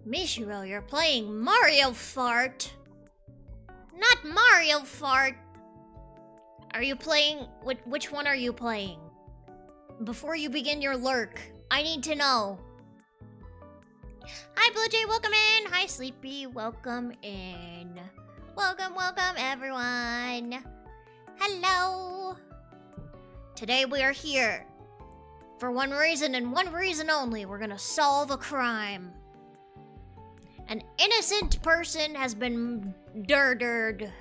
Michiro, you're playing Mario Fart. Not Mario Fart. Are you playing... Which one are you playing? Before you begin your lurk, I need to know. Hi, Blue Jay, welcome in. Hi, Sleepy, welcome in. Welcome, welcome, everyone. Hello. Today we are here for one reason and one reason only. We're gonna solve a crime. An innocent person has been murdered,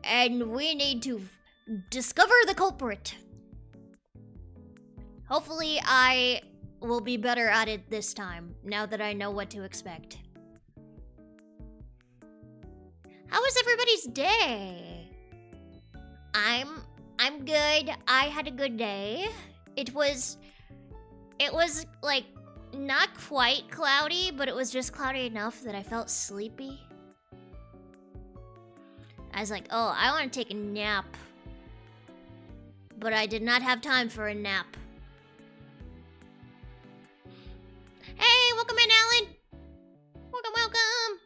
and we need to discover the culprit. Hopefully I will be better at it this time, now that I know what to expect. How was everybody's day? I'm good. I had a good day. It was like not quite cloudy, but it was just cloudy enough that I felt sleepy. I was like, oh, I want to take a nap. But I did not have time for a nap. Hey, welcome in, Alan. Welcome, welcome.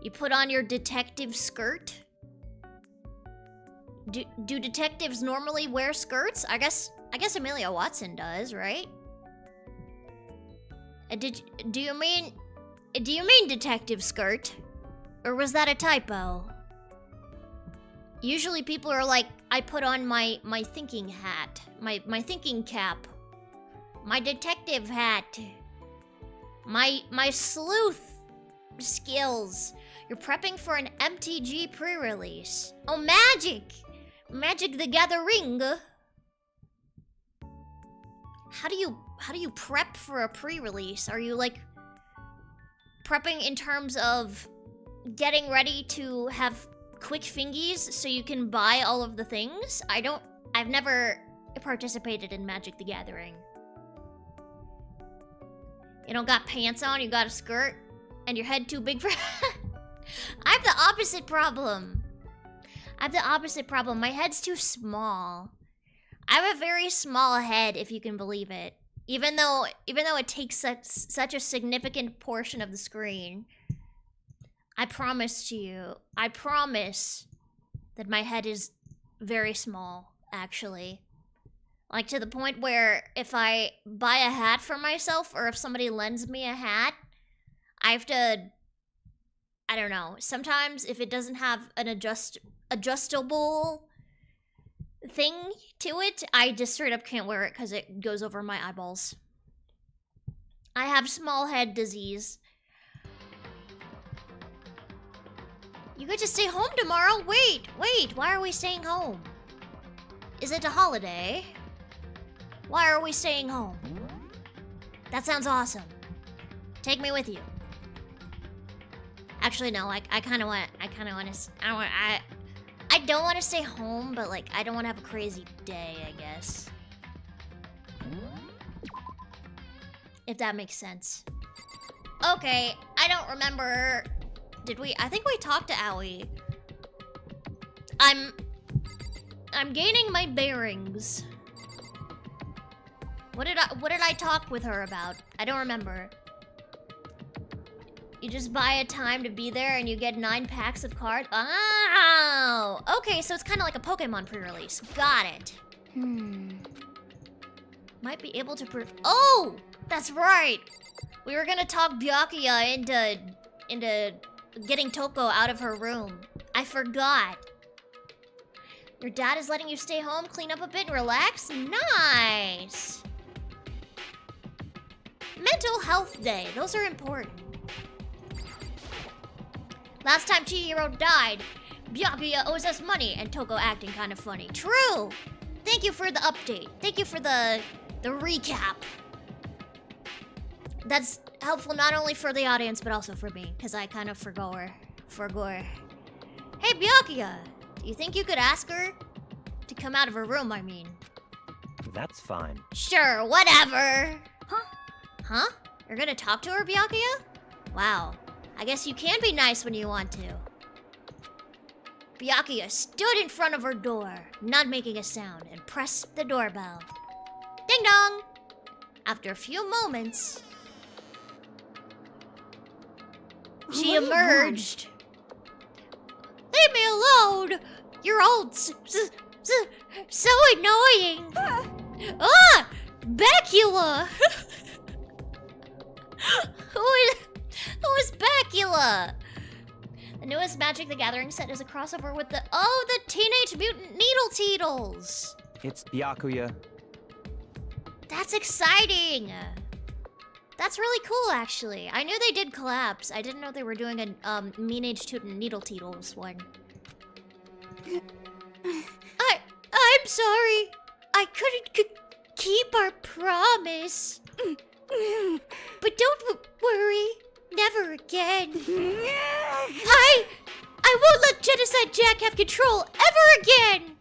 You put on your detective skirt? Do detectives normally wear skirts? I guess Amelia Watson does, right? Do you mean detective skirt? Or was that a typo? Usually people are like, I put on my thinking hat, my thinking cap, my detective hat, my sleuth skills. You're prepping for an MTG pre-release. Oh, Magic! Magic the Gathering. How do you prep for a pre-release? Are you like prepping in terms of getting ready to have quick fingies so you can buy all of the things? I've never participated in Magic the Gathering. You don't got pants on, you got a skirt, and your head too big for... I have the opposite problem. My head's too small. I have a very small head, if you can believe it. Even though it takes such a significant portion of the screen. I promise that my head is very small, actually. Like, to the point where if I buy a hat for myself, or if somebody lends me a hat, I have to... I don't know. Sometimes if it doesn't have an adjustable thing to it, I just straight up can't wear it because it goes over my eyeballs. I have small head disease. You get to stay home tomorrow? Wait, why are we staying home? Is it a holiday? Why are we staying home? That sounds awesome. Take me with you. Actually, no, like, I don't want to stay home, but like, I don't want to have a crazy day, I guess. If that makes sense. Okay, I don't remember. I think we talked to Aoi. I'm gaining my bearings. What did I talk with her about? I don't remember. You just buy a time to be there and you get 9 packs of cards. Oh! Okay, so it's kind of like a Pokemon pre-release. Got it. Might be able to oh! That's right! We were gonna talk Byakuya into getting Toko out of her room. I forgot. Your dad is letting you stay home, clean up a bit, and relax? Nice! Mental health day. Those are important. Last time Chihiro died, Byakuya owes us money, and Toko acting kind of funny. True! Thank you for the update. Thank you for the recap. That's helpful not only for the audience, but also for me, because I kind of forgot. Hey, Byakuya! Do you think you could ask her to come out of her room, I mean? That's fine. Sure, whatever. Huh? You're gonna talk to her, Byakuya? Wow. I guess you can be nice when you want to. Byakuya stood in front of her door, not making a sound, and pressed the doorbell. Ding dong! After a few moments, she emerged. Leave me alone! You're all so annoying! Ah! Bacula! Who is Bacula? The newest Magic the Gathering set is a crossover with the Teenage Mutant Needle Teetles! It's Byakuya. That's exciting! That's really cool, actually. I knew they did collabs. I didn't know they were doing a Teenage Mutant Needle Teetles one. I'm sorry. I couldn't keep our promise. But don't worry. Never again. I won't let Genocide Jack have control ever again.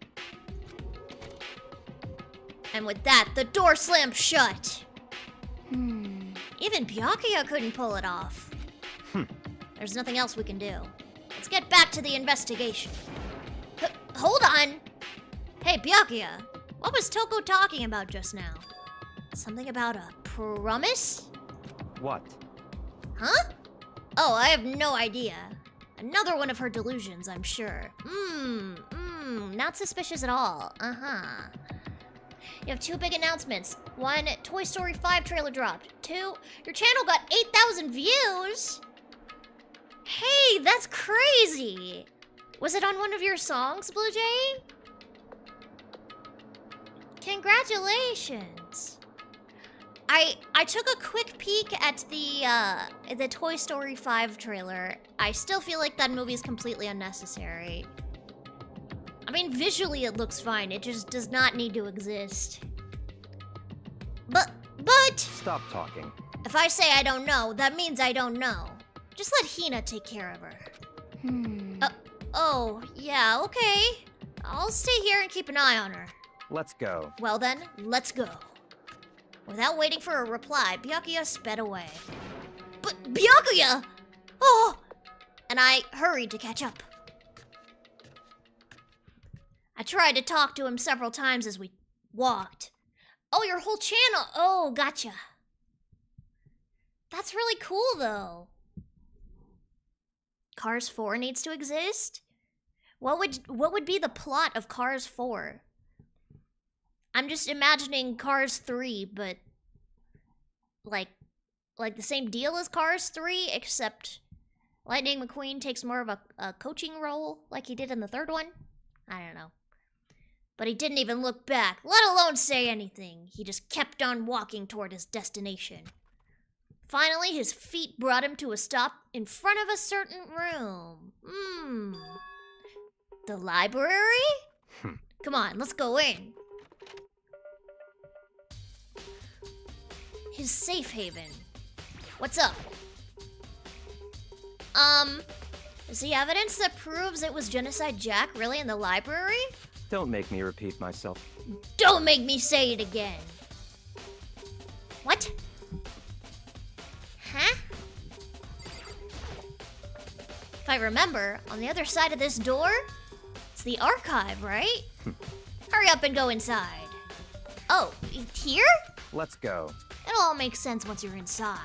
And with that, the door slammed shut. Even Byakuya couldn't pull it off. There's nothing else we can do. Let's get back to the investigation. Hold on. Hey, Byakuya, what was Toko talking about just now? Something about a promise? What? Huh? Oh, I have no idea. Another one of her delusions, I'm sure. Not suspicious at all. Uh-huh. You have 2 big announcements. 1, Toy Story 5 trailer dropped. 2, your channel got 8,000 views. Hey, that's crazy. Was it on one of your songs, Blue Jay? Congratulations. I took a quick peek at the Toy Story 5 trailer. I still feel like that movie is completely unnecessary. I mean, visually it looks fine. It just does not need to exist. But... Stop talking. If I say I don't know, that means I don't know. Just let Hina take care of her. Oh, yeah, okay. I'll stay here and keep an eye on her. Let's go. Well then, let's go. Without waiting for a reply, Byakuya sped away. But Byakuya! Oh! And I hurried to catch up. I tried to talk to him several times as we walked. Oh, your whole channel. Oh, gotcha. That's really cool, though. Cars 4 needs to exist? What would be the plot of Cars 4? I'm just imagining Cars 3, but like the same deal as Cars 3, except Lightning McQueen takes more of a coaching role like he did in the third one. I don't know. But he didn't even look back, let alone say anything. He just kept on walking toward his destination. Finally, his feet brought him to a stop in front of a certain room. The library? Come on, let's go in. His safe haven. What's up? Is the evidence that proves it was Genocide Jack really in the library? Don't make me repeat myself. Don't make me say it again. What? Huh? If I remember, on the other side of this door, it's the archive, right? Hurry up and go inside. Oh, here? Let's go. It'll all make sense once you're inside.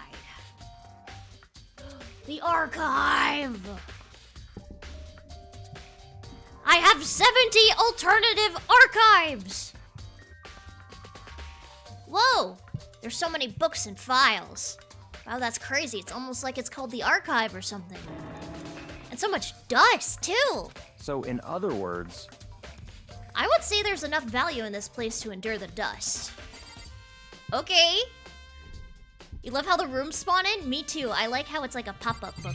The archive! I have 70 alternative archives! Whoa! There's so many books and files. Wow, that's crazy. It's almost like it's called the archive or something. And so much dust, too! So, in other words... I would say there's enough value in this place to endure the dust. Okay. You love how the rooms spawn in? Me too. I like how it's like a pop-up book.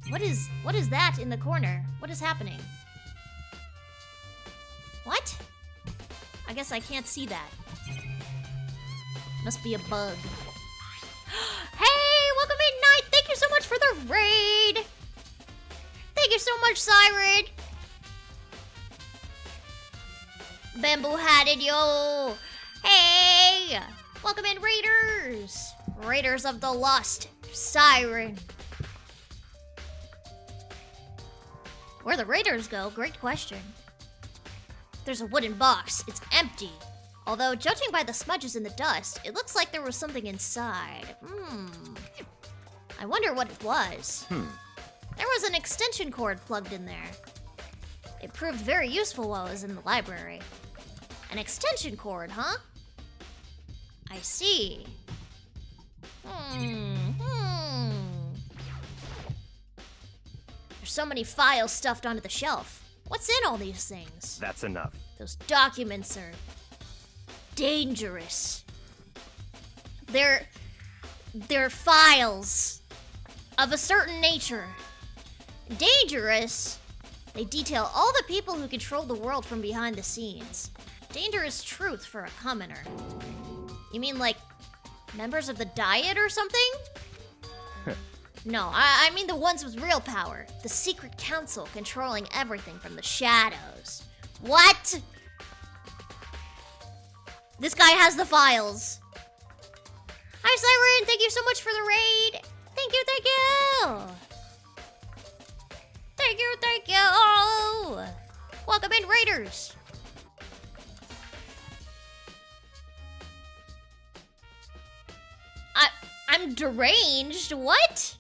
What is that in the corner? What is happening? What? I guess I can't see that. Must be a bug. Hey, welcome in, Knight. Thank you so much for the raid. Thank you so much, Siren. Bamboo hatted, yo. Hey, welcome in, Raiders. Raiders of the Lost Siren. Where the Raiders go? Great question. There's a wooden box. It's empty. Although, judging by the smudges in the dust, it looks like there was something inside. I wonder what it was. There was an extension cord plugged in there. It proved very useful while I was in the library. An extension cord, huh? I see. There's so many files stuffed onto the shelf. What's in all these things? That's enough. Those documents are dangerous. They're files of a certain nature. Dangerous? They detail all the people who control the world from behind the scenes. Dangerous truth for a commoner. You mean like members of the Diet or something? No, I mean the ones with real power. The secret council controlling everything from the shadows. What? This guy has the files. Hi, Siren. Thank you so much for the raid. Thank you, thank you. Thank you, thank you. Welcome in, raiders. I'm deranged. What?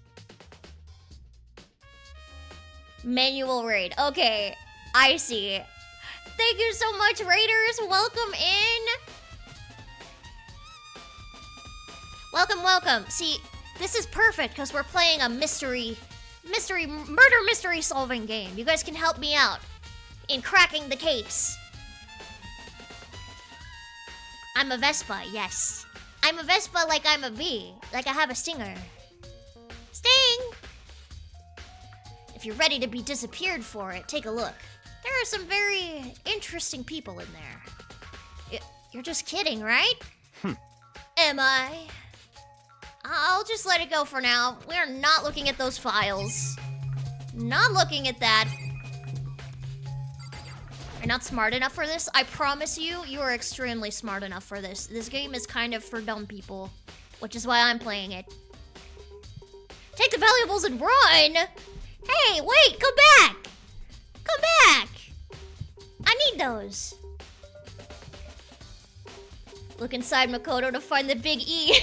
Manual raid. Okay, I see. Thank you so much, raiders. Welcome in. Welcome, welcome. See, this is perfect because we're playing a murder mystery solving game. You guys can help me out in cracking the case. I'm a Vespa, yes. I'm a Vespa like I'm a bee, like I have a stinger. Sting! If you're ready to be disappeared for it, take a look. There are some very interesting people in there. You're just kidding, right? Am I? I'll just let it go for now. We're not looking at those files. Not looking at that. You're not smart enough for this? I promise you, you are extremely smart enough for this. This game is kind of for dumb people, which is why I'm playing it. Take the valuables and run! Hey, wait, come back! Come back! I need those. Look inside Makoto to find the big E.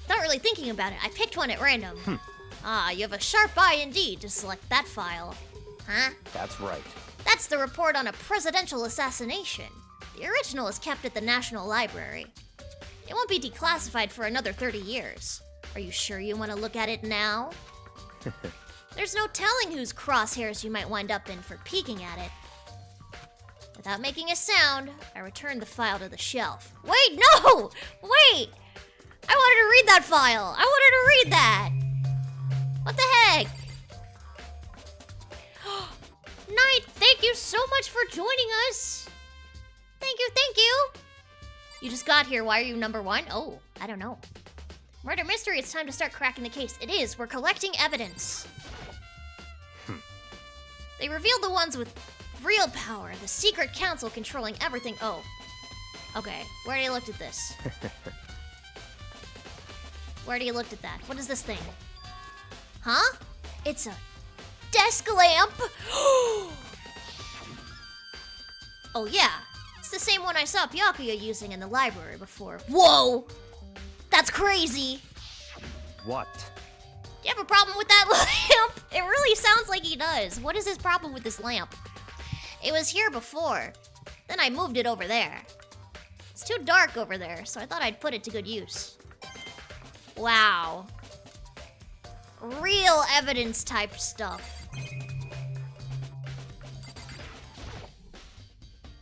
Not really thinking about it. I picked one at random. Ah, you have a sharp eye indeed to select that file. Huh? That's right. That's the report on a presidential assassination. The original is kept at the National Library. It won't be declassified for another 30 years. Are you sure you want to look at it now? There's no telling whose crosshairs you might wind up in for peeking at it. Without making a sound, I returned the file to the shelf. Wait, no! Wait! I wanted to read that file! I wanted to read that! What the heck? Knight, thank you so much for joining us! Thank you, thank you! You just got here, why are you number one? Oh, I don't know. Murder mystery, it's time to start cracking the case. It is, we're collecting evidence. They revealed the ones with real power, the secret council controlling everything. Oh, okay, we already looked at this. We already looked at that. What is this thing? Huh? It's a desk lamp. Oh yeah, it's the same one I saw Byakuya using in the library before. Whoa! That's crazy! What? Do you have a problem with that lamp? It really sounds like he does. What is his problem with this lamp? It was here before. Then I moved it over there. It's too dark over there, so I thought I'd put it to good use. Wow. Real evidence type stuff.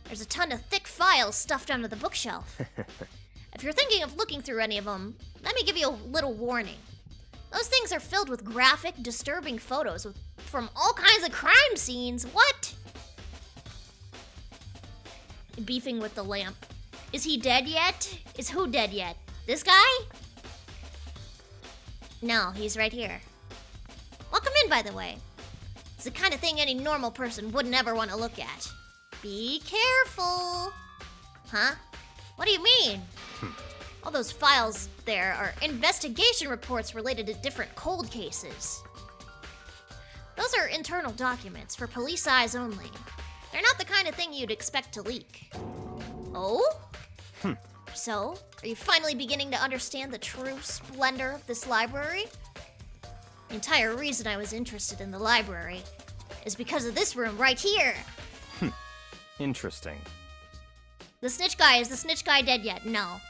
There's a ton of thick files stuffed under the bookshelf. If you're thinking of looking through any of them, let me give you a little warning. Those things are filled with graphic, disturbing photos from all kinds of crime scenes. What? Beefing with the lamp. Is he dead yet? Is who dead yet? This guy? No, he's right here. Welcome in, by the way. It's the kind of thing any normal person wouldn't ever want to look at. Be careful. Huh? What do you mean? All those files there are investigation reports related to different cold cases. Those are internal documents for police eyes only. They're not the kind of thing you'd expect to leak. Oh? So, are you finally beginning to understand the true splendor of this library? The entire reason I was interested in the library is because of this room right here. Interesting. Is the snitch guy dead yet? No.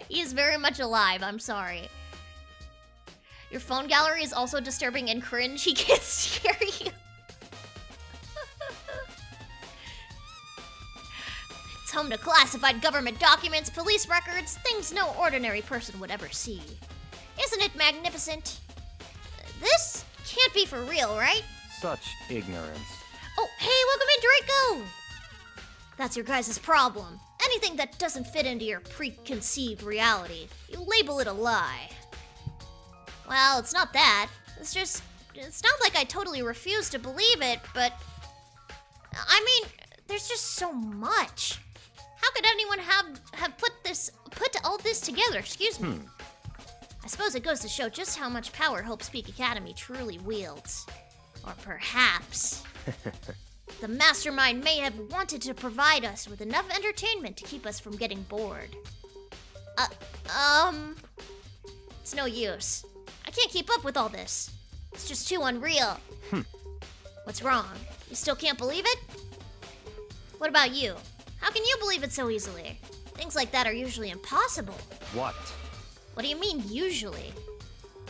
He is very much alive, I'm sorry. Your phone gallery is also disturbing and cringe. He can't scare you. It's home to classified government documents, police records, things no ordinary person would ever see. Isn't it magnificent? This can't be for real, right? Such ignorance. Oh, hey, welcome in, Draco! That's your guys' problem. Anything that doesn't fit into your preconceived reality, you label it a lie. Well, it's not that. It's not like I totally refuse to believe it, but... I mean, there's just so much. How could anyone have put all this together? Excuse me. I suppose it goes to show just how much power Hope's Peak Academy truly wields. Or perhaps... the mastermind may have wanted to provide us with enough entertainment to keep us from getting bored. It's no use. I can't keep up with all this. It's just too unreal. What's wrong? You still can't believe it? What about you? How can you believe it so easily? Things like that are usually impossible. What? What do you mean, usually?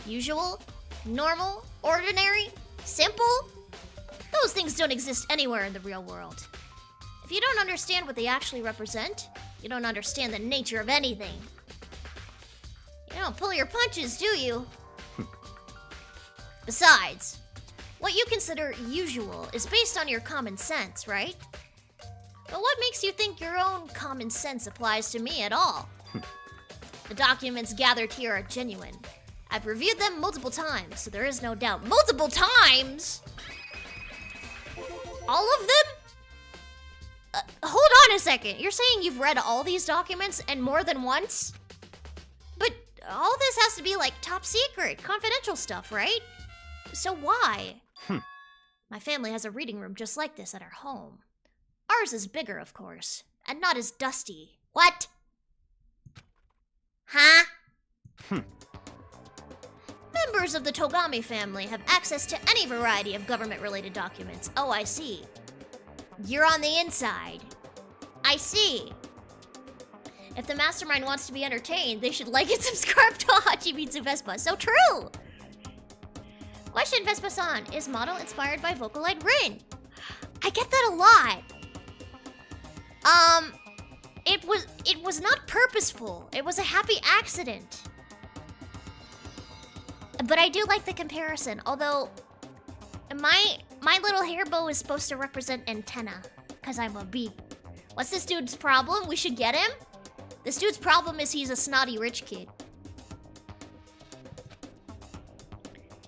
Usual? Normal? Ordinary? Simple? Those things don't exist anywhere in the real world. If you don't understand what they actually represent, you don't understand the nature of anything. You don't pull your punches, do you? Besides, what you consider usual is based on your common sense, right? But what makes you think your own common sense applies to me at all? The documents gathered here are genuine. I've reviewed them multiple times, so there is no doubt. Multiple times? All of them? Hold on a second. You're saying you've read all these documents and more than once? But all this has to be like top secret, confidential stuff, right? So why? My family has a reading room just like this at our home. Ours is bigger, of course, and not as dusty. What? Huh? Members of the Togami family have access to any variety of government-related documents. Oh, I see. You're on the inside. I see. If the mastermind wants to be entertained, they should like and subscribe to Hachimitsu Vespa. So true! Question, Vespa-san. Is model inspired by Vocaloid Rin? I get that a lot. It was not purposeful. It was a happy accident. But I do like the comparison, although my little hair bow is supposed to represent antenna, because I'm a bee. What's this dude's problem? We should get him? This dude's problem is he's a snotty rich kid.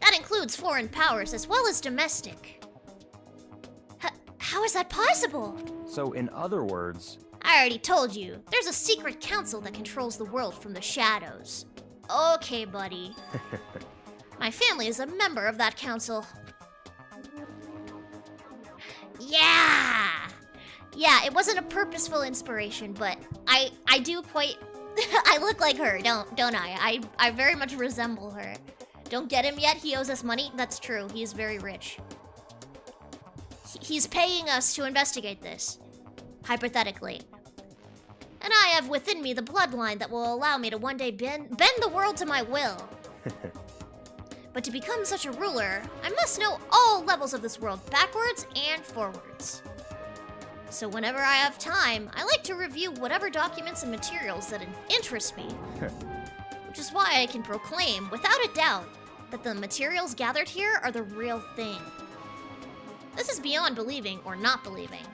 That includes foreign powers as well as domestic. How is that possible? So in other words... I already told you. There's a secret council that controls the world from the shadows. Okay, buddy. My family is a member of that council. Yeah! Yeah, it wasn't a purposeful inspiration, but I do quite... I look like her, don't I? I very much resemble her. Don't get him yet? He owes us money? That's true. He is very rich. He's paying us to investigate this. Hypothetically. And I have within me the bloodline that will allow me to one day bend the world to my will. But to become such a ruler, I must know all levels of this world, backwards and forwards. So whenever I have time, I like to review whatever documents and materials that interest me. Which is why I can proclaim, without a doubt, that the materials gathered here are the real thing. This is beyond believing or not believing.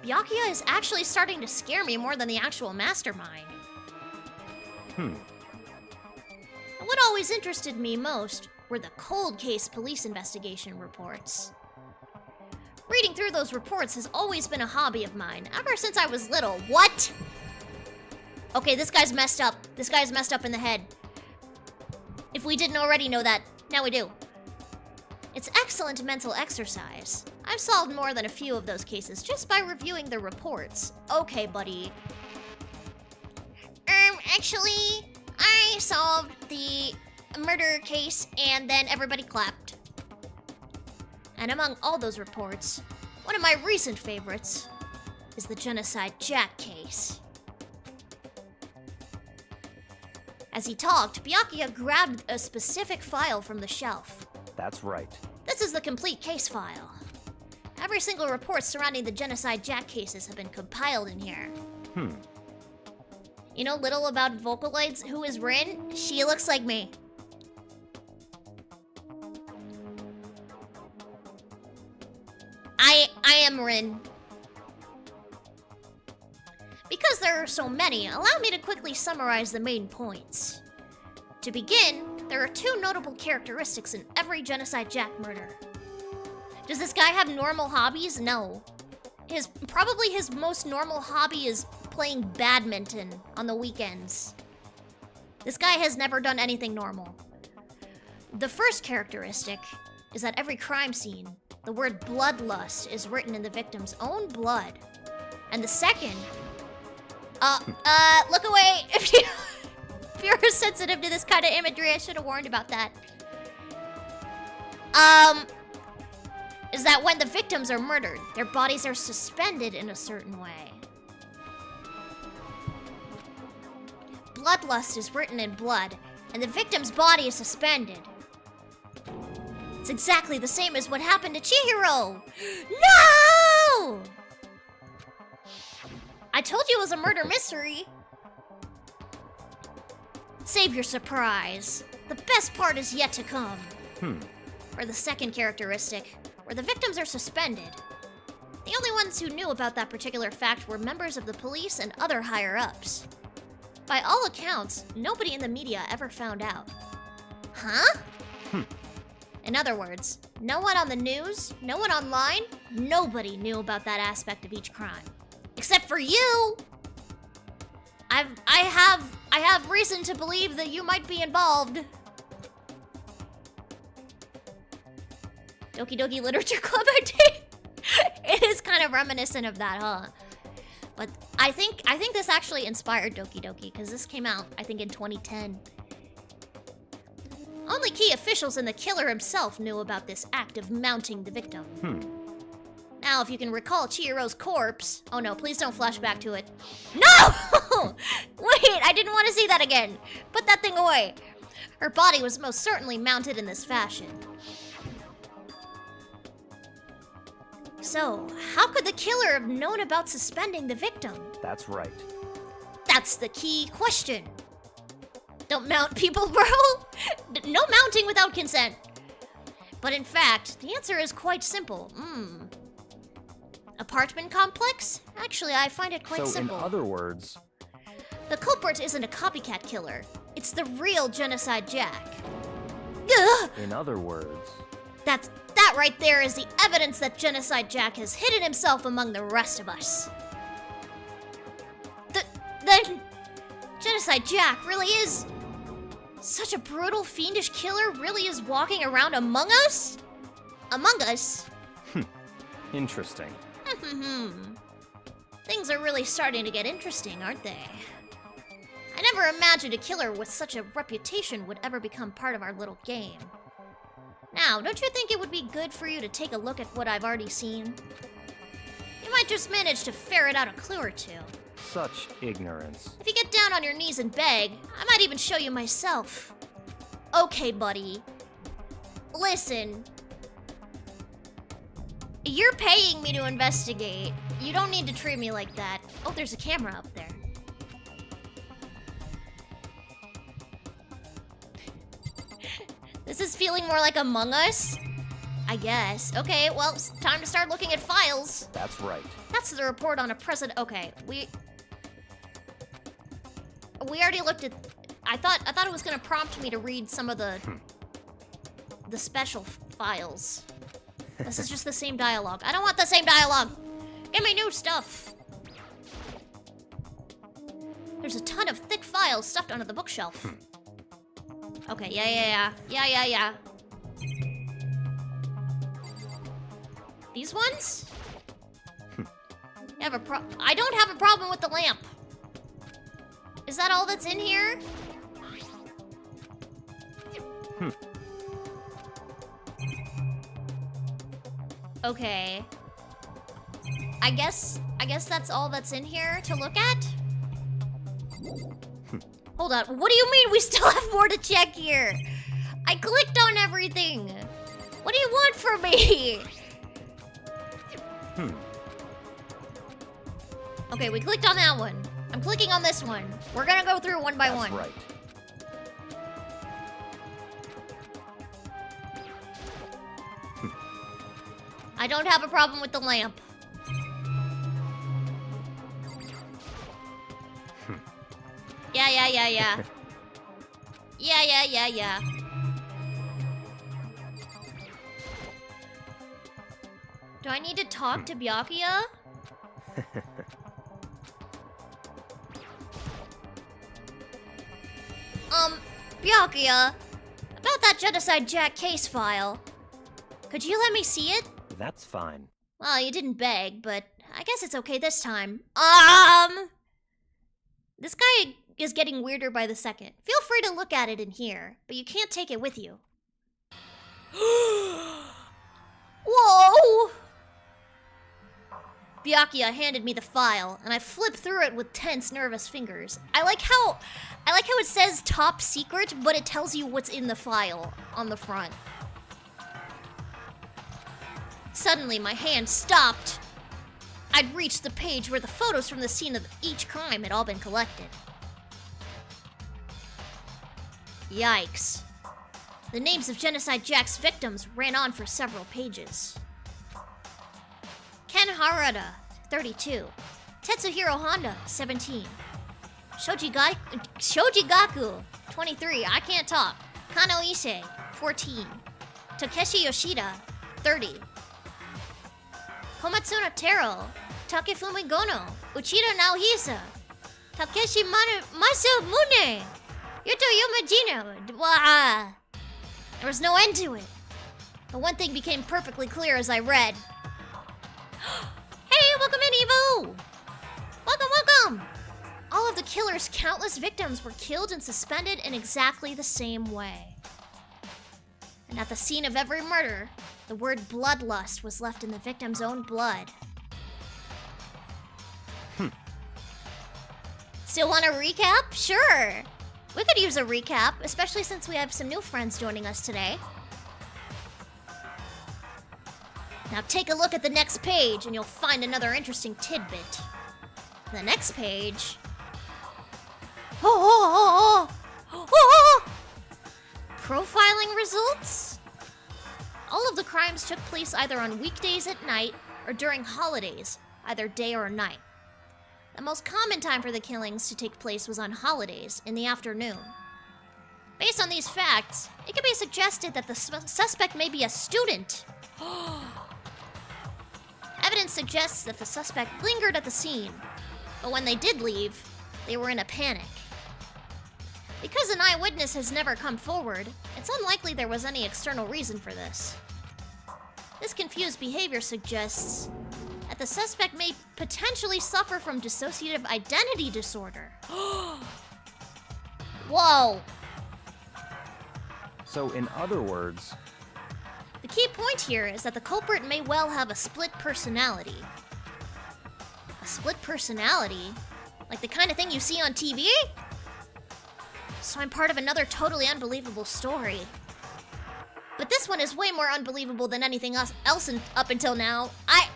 Byakuya is actually starting to scare me more than the actual mastermind. What always interested me most were the cold case police investigation reports. Reading through those reports has always been a hobby of mine, ever since I was little. What? Okay, this guy's messed up. This guy's messed up in the head. If we didn't already know that, now we do. It's excellent mental exercise. I've solved more than a few of those cases just by reviewing the reports. Okay, buddy. Actually, I solved the murder case and then everybody clapped. And among all those reports, one of my recent favorites is the Genocide Jack case. As he talked, Byakuya grabbed a specific file from the shelf. That's right. This is the complete case file. Every single report surrounding the Genocide Jack cases have been compiled in here. You know little about Vocaloids? Who is Rin? She looks like me. I am Rin. Because there are so many, allow me to quickly summarize the main points. To begin, there are two notable characteristics in every Genocide Jack murder. Does this guy have normal hobbies? No. Probably his most normal hobby is playing badminton on the weekends. This guy has never done anything normal. The first characteristic is that every crime scene, the word bloodlust is written in the victim's own blood. And the second, look away if you're sensitive to this kind of imagery. I should have warned about that. Is that when the victims are murdered, their bodies are suspended in a certain way. Bloodlust is written in blood, and the victim's body is suspended. It's exactly the same as what happened to Chihiro! No! I told you it was a murder mystery. Save your surprise. The best part is yet to come. Or the second characteristic, where the victims are suspended. The only ones who knew about that particular fact were members of the police and other higher-ups. By all accounts, nobody in the media ever found out. Huh? In other words, no one on the news, no one online, nobody knew about that aspect of each crime. Except for you! I have reason to believe that you might be involved. Doki Doki Literature Club idea. It is kind of reminiscent of that, huh? But I think this actually inspired Doki Doki, because this came out, I think, in 2010. Only key officials and the killer himself knew about this act of mounting the victim. Now, if you can recall Chihiro's corpse... Oh no, please don't flash back to it. No! Wait, I didn't want to see that again. Put that thing away. Her body was most certainly mounted in this fashion. So, how could the killer have known about suspending the victim? That's right. That's the key question. Don't mount people, bro. No mounting without consent. But in fact, the answer is quite simple. Apartment complex? Actually, I find it quite simple. So, in other words... The culprit isn't a copycat killer. It's the real Genocide Jack. Ugh! In other words... That right there is the evidence that Genocide Jack has hidden himself among the rest of us. Then Genocide Jack really is such a brutal, fiendish killer, really is walking around among us? Among us? Interesting. Things are really starting to get interesting, aren't they? I never imagined a killer with such a reputation would ever become part of our little game. Now, don't you think it would be good for you to take a look at what I've already seen? You might just manage to ferret out a clue or two. Such ignorance. If you get down on your knees and beg, I might even show you myself. Okay, buddy. Listen. You're paying me to investigate. You don't need to treat me like that. Oh, there's a camera up there. This is feeling more like Among Us, I guess. Okay, well, it's time to start looking at files. That's right. That's the report on a president. Okay, we already looked at. I thought it was gonna prompt me to read some of the special files. This is just the same dialogue. I don't want the same dialogue. Give me new stuff. There's a ton of thick files stuffed under the bookshelf. Okay, yeah. These ones? I don't have a problem with the lamp. Is that all that's in here? Okay. I guess that's all that's in here to look at? Hold on, what do you mean we still have more to check here? I clicked on everything. What do you want from me? Okay, we clicked on that one. I'm clicking on this one. We're gonna go through one by one. That's right. I don't have a problem with the lamp. Yeah. Yeah. Do I need to talk to Byakuya? Byakuya, about that Genocide Jack case file. Could you let me see it? That's fine. Well, you didn't beg, but I guess it's okay this time. This guy is getting weirder by the second. Feel free to look at it in here, but you can't take it with you. Whoa! Byakuya handed me the file, and I flipped through it with tense, nervous fingers. I like how it says top secret, but it tells you what's in the file on the front. Suddenly, my hand stopped. I'd reached the page where the photos from the scene of each crime had all been collected. Yikes. The names of Genocide Jack's victims ran on for several pages. Ken Harada, 32. Tetsuhiro Honda, 17. Shoji Gaku, 23. I can't talk. Kano Issei, 14. Takeshi Yoshida, 30. Komatsuna Taro, Takefumi Gono, Uchida Naohisa, Takeshi Masamune, Yuto Yamajino. Wah! There was no end to it. But one thing became perfectly clear as I read. Hey, welcome in, Evo! Welcome! All of the killer's countless victims were killed and suspended in exactly the same way. And at the scene of every murder, the word bloodlust was left in the victim's own blood. Still want a recap? Sure! We could use a recap, especially since we have some new friends joining us today. Now take a look at the next page and you'll find another interesting tidbit. The next page... Profiling results? All of the crimes took place either on weekdays at night or during holidays, either day or night. The most common time for the killings to take place was on holidays, in the afternoon. Based on these facts, it can be suggested that the suspect may be a student. Evidence suggests that the suspect lingered at the scene, but when they did leave, they were in a panic. Because an eyewitness has never come forward, it's unlikely there was any external reason for this. This confused behavior suggests that the suspect may potentially suffer from dissociative identity disorder. Whoa! So, in other words... The key point here is that the culprit may well have a split personality. A split personality? Like the kind of thing you see on TV? So I'm part of another totally unbelievable story. But this one is way more unbelievable than anything else up until now. I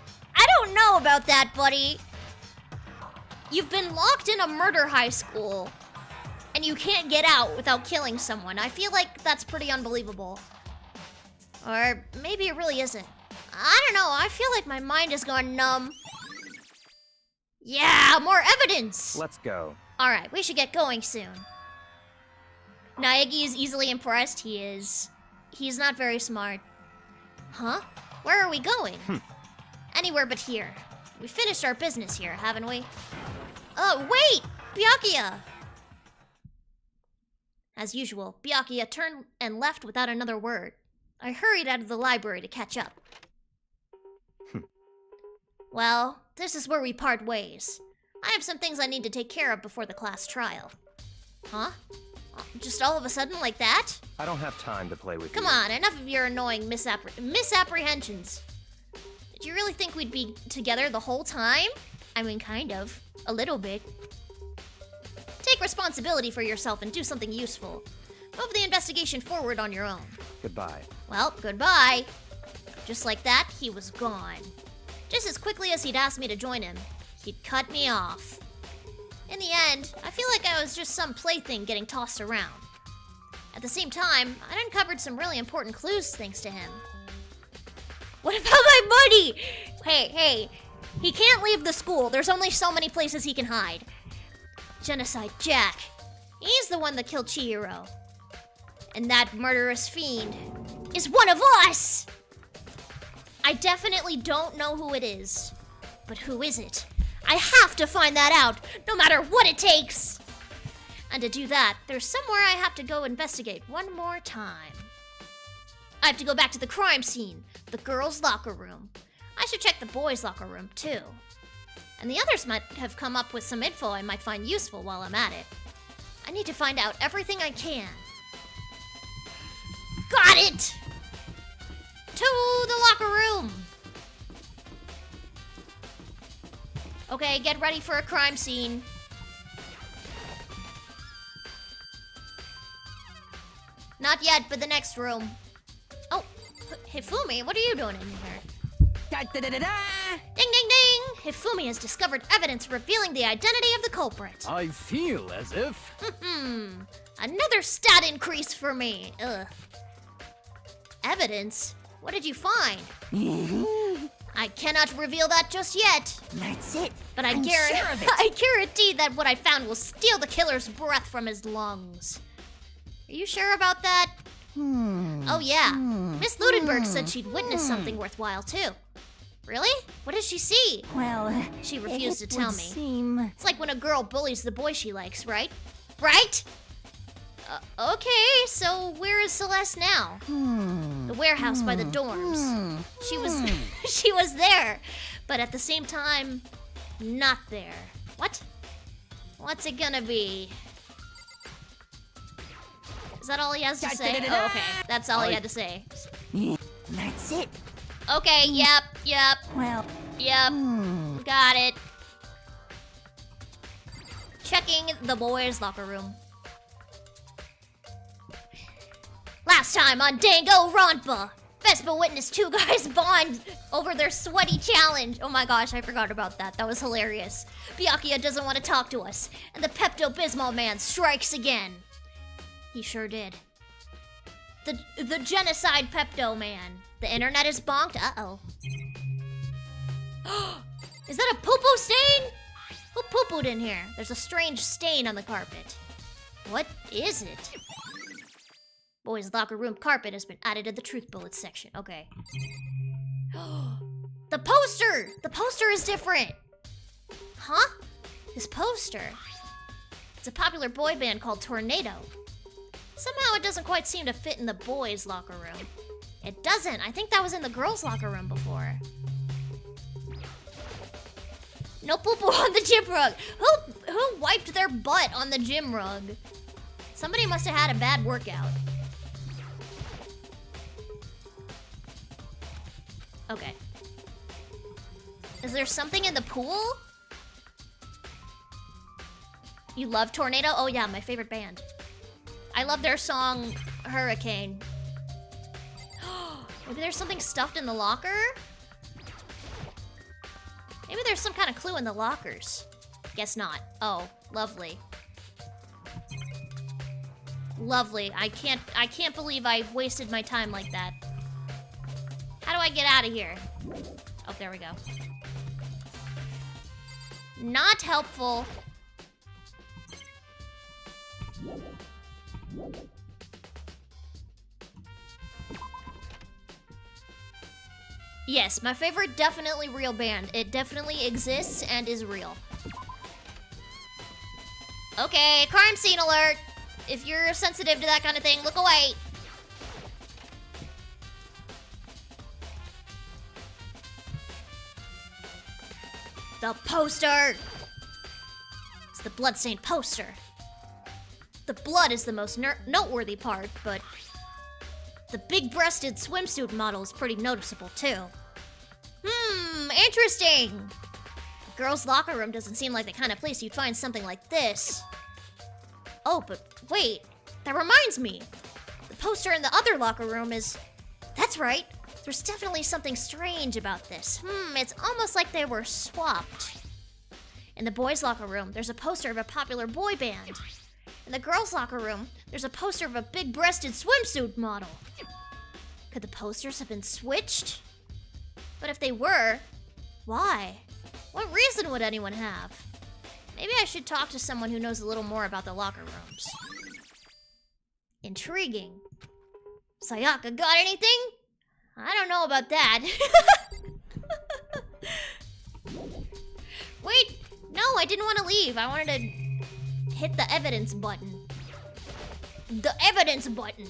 don't know about that, buddy. You've been locked in a murder high school, and you can't get out without killing someone. I feel like that's pretty unbelievable. Or maybe it really isn't. I don't know, I feel like my mind has gone numb. Yeah, more evidence! Let's go. Alright, we should get going soon. Naegi is easily impressed. He is. He's not very smart. Huh? Where are we going? Anywhere but here. We finished our business here, haven't we? Wait! Byakuya! As usual, Byakuya turned and left without another word. I hurried out of the library to catch up. Well, this is where we part ways. I have some things I need to take care of before the class trial. Huh? Just all of a sudden like that? I don't have time to play with Come you. on, enough of your annoying misapprehensions. Did you really think we'd be together the whole time? I mean, kind of. A little bit. Take responsibility for yourself and do something useful. Move the investigation forward on your own. Goodbye. Well, goodbye. Just like that, he was gone. Just as quickly as he'd asked me to join him, he'd cut me off. In the end, I feel like I was just some plaything getting tossed around. At the same time, I'd uncovered some really important clues thanks to him. What about my buddy? Hey, he can't leave the school. There's only so many places he can hide. Genocide Jack. He's the one that killed Chihiro. And that murderous fiend is one of us! I definitely don't know who it is. But who is it? I have to find that out, no matter what it takes! And to do that, there's somewhere I have to go investigate one more time. I have to go back to the crime scene, the girls' locker room. I should check the boys' locker room, too. And the others might have come up with some info I might find useful while I'm at it. I need to find out everything I can. Got it! To the locker room! Okay, get ready for a crime scene. Not yet, but the next room. Oh, Hifumi, what are you doing in here? Da-da-da-da-da! Ding, ding, ding! Hifumi has discovered evidence revealing the identity of the culprit. I feel as if... Another stat increase for me. Ugh. Evidence? What did you find? I cannot reveal that just yet. That's it. But I'm sure of it. I guarantee that what I found will steal the killer's breath from his lungs. Are you sure about that? Oh yeah. Miss Ludenberg said she'd witnessed something worthwhile too. Really? What did she see? Well, She refused to it tell would me. seem... It's like when a girl bullies the boy she likes, right? Right? Okay, so where is Celeste now? The warehouse by the dorms. She was she was there, but at the same time, not there. What? What's it gonna be? Is that all he has to say? Oh, okay. That's all he had to say. That's it. Okay, yep. Well, Got it. Checking the boys' locker room. Last time on Danganronpa, Vespa witnessed two guys bond over their sweaty challenge. Oh my gosh, I forgot about that. That was hilarious. Byakuya doesn't want to talk to us, and the Pepto-Bismol man strikes again. He sure did. The genocide Pepto man. The internet is bonked. Uh-oh. Is that a poo-poo stain? Who poo-pooed in here? There's a strange stain on the carpet. What is it? Boys' locker room carpet has been added to the truth bullets section. Okay. The poster! The poster is different! Huh? This poster. It's a popular boy band called Tornado. Somehow it doesn't quite seem to fit in the boys' locker room. It doesn't. I think that was in the girls' locker room before. No poo-poo on the gym rug. Who wiped their butt on the gym rug? Somebody must have had a bad workout. Okay. Is there something in the pool? You love Tornado? Oh yeah, my favorite band. I love their song, Hurricane. Maybe there's something stuffed in the locker? Maybe there's some kind of clue in the lockers. Guess not. Oh, lovely. Lovely. I can't believe I wasted my time like that. How do I get out of here? Oh, there we go. Not helpful. Yes, my favorite definitely real band. It definitely exists and is real. Okay, crime scene alert. If you're sensitive to that kind of thing, look away. The poster! It's the bloodstained poster. The blood is the most noteworthy part, but the big-breasted swimsuit model is pretty noticeable too. Interesting! The girls' locker room doesn't seem like the kind of place you'd find something like this. Oh, but wait, that reminds me. The poster in the other locker room is... That's right. There's definitely something strange about this. It's almost like they were swapped. In the boys' locker room, there's a poster of a popular boy band. In the girls' locker room, there's a poster of a big-breasted swimsuit model. Could the posters have been switched? But if they were, why? What reason would anyone have? Maybe I should talk to someone who knows a little more about the locker rooms. Intriguing. Sayaka, got anything? I don't know about that. Wait, no, I didn't want to leave. I wanted to hit the evidence button. The evidence button.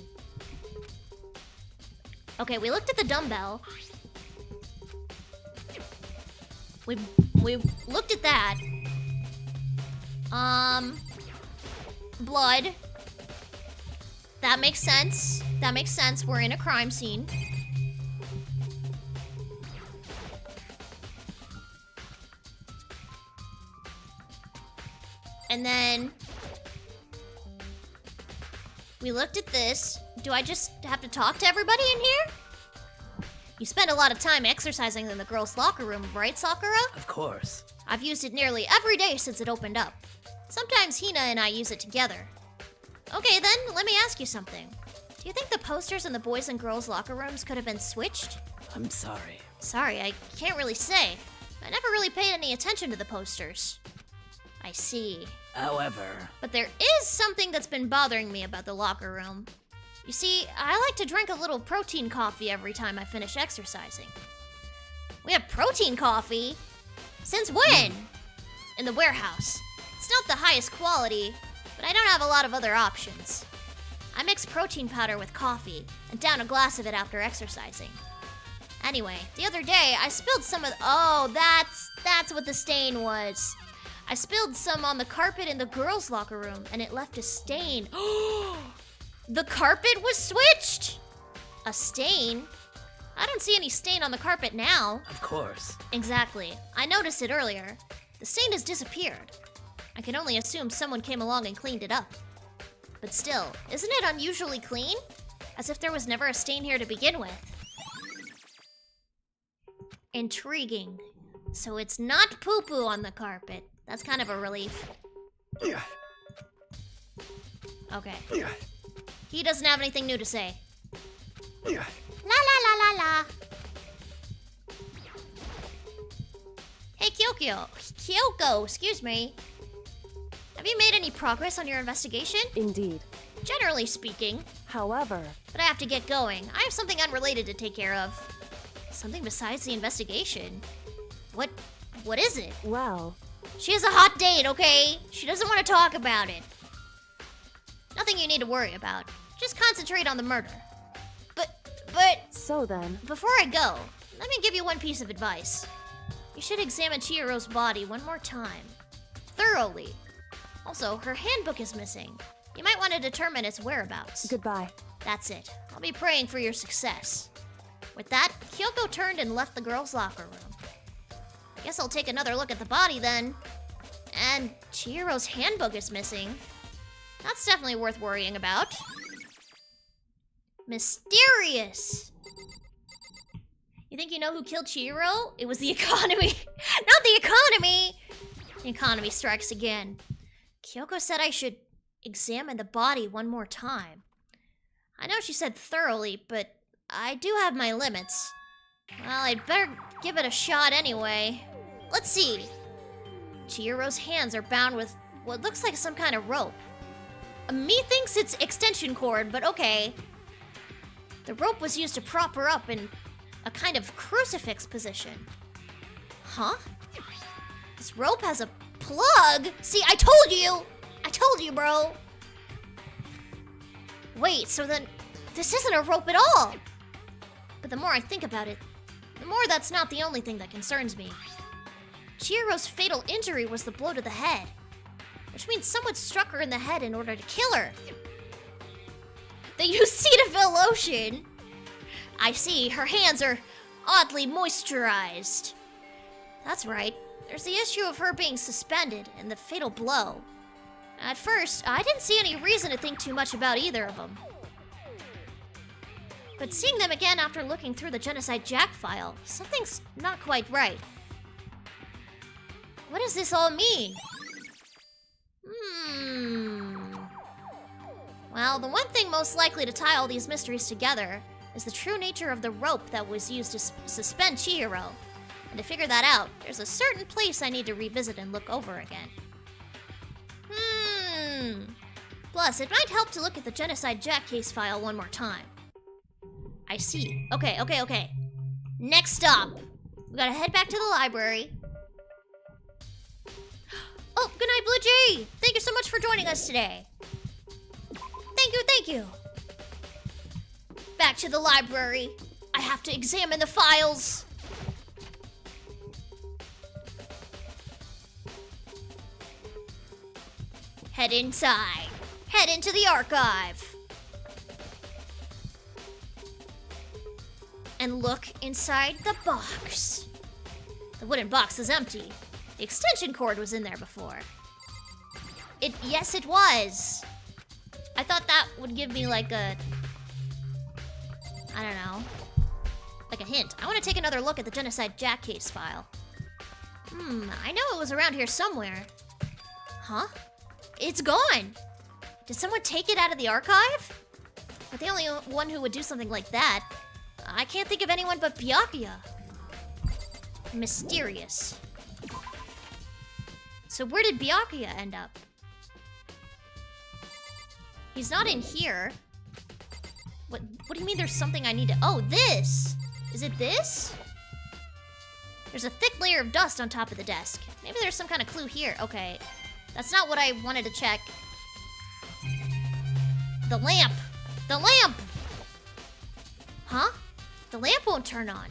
Okay, we looked at the dumbbell. We looked at that. Blood. That makes sense. That makes sense. We're in a crime scene. And then we looked at this. Do I just have to talk to everybody in here? You spend a lot of time exercising in the girls' locker room, right, Sakura? Of course. I've used it nearly every day since it opened up. Sometimes Hina and I use it together. Okay then, let me ask you something. Do you think the posters in the boys' and girls' locker rooms could have been switched? I'm sorry. Sorry, I can't really say. I never really paid any attention to the posters. I see. However... But there is something that's been bothering me about the locker room. You see, I like to drink a little protein coffee every time I finish exercising. We have protein coffee? Since when? In the warehouse. It's not the highest quality, but I don't have a lot of other options. I mix protein powder with coffee and down a glass of it after exercising. Anyway, the other day I spilled some of oh, that's what the stain was. I spilled some on the carpet in the girls' locker room and it left a stain. The carpet was switched? A stain? I don't see any stain on the carpet now. Of course. Exactly. I noticed it earlier. The stain has disappeared. I can only assume someone came along and cleaned it up. But still, isn't it unusually clean? As if there was never a stain here to begin with. Intriguing. So it's not poo-poo on the carpet. That's kind of a relief. Yeah. Okay. Yeah. He doesn't have anything new to say. Yeah. La la la la la. Hey, Kyoko, excuse me. Have you made any progress on your investigation? Indeed. Generally speaking. However, But I have to get going. I have something unrelated to take care of. Something besides the investigation. What is it? well, She has a hot date, okay? She doesn't want to talk about it. Nothing you need to worry about. Just concentrate on the murder. But so then, before I go, let me give you one piece of advice. You should examine Chihiro's body one more time. Thoroughly. Also, her handbook is missing. You might want to determine its whereabouts. goodbye. That's it. I'll be praying for your success. With that, Kyoko turned and left the girls' locker room. Guess I'll take another look at the body then. And Chihiro's handbook is missing. That's definitely worth worrying about. Mysterious. You think you know who killed Chihiro? It was the economy. Not the economy! The economy strikes again. Kyoko said I should examine the body one more time. I know she said thoroughly, but I do have my limits. Well, I'd better give it a shot anyway. Let's see. Chihiro's hands are bound with what looks like some kind of rope. Me thinks it's extension cord, but okay. The rope was used to prop her up in a kind of crucifix position. Huh? This rope has a plug? See, I told you! I told you, bro! Wait, so then this isn't a rope at all! But the more I think about it, the more that's not the only thing that concerns me. Chihiro's fatal injury was the blow to the head, which means someone struck her in the head in order to kill her. They used Cetaphil lotion. I see, her hands are oddly moisturized. That's right, there's the issue of her being suspended and the fatal blow. At first, I didn't see any reason to think too much about either of them. But seeing them again after looking through the Genocide Jack file, something's not quite right. What does this all mean? Well, the one thing most likely to tie all these mysteries together is the true nature of the rope that was used to suspend Chihiro. And to figure that out, there's a certain place I need to revisit and look over again. Plus, it might help to look at the Genocide Jack case file one more time. I see. Okay. Next stop. We gotta head back to the library. Oh, good night, Blue Jay! Thank you so much for joining us today. Thank you. Back to the library. I have to examine the files. Head inside. Head into the archive. And look inside the box. The wooden box is empty. The extension cord was in there before. Yes, it was. I thought that would give me like a... I don't know. Like a hint. I want to take another look at the Genocide Jack case file. I know it was around here somewhere. Huh? It's gone! Did someone take it out of the archive? But the only one who would do something like that... I can't think of anyone but Byakuya. Mysterious. So where did Byakuya end up? He's not in here. What do you mean there's something I need to... Oh, this! Is it this? There's a thick layer of dust on top of the desk. Maybe there's some kind of clue here. Okay. That's not what I wanted to check. The lamp! The lamp! Huh? The lamp won't turn on.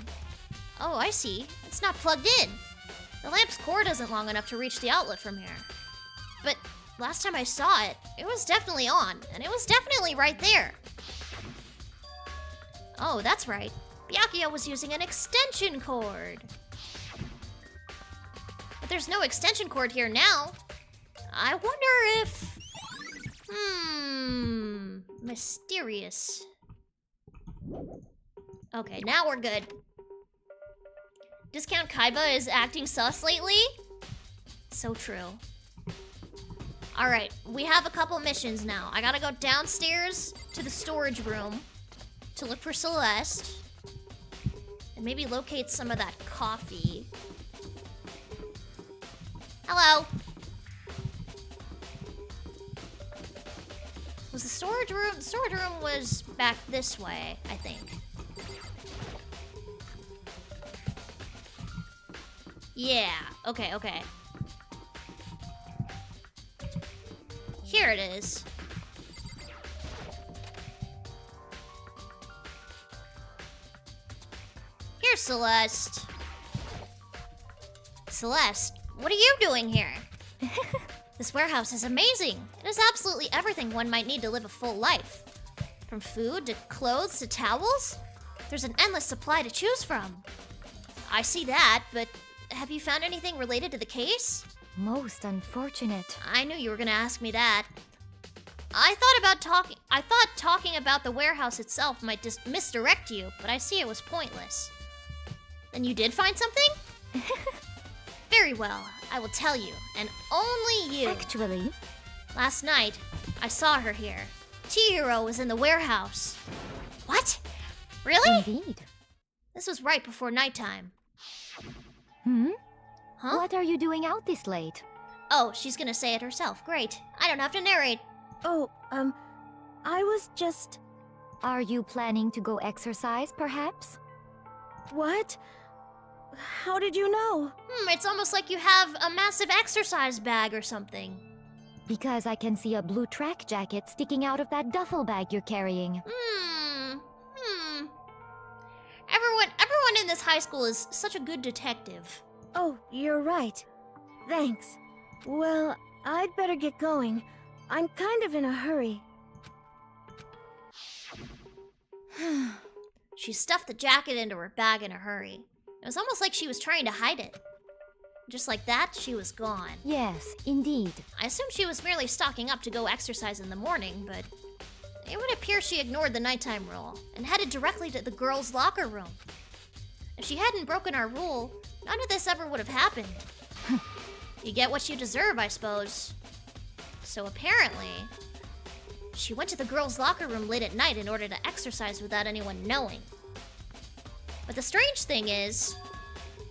Oh, I see. It's not plugged in. The lamp's cord isn't long enough to reach the outlet from here. But last time I saw it, it was definitely on, and it was definitely right there. Oh, that's right. Byakuya was using an extension cord. But there's no extension cord here now. I wonder if... mysterious. Okay, now we're good. Discount Kaiba is acting sus lately? So true. Alright, we have a couple missions now. I gotta go downstairs to the storage room to look for Celeste. And maybe locate some of that coffee. Hello! Was the storage room? The storage room was back this way, I think. Yeah, okay. Here it is. Here's Celeste. Celeste, what are you doing here? This warehouse is amazing. It has absolutely everything one might need to live a full life. From food to clothes to towels, there's an endless supply to choose from. I see that, but have you found anything related to the case? Most unfortunate. I knew you were gonna ask me that. I thought talking about the warehouse itself might just misdirect you, but I see it was pointless. Then you did find something? Very well, I will tell you, and only you. Actually, Last night, I saw her here. Chihiro was in the warehouse. What? Really? indeed. This was right before nighttime. Huh? What are you doing out this late? Oh, she's gonna say it herself. Great. I don't have to narrate. Oh, I was just... Are you planning to go exercise, perhaps? What? How did you know? It's almost like you have a massive exercise bag or something. Because I can see a blue track jacket sticking out of that duffel bag you're carrying. Everyone in this high school is such a good detective. Oh, you're right. Thanks. Well, I'd better get going. I'm kind of in a hurry. She stuffed the jacket into her bag in a hurry. It was almost like she was trying to hide it. Just like that, she was gone. Yes, indeed. I assumed she was merely stocking up to go exercise in the morning, but it would appear she ignored the nighttime rule and headed directly to the girls' locker room. If she hadn't broken our rule, none of this ever would have happened. You get what you deserve, I suppose. So apparently, she went to the girls' locker room late at night in order to exercise without anyone knowing. But the strange thing is,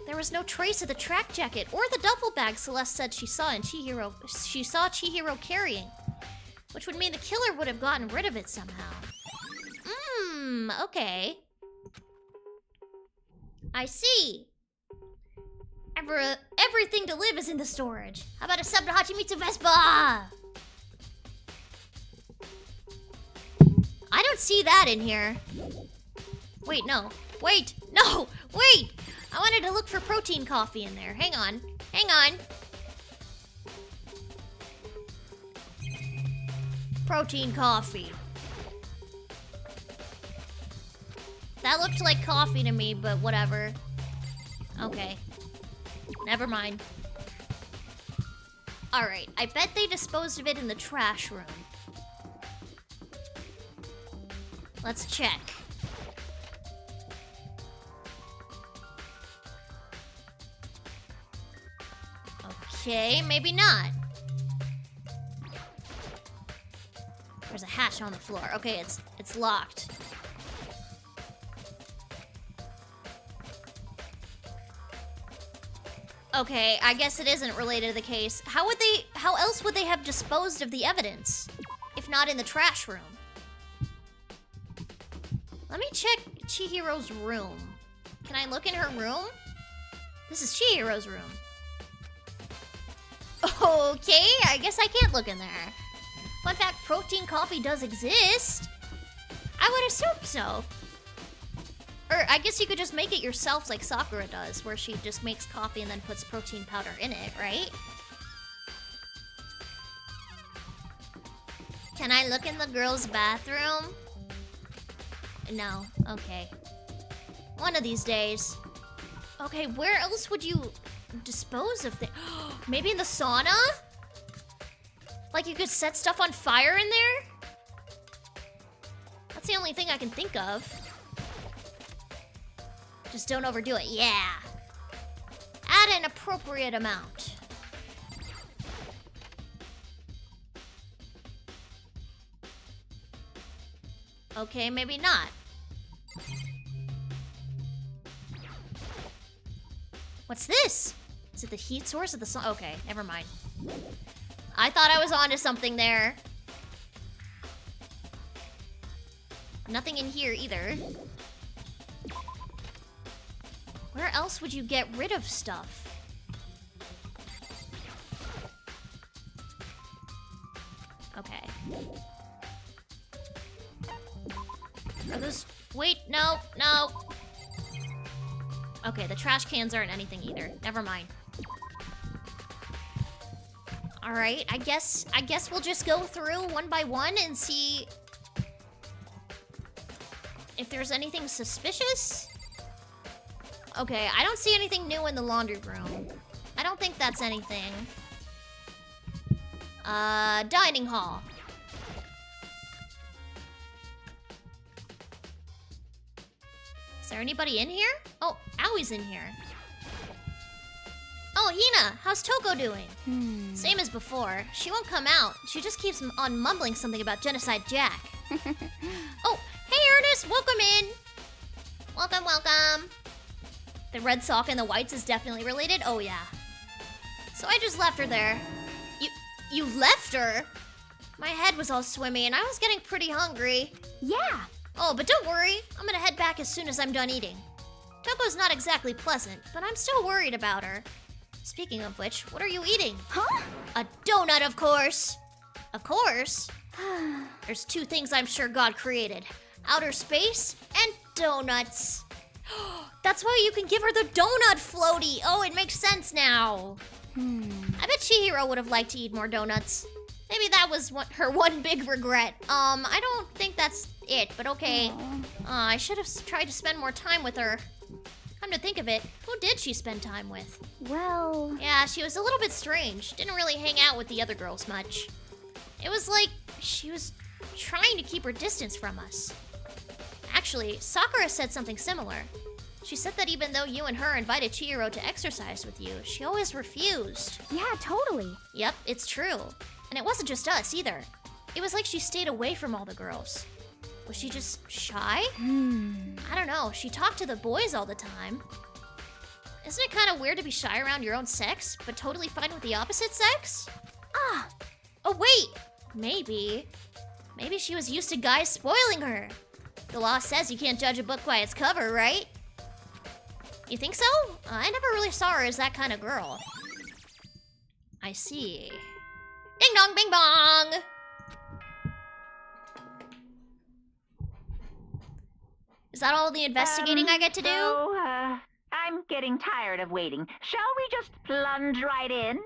there was no trace of the track jacket or the duffel bag Celeste said she saw Chihiro carrying, which would mean the killer would have gotten rid of it somehow. Okay. I see. Everything to live is in the storage. How about a sub to Hachimitsu Vespa? I don't see that in here. Wait, no. Wait, no! Wait! I wanted to look for protein coffee in there. Hang on. Hang on. Protein coffee. That looked like coffee to me, but whatever. Okay. Never mind. Alright, I bet they disposed of it in the trash room. Let's check. Okay, maybe not. There's a hatch on the floor. Okay, it's locked. Okay, I guess it isn't related to the case. How else would they have disposed of the evidence? If not in the trash room? Let me check Chihiro's room. Can I look in her room? This is Chihiro's room. Okay, I guess I can't look in there. Fun fact, protein coffee does exist. I would assume so. Or I guess you could just make it yourself like Sakura does, where she just makes coffee and then puts protein powder in it, right? Can I look in the girls' bathroom? No, okay. One of these days. Okay, where else would you dispose of things? Maybe in the sauna? Like you could set stuff on fire in there? That's the only thing I can think of. Just don't overdo it. Yeah. Add an appropriate amount. Okay, maybe not. What's this? Is it the heat source of the sun? Okay, never mind. I thought I was onto something there. Nothing in here either. Where else would you get rid of stuff? Okay. Are those... Wait, no, no. Okay, the trash cans aren't anything either. Never mind. Alright, I guess we'll just go through one by one and see if there's anything suspicious. Okay, I don't see anything new in the laundry room. I don't think that's anything. Dining hall. Is there anybody in here? Oh, Awie's in here. Oh, Hina, how's Toko doing? Same as before. She won't come out. She just keeps on mumbling something about Genocide Jack. Oh, hey Ernest, welcome in. Welcome, welcome. The red sock and the whites is definitely related? Oh yeah. So I just left her there. You left her? My head was all swimmy and I was getting pretty hungry. Yeah. Oh, but don't worry. I'm gonna head back as soon as I'm done eating. Toko's not exactly pleasant, but I'm still worried about her. Speaking of which, what are you eating? Huh? A donut, of course. Of course. There's two things I'm sure God created. Outer space and donuts. That's why you can give her the donut floaty. Oh, it makes sense now. I bet Chihiro would have liked to eat more donuts. Maybe that was her one big regret. I don't think that's it, but okay. I should have tried to spend more time with her. Come to think of it, who did she spend time with? Well... Yeah, she was a little bit strange. Didn't really hang out with the other girls much. It was like she was trying to keep her distance from us. Actually, Sakura said something similar. She said that even though you and her invited Chihiro to exercise with you, she always refused. Yeah, totally. Yep, it's true. And it wasn't just us either. It was like she stayed away from all the girls. Was she just shy? I don't know. She talked to the boys all the time. Isn't it kind of weird to be shy around your own sex, but totally fine with the opposite sex? Ah! Oh, wait! Maybe she was used to guys spoiling her. The law says you can't judge a book by its cover, right? You think so? I never really saw her as that kind of girl. I see. Ding dong, bing bong! Is that all the investigating I get to do? I'm getting tired of waiting. Shall we just plunge right in?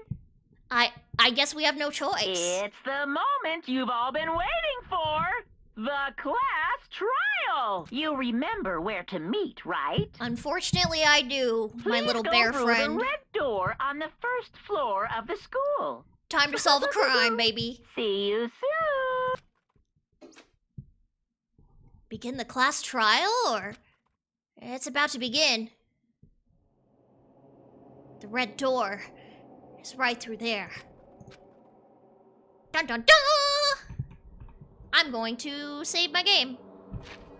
I guess we have no choice. It's the moment you've all been waiting for. The class trial. You remember where to meet, right? Unfortunately, I do, my little bear Please go through friend. the red door on the first floor of the school. Time to solve a crime, baby. See you soon. Begin the class trial, or? It's about to begin. The red door is right through there. Dun dun dun! I'm going to save my game.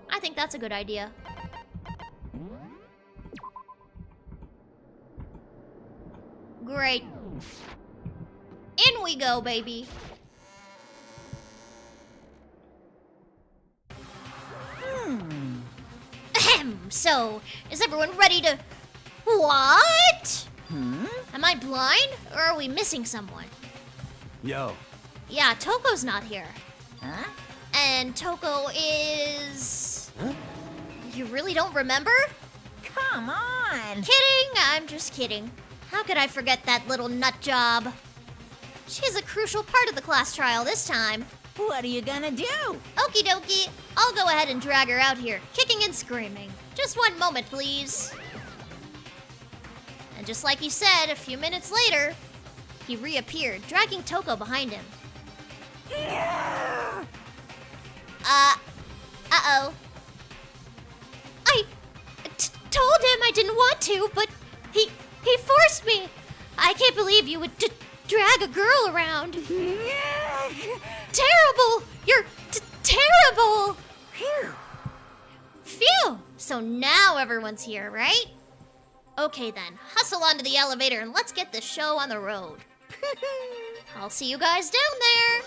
I think that's a good idea. Great. In we go, baby. Ahem. So, is everyone ready to... What? Am I blind, or are we missing someone? Yo. Yeah, Toko's not here. Huh? And Toko is... You really don't remember? Come on. Kidding! I'm just kidding. How could I forget that little nut job? She's a crucial part of the class trial this time. What are you gonna do? Okie dokie, I'll go ahead and drag her out here, kicking and screaming. Just one moment, please. And just like he said, a few minutes later, he reappeared, dragging Toko behind him. Uh-oh. I told him I didn't want to, but he forced me. I can't believe you would drag a girl around. Terrible! You're terrible! Phew! So now everyone's here, right? Okay then, hustle onto the elevator and let's get the show on the road. I'll see you guys down there.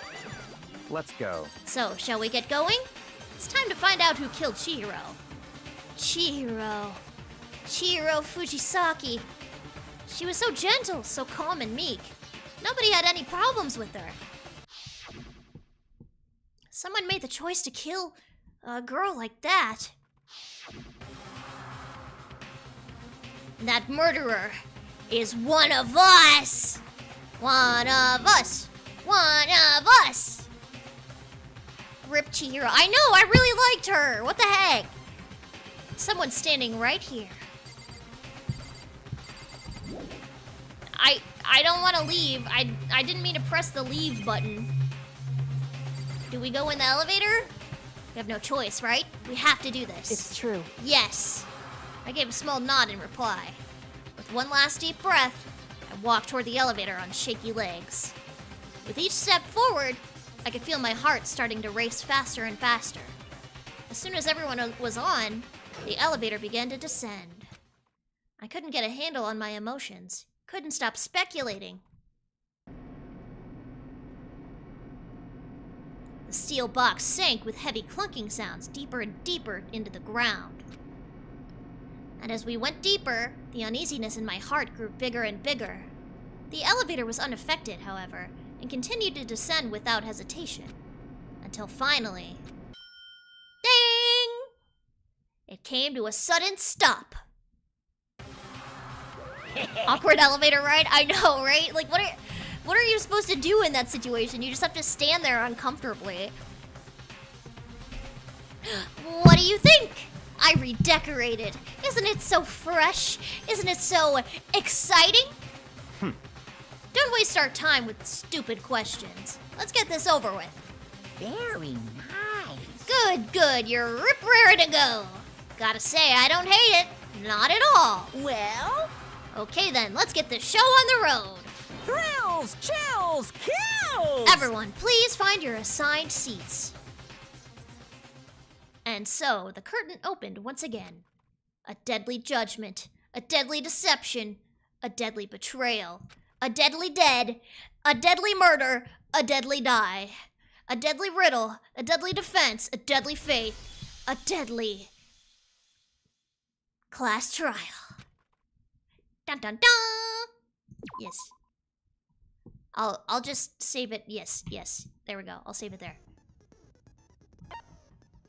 Let's go. So, shall we get going? It's time to find out who killed Chihiro. Chihiro Fujisaki. She was so gentle, so calm and meek. Nobody had any problems with her. Someone made the choice to kill a girl like that. That murderer is one of us! One of us! One of us! Rip Chihiro. I know, I really liked her! What the heck? Someone's standing right here. I don't want to leave. I didn't mean to press the leave button. Do we go in the elevator? We have no choice, right? We have to do this. It's true. Yes. I gave a small nod in reply. With one last deep breath, I walked toward the elevator on shaky legs. With each step forward, I could feel my heart starting to race faster and faster. As soon as everyone was on, the elevator began to descend. I couldn't get a handle on my emotions. Couldn't stop speculating. The steel box sank with heavy clunking sounds deeper and deeper into the ground. And as we went deeper, the uneasiness in my heart grew bigger and bigger. The elevator was unaffected, however, and continued to descend without hesitation. Until finally... Ding! It came to a sudden stop. Awkward elevator ride? I know, right? Like, what are you supposed to do in that situation? You just have to stand there uncomfortably. What do you think? I redecorated. Isn't it so fresh? Isn't it so exciting? Don't waste our time with stupid questions. Let's get this over with. Very nice. Good, good. You're rip-raring to go. Gotta say, I don't hate it. Not at all. Well, Okay then, let's get this show on the road. thrills, chills, kills! Everyone, please find your assigned seats. And so, the curtain opened once again. A deadly judgment, a deadly deception, a deadly betrayal, a deadly dead, a deadly murder, a deadly die, a deadly riddle, a deadly defense, a deadly faith, a deadly class trial. Dun dun dun! Yes. I'll just save it. Yes, yes. There we go. I'll save it there.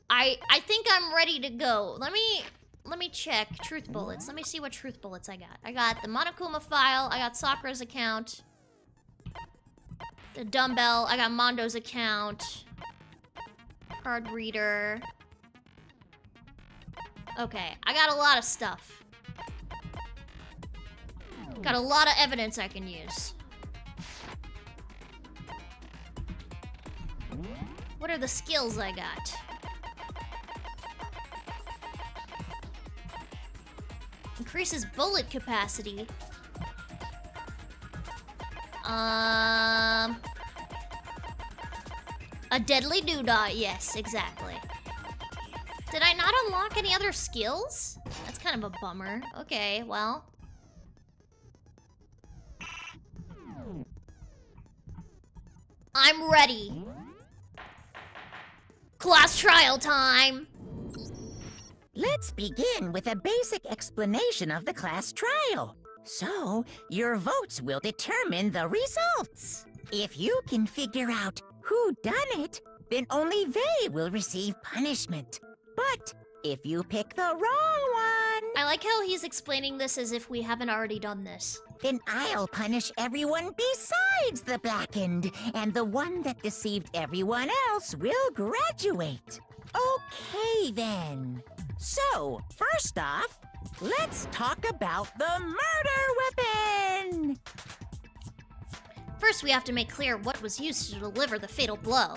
I think I'm ready to go. Let me check truth bullets. Let me see what truth bullets I got. I got the Monokuma file. I got Sakura's account. The dumbbell. I got Mondo's account. Card reader. Okay, I got a lot of stuff. Got a lot of evidence I can use. What are the skills I got? Increases bullet capacity. A deadly doodah. Yes, exactly. Did I not unlock any other skills? That's kind of a bummer. Okay, well. I'm ready. Class trial time. Let's begin with a basic explanation of the class trial. So, your votes will determine the results. If you can figure out who done it, then only they will receive punishment. But if you pick the wrong one, I like how he's explaining this as if we haven't already done this. then I'll punish everyone besides the blackened, and the one that deceived everyone else will graduate. Okay, then. So, first off, let's talk about the murder weapon! First, we have to make clear what was used to deliver the fatal blow.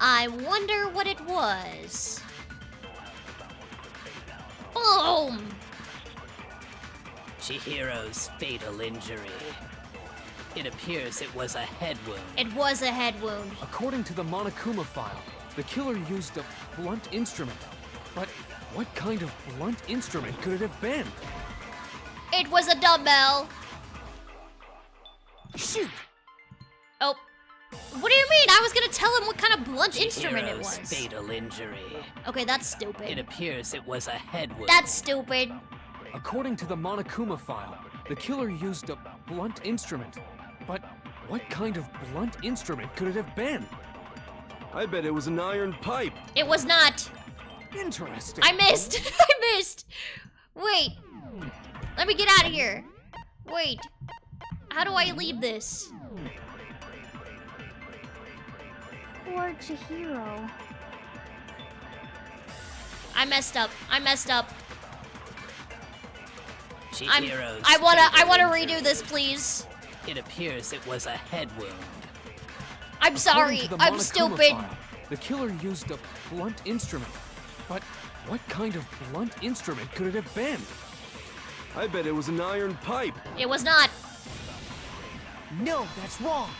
I wonder what it was. Boom! Chihiro's fatal injury. It appears it was a head wound. It was a head wound. According to the Monokuma file, the killer used a blunt instrument. But what kind of blunt instrument could it have been? It was a dumbbell. Shoot! Oh. What do you mean? I was gonna tell him what kind of blunt instrument it Chihiro's was. fatal injury. Okay, that's It stupid. appears it was a head wound. That's stupid. According to the Monokuma file, the killer used a blunt instrument. But what kind of blunt instrument could it have been? I bet it was an iron pipe. It was not. Interesting. I missed. I missed. Wait. Let me get out of here. Wait. How do I leave this? Poor Chihiro. I messed up. I messed up. Chihiro's I wanna fatal redo injury. this, please. It appears it was a head wound. I'm sorry. According to the I'm Monokuma stupid. file, the killer used a blunt instrument. But what kind of blunt instrument could it have been? I bet it was an iron pipe. It was not. No, that's wrong.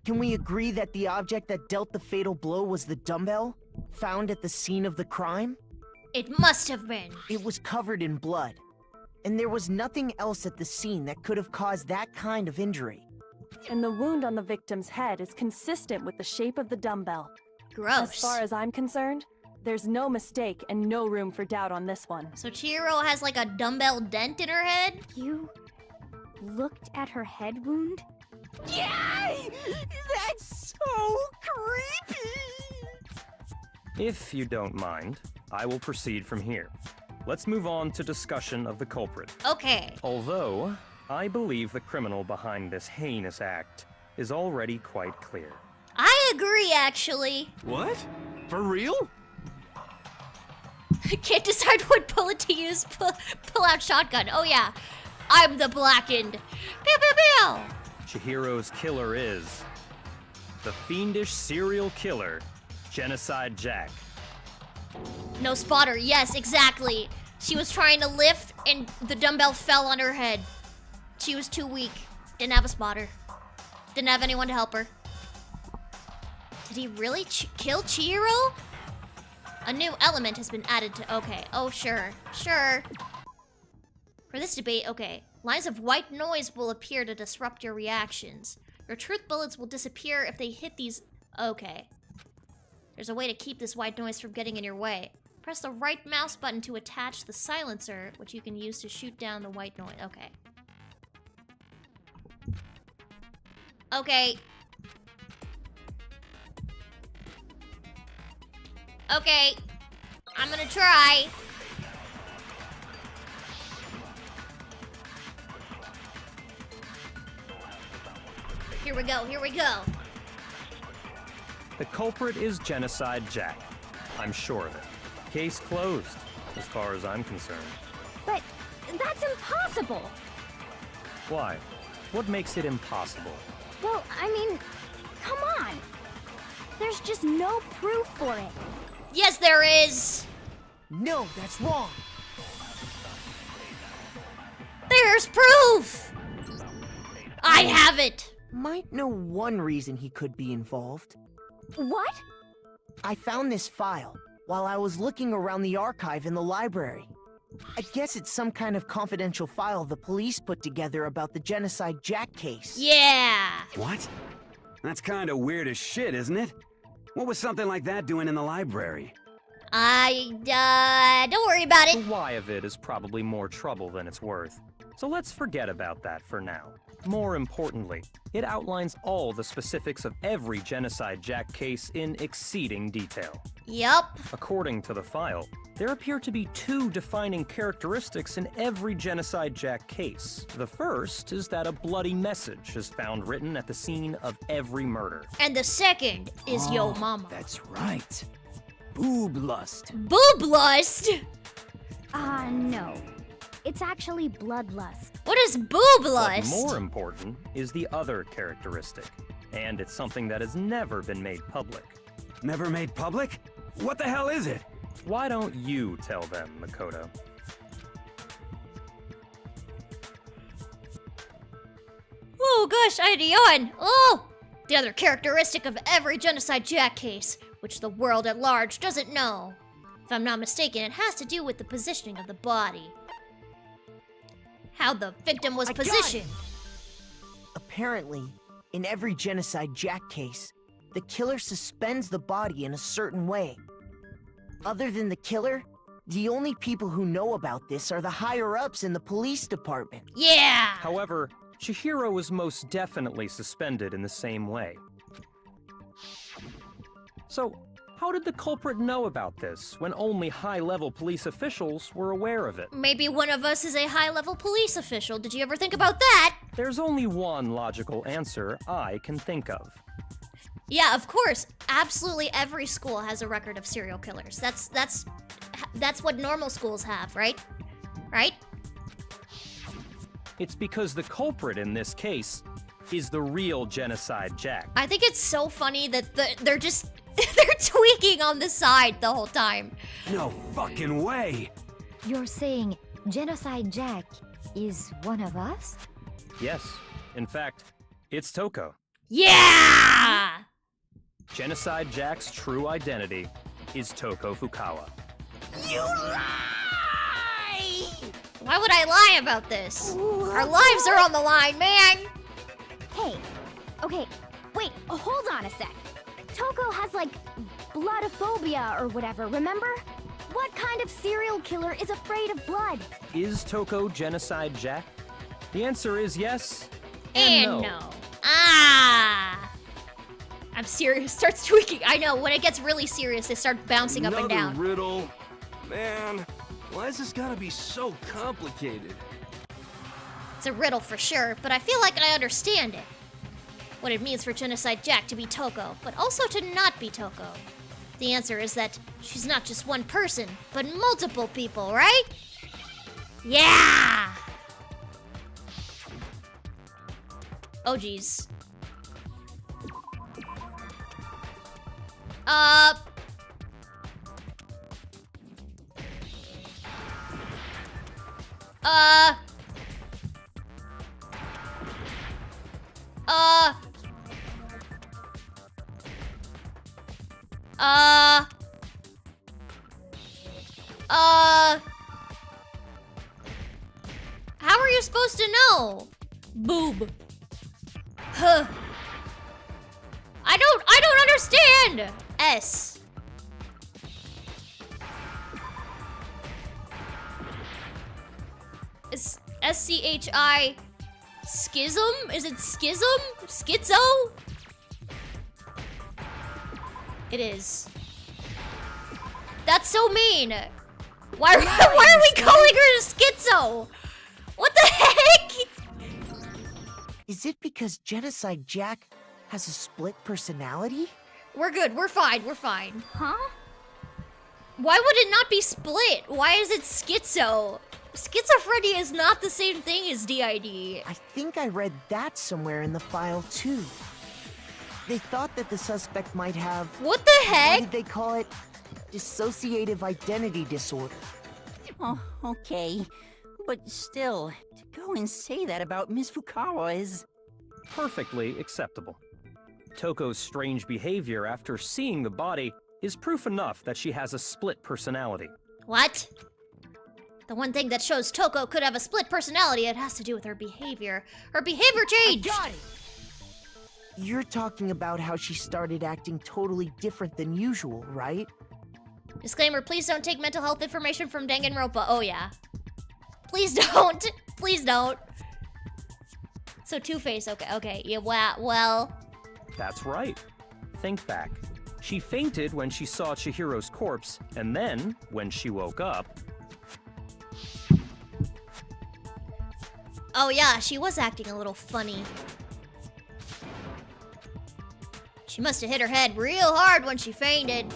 Can we agree that the object that dealt the fatal blow was the dumbbell, found at the scene of the crime? It must have been. It was covered in blood, and there was nothing else at the scene that could have caused that kind of injury. And the wound on the victim's head is consistent with the shape of the dumbbell. Gross. As far as I'm concerned, there's no mistake and no room for doubt on this one. So Chihiro has like a dumbbell dent in her head? You looked at her head wound? Yay! That's so creepy! If you don't mind, I will proceed from here. Let's move on to discussion of the culprit. Okay. Although, I believe the criminal behind this heinous act is already quite clear. I agree, actually. What? For real? Can't decide what bullet to use. Pull out shotgun. Oh yeah, I'm the blackened. Pew pew pew. Chihiro's killer is the fiendish serial killer, Genocide Jack. No spotter. Yes, exactly. She was trying to lift and the dumbbell fell on her head. She was too weak. Didn't have a spotter. Didn't have anyone to help her. Did he really kill Chihiro? A new element has been added to... Okay. Oh, sure. Sure. For this debate, okay. Lines of white noise will appear to disrupt your reactions. Your truth bullets will disappear if they hit these... Okay. There's a way to keep this white noise from getting in your way. Press the right mouse button to attach the silencer, which you can use to shoot down the white noise. Okay. Okay. Okay. I'm gonna try. Here we go, here we go. The culprit is Genocide Jack. I'm sure of it. Case closed, as far as I'm concerned. But that's impossible! Why? What makes it impossible? Well, I mean, come on! There's just no proof for it. Yes, there is! No, that's wrong. There's proof! I have it! Might know one reason he could be involved. What? I found this file while I was looking around the archive in the library. I guess it's some kind of confidential file the police put together about the Genocide Jack case. Yeah! What? That's kind of weird as shit, isn't it? What was something like that doing in the library? Don't worry about it. The why of it is probably more trouble than it's worth. So let's forget about that for now. More importantly, it outlines all the specifics of every Genocide Jack case in exceeding detail. Yup. According to the file, there appear to be two defining characteristics in every Genocide Jack case. The first is that a bloody message is found written at the scene of every murder. And the second is Yo Mama. That's right. Boob lust. Boob lust? No. It's actually bloodlust. What is boob lust? But more important is the other characteristic, and it's something that has never been made public. Never made public? What the hell is it? Why don't you tell them, Makoto? Oh gosh, I had a yawn. Oh! The other characteristic of every Genocide Jack case, which the world at large doesn't know. If I'm not mistaken, it has to do with the positioning of the body. How the victim was positioned. Apparently, in every Genocide Jack case, the killer suspends the body in a certain way. Other than the killer, the only people who know about this are the higher-ups in the police department. Yeah! However, Chihiro was most definitely suspended in the same way. So, how did the culprit know about this when only high-level police officials were aware of it? Maybe one of us is a high-level police official. Did you ever think about that? There's only one logical answer I can think of. Yeah, of course. Absolutely every school has a record of serial killers. That's what normal schools have, right? Right? It's because the culprit in this case is the real Genocide Jack. I think it's so funny that they're just they're tweaking on the side the whole time. No fucking way! You're saying Genocide Jack is one of us? Yes. In fact, it's Toko. Yeah! Genocide Jack's true identity is Toko Fukawa. You lie! Why would I lie about this? Our lives are on the line, man! Hey, okay, wait, hold on a sec. Toko has, like, bloodophobia or whatever, remember? What kind of serial killer is afraid of blood? Is Toko Genocide Jack? The answer is yes And no. Ah! I'm serious. Starts tweaking. I know, when it gets really serious, they start bouncing up and down. Another riddle? Man, why is this gotta be so complicated? It's a riddle for sure, but I feel like I understand it. What it means for Genocide Jack to be Toko, but also to not be Toko. The answer is that she's not just one person, but multiple people, right? Yeah! Oh, geez. How are you supposed to know? Boob. Huh. I don't understand. S. Is SCHI schism? Is it schism? Schizo? It is. That's so mean. Why are we calling her schizo? What the heck? Is it because Genocide Jack has a split personality? We're good. We're fine. We're fine. Huh? Why would it not be split? Why is it schizo? Schizophrenia is not the same thing as DID. I think I read that somewhere in the file too. They thought that the suspect might have... What the heck? What did they call it? Dissociative identity disorder. Oh, okay. But still, to go and say that about Miss Fukawa is... Perfectly acceptable. Toko's strange behavior after seeing the body is proof enough that she has a split personality. What? The one thing that shows Toko could have a split personality, it has to do with her behavior. Her behavior changed! I got it! You're talking about how she started acting totally different than usual, right? Disclaimer, please don't take mental health information from Danganronpa. Oh yeah. Please don't. Please don't. So Two-Face, okay, yeah, well. That's right. Think back. She fainted when she saw Chihiro's corpse, and then, when she woke up... Oh yeah, she was acting a little funny. She must have hit her head real hard when she fainted.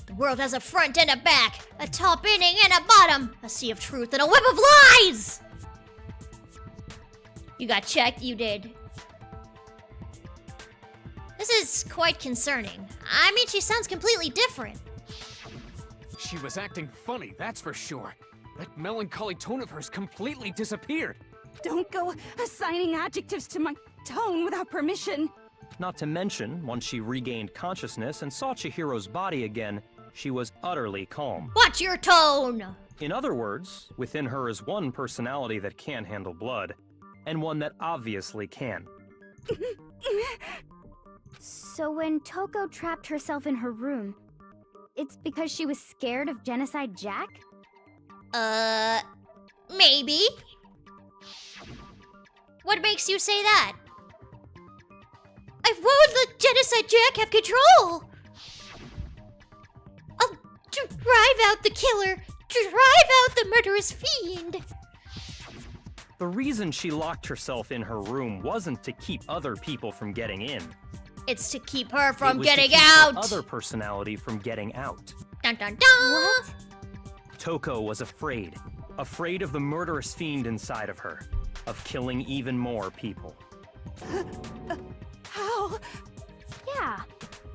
The world has a front and a back, a top inning and a bottom, a sea of truth and a web of lies! You got checked, you did. This is quite concerning. I mean, she sounds completely different. She was acting funny, that's for sure. That melancholy tone of hers completely disappeared. Don't go assigning adjectives to my tone without permission. Not to mention, once she regained consciousness and saw Chihiro's body again, she was utterly calm. Watch your tone! In other words, within her is one personality that can't handle blood, and one that obviously can. So when Toko trapped herself in her room, it's because she was scared of Genocide Jack? Maybe. What makes you say that? I won't let Genocide Jack have control! I'll drive out the killer, drive out the murderous fiend! The reason she locked herself in her room wasn't to keep other people from getting in. It's to keep her from It was getting to keep out! her other personality from getting out. Dun dun dun! What? Toko was afraid. Afraid of the murderous fiend inside of her. Of killing even more people. How? Yeah.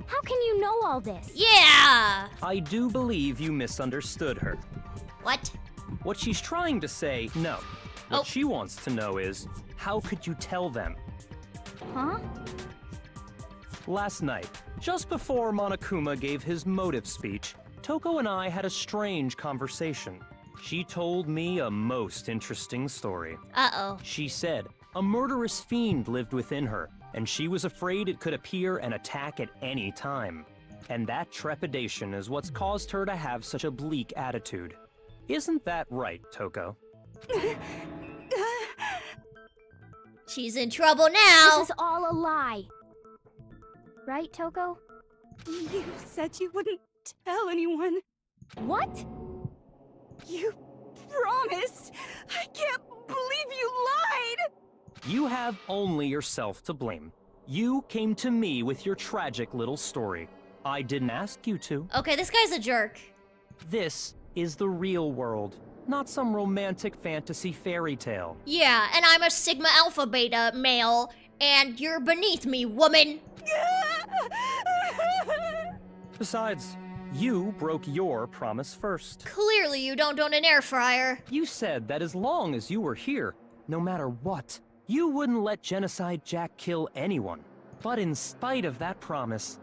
How can you know all this? Yeah! I do believe you misunderstood her. What? What she's trying to say, no. What Oh. she wants to know is, how could you tell them? Huh? Last night, just before Monokuma gave his motive speech, Toko and I had a strange conversation. She told me a most interesting story. Uh-oh. She said a murderous fiend lived within her, and she was afraid it could appear and attack at any time. And that trepidation is what's caused her to have such a bleak attitude. Isn't that right, Toko? She's in trouble now. This is all a lie. Right, Toko? You said you wouldn't tell anyone. What? You promised. I can't believe you lied. You have only yourself to blame. You came to me with your tragic little story. I didn't ask you to. Okay, this guy's a jerk. This is the real world, not some romantic fantasy fairy tale. Yeah, and I'm a Sigma Alpha Beta male, and you're beneath me, woman. Besides, you broke your promise first. Clearly you don't own an air fryer. You said that as long as you were here, no matter what, you wouldn't let Genocide Jack kill anyone. But in spite of that promise,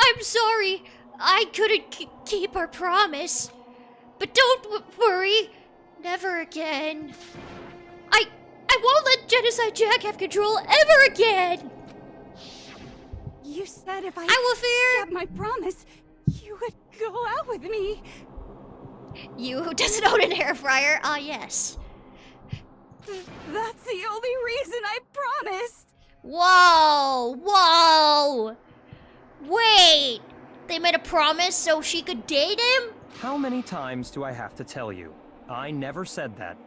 I'm sorry. I couldn't keep our promise. But don't worry. Never again. I won't let Genocide Jack have control ever again. You said if I will fear kept my promise, you would go out with me. You who doesn't own an air fryer? Ah, yes. That's the only reason I promised. Whoa! Whoa! Wait! They made a promise so she could date him? how many times do I have to tell you? I never said that.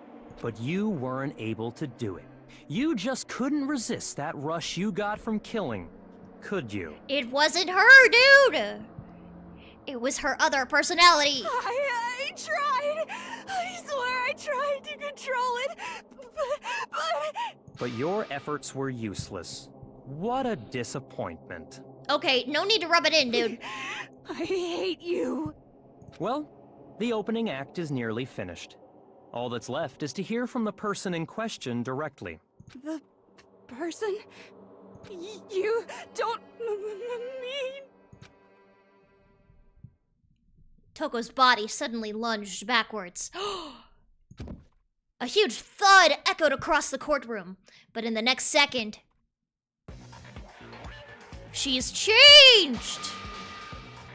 But you weren't able to do it. You just couldn't resist that rush you got from killing, could you? It wasn't her, dude! It was her other personality. I tried. I swear I tried to control it, But your efforts were useless. What a disappointment. Okay, no need to rub it in, dude. I hate you. Well, the opening act is nearly finished. All that's left is to hear from the person in question directly. The person? You don't mean... Toko's body suddenly lunged backwards. A huge thud echoed across the courtroom, but in the next second, she's changed!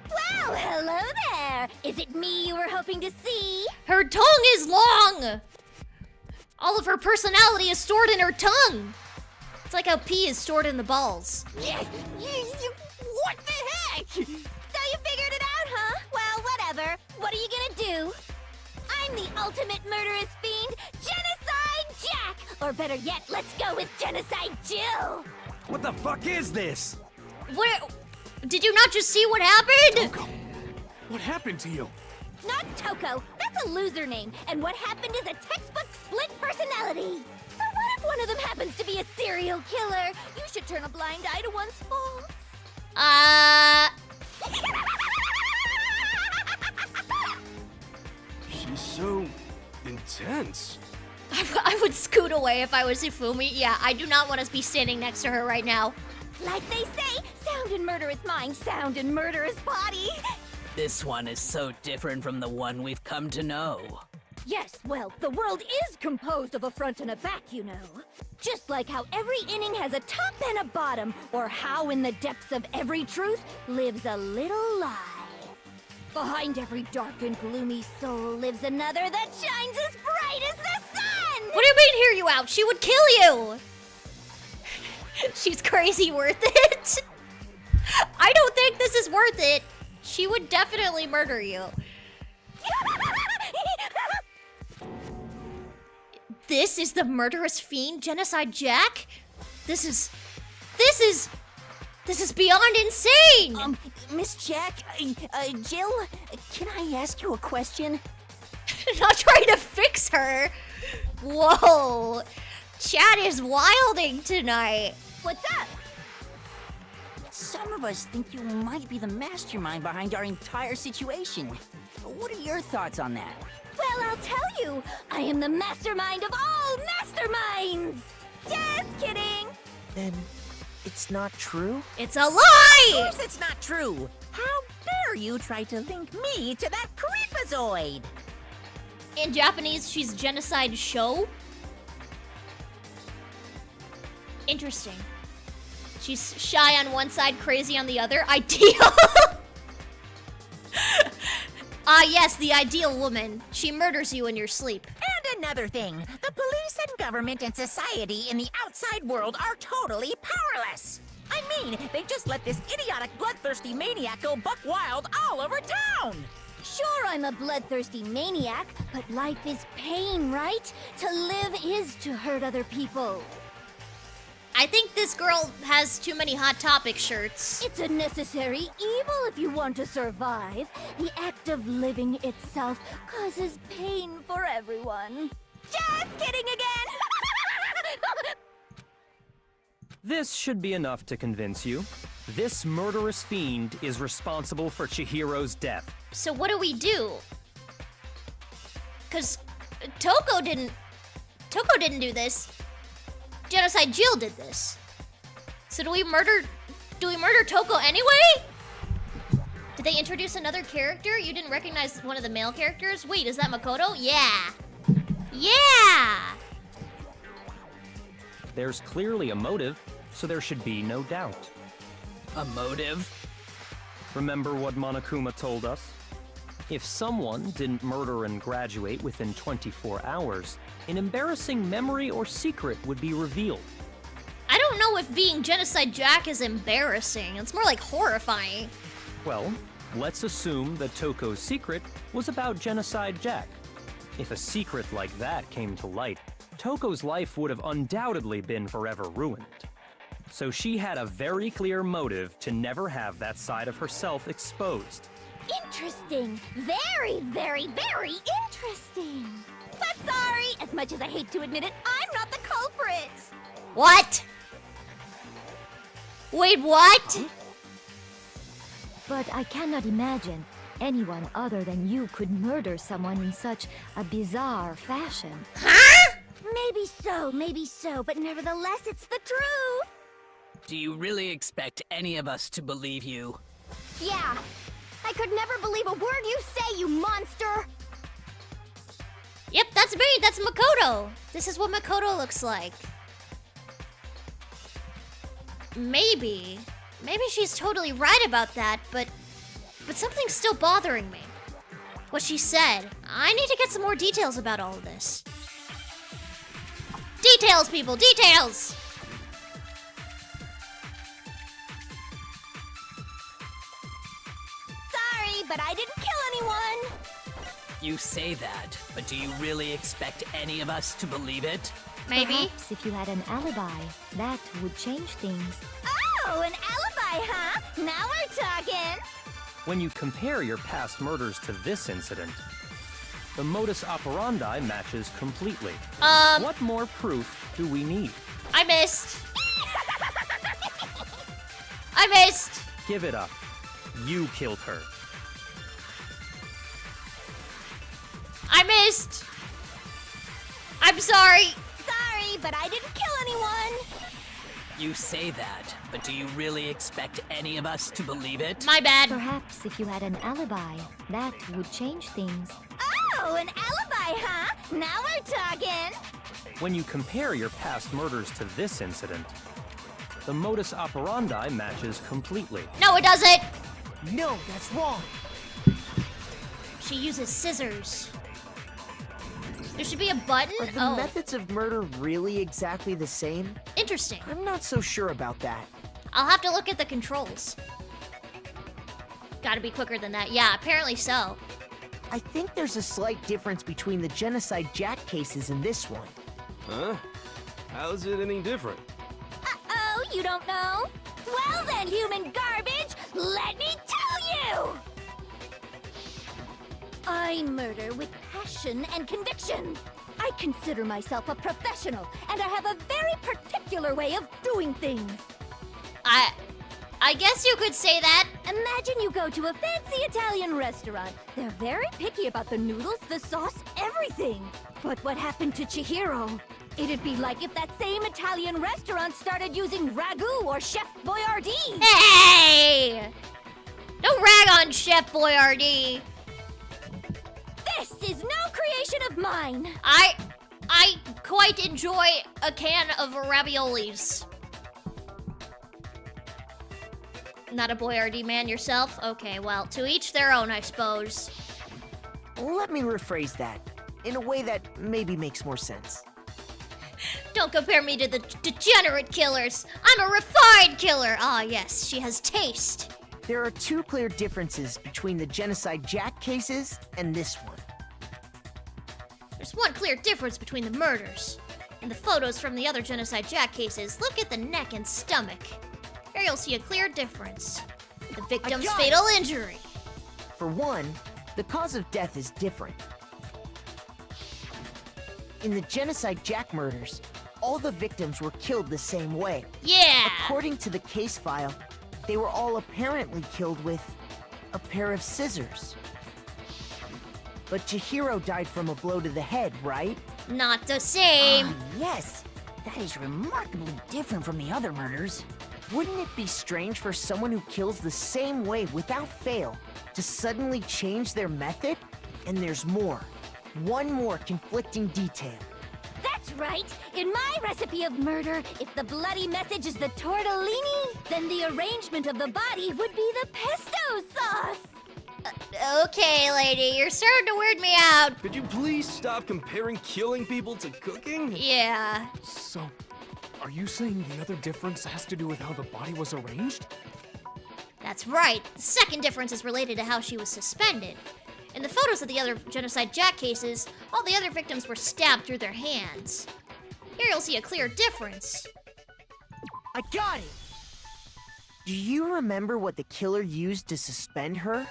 Well, hello there! Is it me you were hoping to see? Her tongue is long! All of her personality is stored in her tongue! It's like how pee is stored in the balls. What the heck? So you figured it out, huh? Well, whatever. What are you gonna do? I'm the ultimate murderous fiend, Genocide Jack! Or better yet, let's go with Genocide Jill! What the fuck is this? What? Did you not just see what happened? Toko, what happened to you? Not Toko. That's a loser name. And what happened is a textbook split personality. So what if one of them happens to be a serial killer? You should turn a blind eye to one's faults. She's so intense. I would scoot away if I was Ifumi. Yeah, I do not want to be standing next to her right now. Like they say, sound in murderous mind, sound in murderous body. This one is so different from the one we've come to know. Yes, well, the world is composed of a front and a back, you know. Just like how every inning has a top and a bottom, or how in the depths of every truth lives a little lie. Behind every dark and gloomy soul lives another that shines as bright as the sun! What do you mean, hear you out? She would kill you! She's crazy worth it. I don't think this is worth it. She would definitely murder you. This is the murderous fiend, Genocide Jack? This is beyond insane! Miss Jack, Jill, can I ask you a question? Not trying to fix her. Whoa. Chat is wilding tonight. What's up? Some of us think you might be the mastermind behind our entire situation. What are your thoughts on that? Well, I'll tell you. I am the mastermind of all masterminds. Just kidding. Then it's not true? It's a lie! Of course it's not true. How dare you try to link me to that creepazoid? In Japanese, she's Genocide Show. Interesting. She's shy on one side, crazy on the other. Ideal. Ah, yes, the ideal woman. She murders you in your sleep. And another thing, the police and government and society in the outside world are totally powerless. I mean, they just let this idiotic, bloodthirsty maniac go buck wild all over town. Sure, I'm a bloodthirsty maniac, but life is pain, right? To live is to hurt other people. I think this girl has too many Hot Topic shirts. It's a necessary evil if you want to survive. The act of living itself causes pain for everyone. Just kidding again! This should be enough to convince you. This murderous fiend is responsible for Chihiro's death. So what do we do? Cause Toko didn't do this. Genocide Jill did this. So do we murder Toko anyway? Did they introduce another character? You didn't recognize one of the male characters? Wait, is that Makoto? Yeah. Yeah! There's clearly a motive, so there should be no doubt. A motive? Remember what Monokuma told us? If someone didn't murder and graduate within 24 hours, an embarrassing memory or secret would be revealed. I don't know if being Genocide Jack is embarrassing. It's more like horrifying. Well, let's assume that Toko's secret was about Genocide Jack. If a secret like that came to light, Toko's life would have undoubtedly been forever ruined. So she had a very clear motive to never have that side of herself exposed. Interesting. Very, very, very interesting. But sorry, as much as I hate to admit it, I'm not the culprit. What? Wait, what? But I cannot imagine anyone other than you could murder someone in such a bizarre fashion. Huh? Maybe so, but nevertheless, it's the truth. Do you really expect any of us to believe you? Yeah. I could never believe a word you say, you monster! Yep, that's me. That's Makoto. This is what Makoto looks like. Maybe she's totally right about that, but something's still bothering me. What she said. I need to get some more details about all of this. Details, people, details! Sorry, but I didn't kill anyone! You say that, but do you really expect any of us to believe it? Maybe. Perhaps if you had an alibi, that would change things. Oh, an alibi, huh? Now we're talking! When you compare your past murders to this incident, the modus operandi matches completely. What more proof do we need? I missed. I missed. Give it up. You killed her. I missed. I'm sorry. Sorry, but I didn't kill anyone. You say that, but do you really expect any of us to believe it? My bad. Perhaps if you had an alibi, that would change things. Oh, an alibi, huh? Now we're talking. When you compare your past murders to this incident, the modus operandi matches completely. No, it doesn't. No, that's wrong. She uses scissors. There should be a button. Are the methods of murder really exactly the same? Interesting. I'm not so sure about that. I'll have to look at the controls. Gotta be quicker than that. Yeah, apparently so. I think there's a slight difference between the Genocide Jack cases and this one. Huh? How's it any different? Uh-oh, you don't know? Well then, human garbage, let me tell you! I murder with passion and conviction. I consider myself a professional, and I have a very particular way of doing things. I guess you could say that. Imagine you go to a fancy Italian restaurant. They're very picky about the noodles, the sauce, everything. But what happened to Chihiro? It'd be like if that same Italian restaurant started using ragu or Chef Boyardee. Hey! Don't rag on Chef Boyardee. This is no creation of mine. I quite enjoy a can of raviolis. Not a Boyardee man yourself? Okay, well, to each their own, I suppose. let me rephrase that in a way that maybe makes more sense. Don't compare me to the degenerate killers. I'm a refined killer. Ah, yes, she has taste. There are two clear differences between the Genocide Jack cases and this one. There's one clear difference between the murders. In the photos from the other Genocide Jack cases, look at the neck and stomach. Here you'll see a clear difference. The victim's fatal injury. For one, the cause of death is different. In the Genocide Jack murders, all the victims were killed the same way. Yeah! According to the case file, they were all apparently killed with a pair of scissors. But Chihiro died from a blow to the head, right? Not the same. Yes. That is remarkably different from the other murders. Wouldn't it be strange for someone who kills the same way without fail to suddenly change their method? And there's more. One more conflicting detail. That's right! In my recipe of murder, if the bloody message is the tortellini, then the arrangement of the body would be the pesto sauce! Okay, lady, you're starting to weird me out. Could you please stop comparing killing people to cooking? Yeah. So, are you saying the other difference has to do with how the body was arranged? That's right. The second difference is related to how she was suspended. In the photos of the other Genocide Jack cases, all the other victims were stabbed through their hands. Here you'll see a clear difference. I got it! Do you remember what the killer used to suspend her?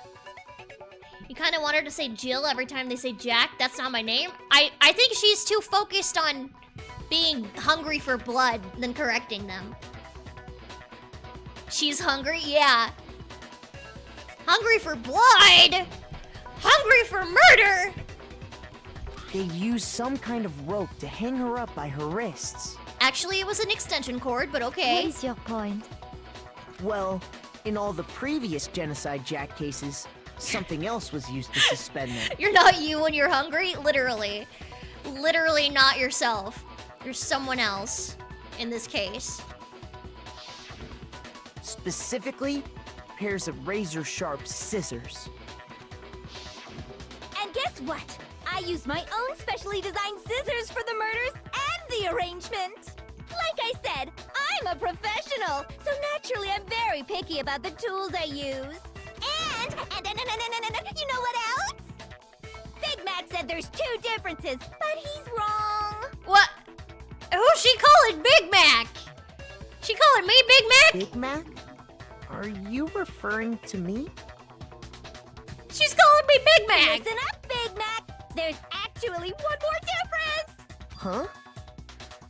You kind of want her to say Jill every time they say Jack. That's not my name. I think she's too focused on being hungry for blood than correcting them. She's hungry? Yeah. Hungry for blood? Hungry for murder? They used some kind of rope to hang her up by her wrists. Actually, it was an extension cord, but okay. What is your point? Well, in all the previous Genocide Jack cases, something else was used to suspend them. You're not you when you're hungry? Literally. Literally not yourself. You're someone else in this case. Specifically, pairs of razor-sharp scissors. And guess what? I used my own specially designed scissors for the murders and the arrangement. Like I said, I'm a professional, so naturally I'm very picky about the tools I use. And you know what else? Big Mac said there's two differences, but he's wrong. What? Who's she calling Big Mac? She calling me Big Mac? Big Mac? Are you referring to me? She's calling me Big Mac! Listen up, Big Mac! There's actually one more difference! Huh?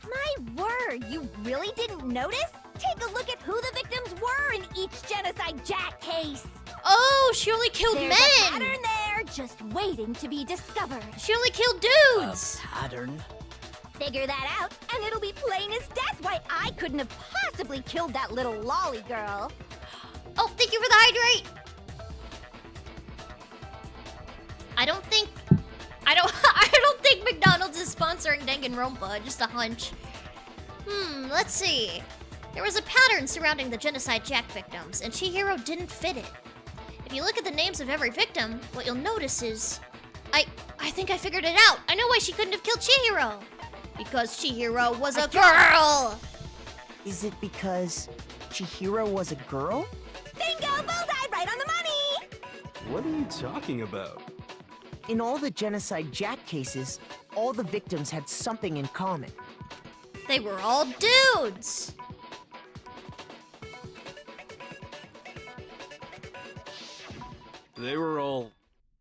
My word, you really didn't notice? Take a look at who the victims were in each Genocide Jack case. Oh, she only killed There's men! a pattern there, just waiting to be discovered. She only killed dudes! Pattern? Figure that out, and it'll be plain as death why I couldn't have possibly killed that little lolly girl. Oh, thank you for the hydrate! I don't think McDonald's is sponsoring Danganronpa, just a hunch. Let's see. There was a pattern surrounding the Genocide Jack victims, and Chihiro didn't fit it. If you look at the names of every victim, what you'll notice is... I think I figured it out. I know why she couldn't have killed Chihiro. Because Chihiro was a girl! Is it because Chihiro was a girl? Bingo! Bullseye! Right on the money! What are you talking about? In all the Genocide Jack cases, all the victims had something in common. They were all dudes! They were all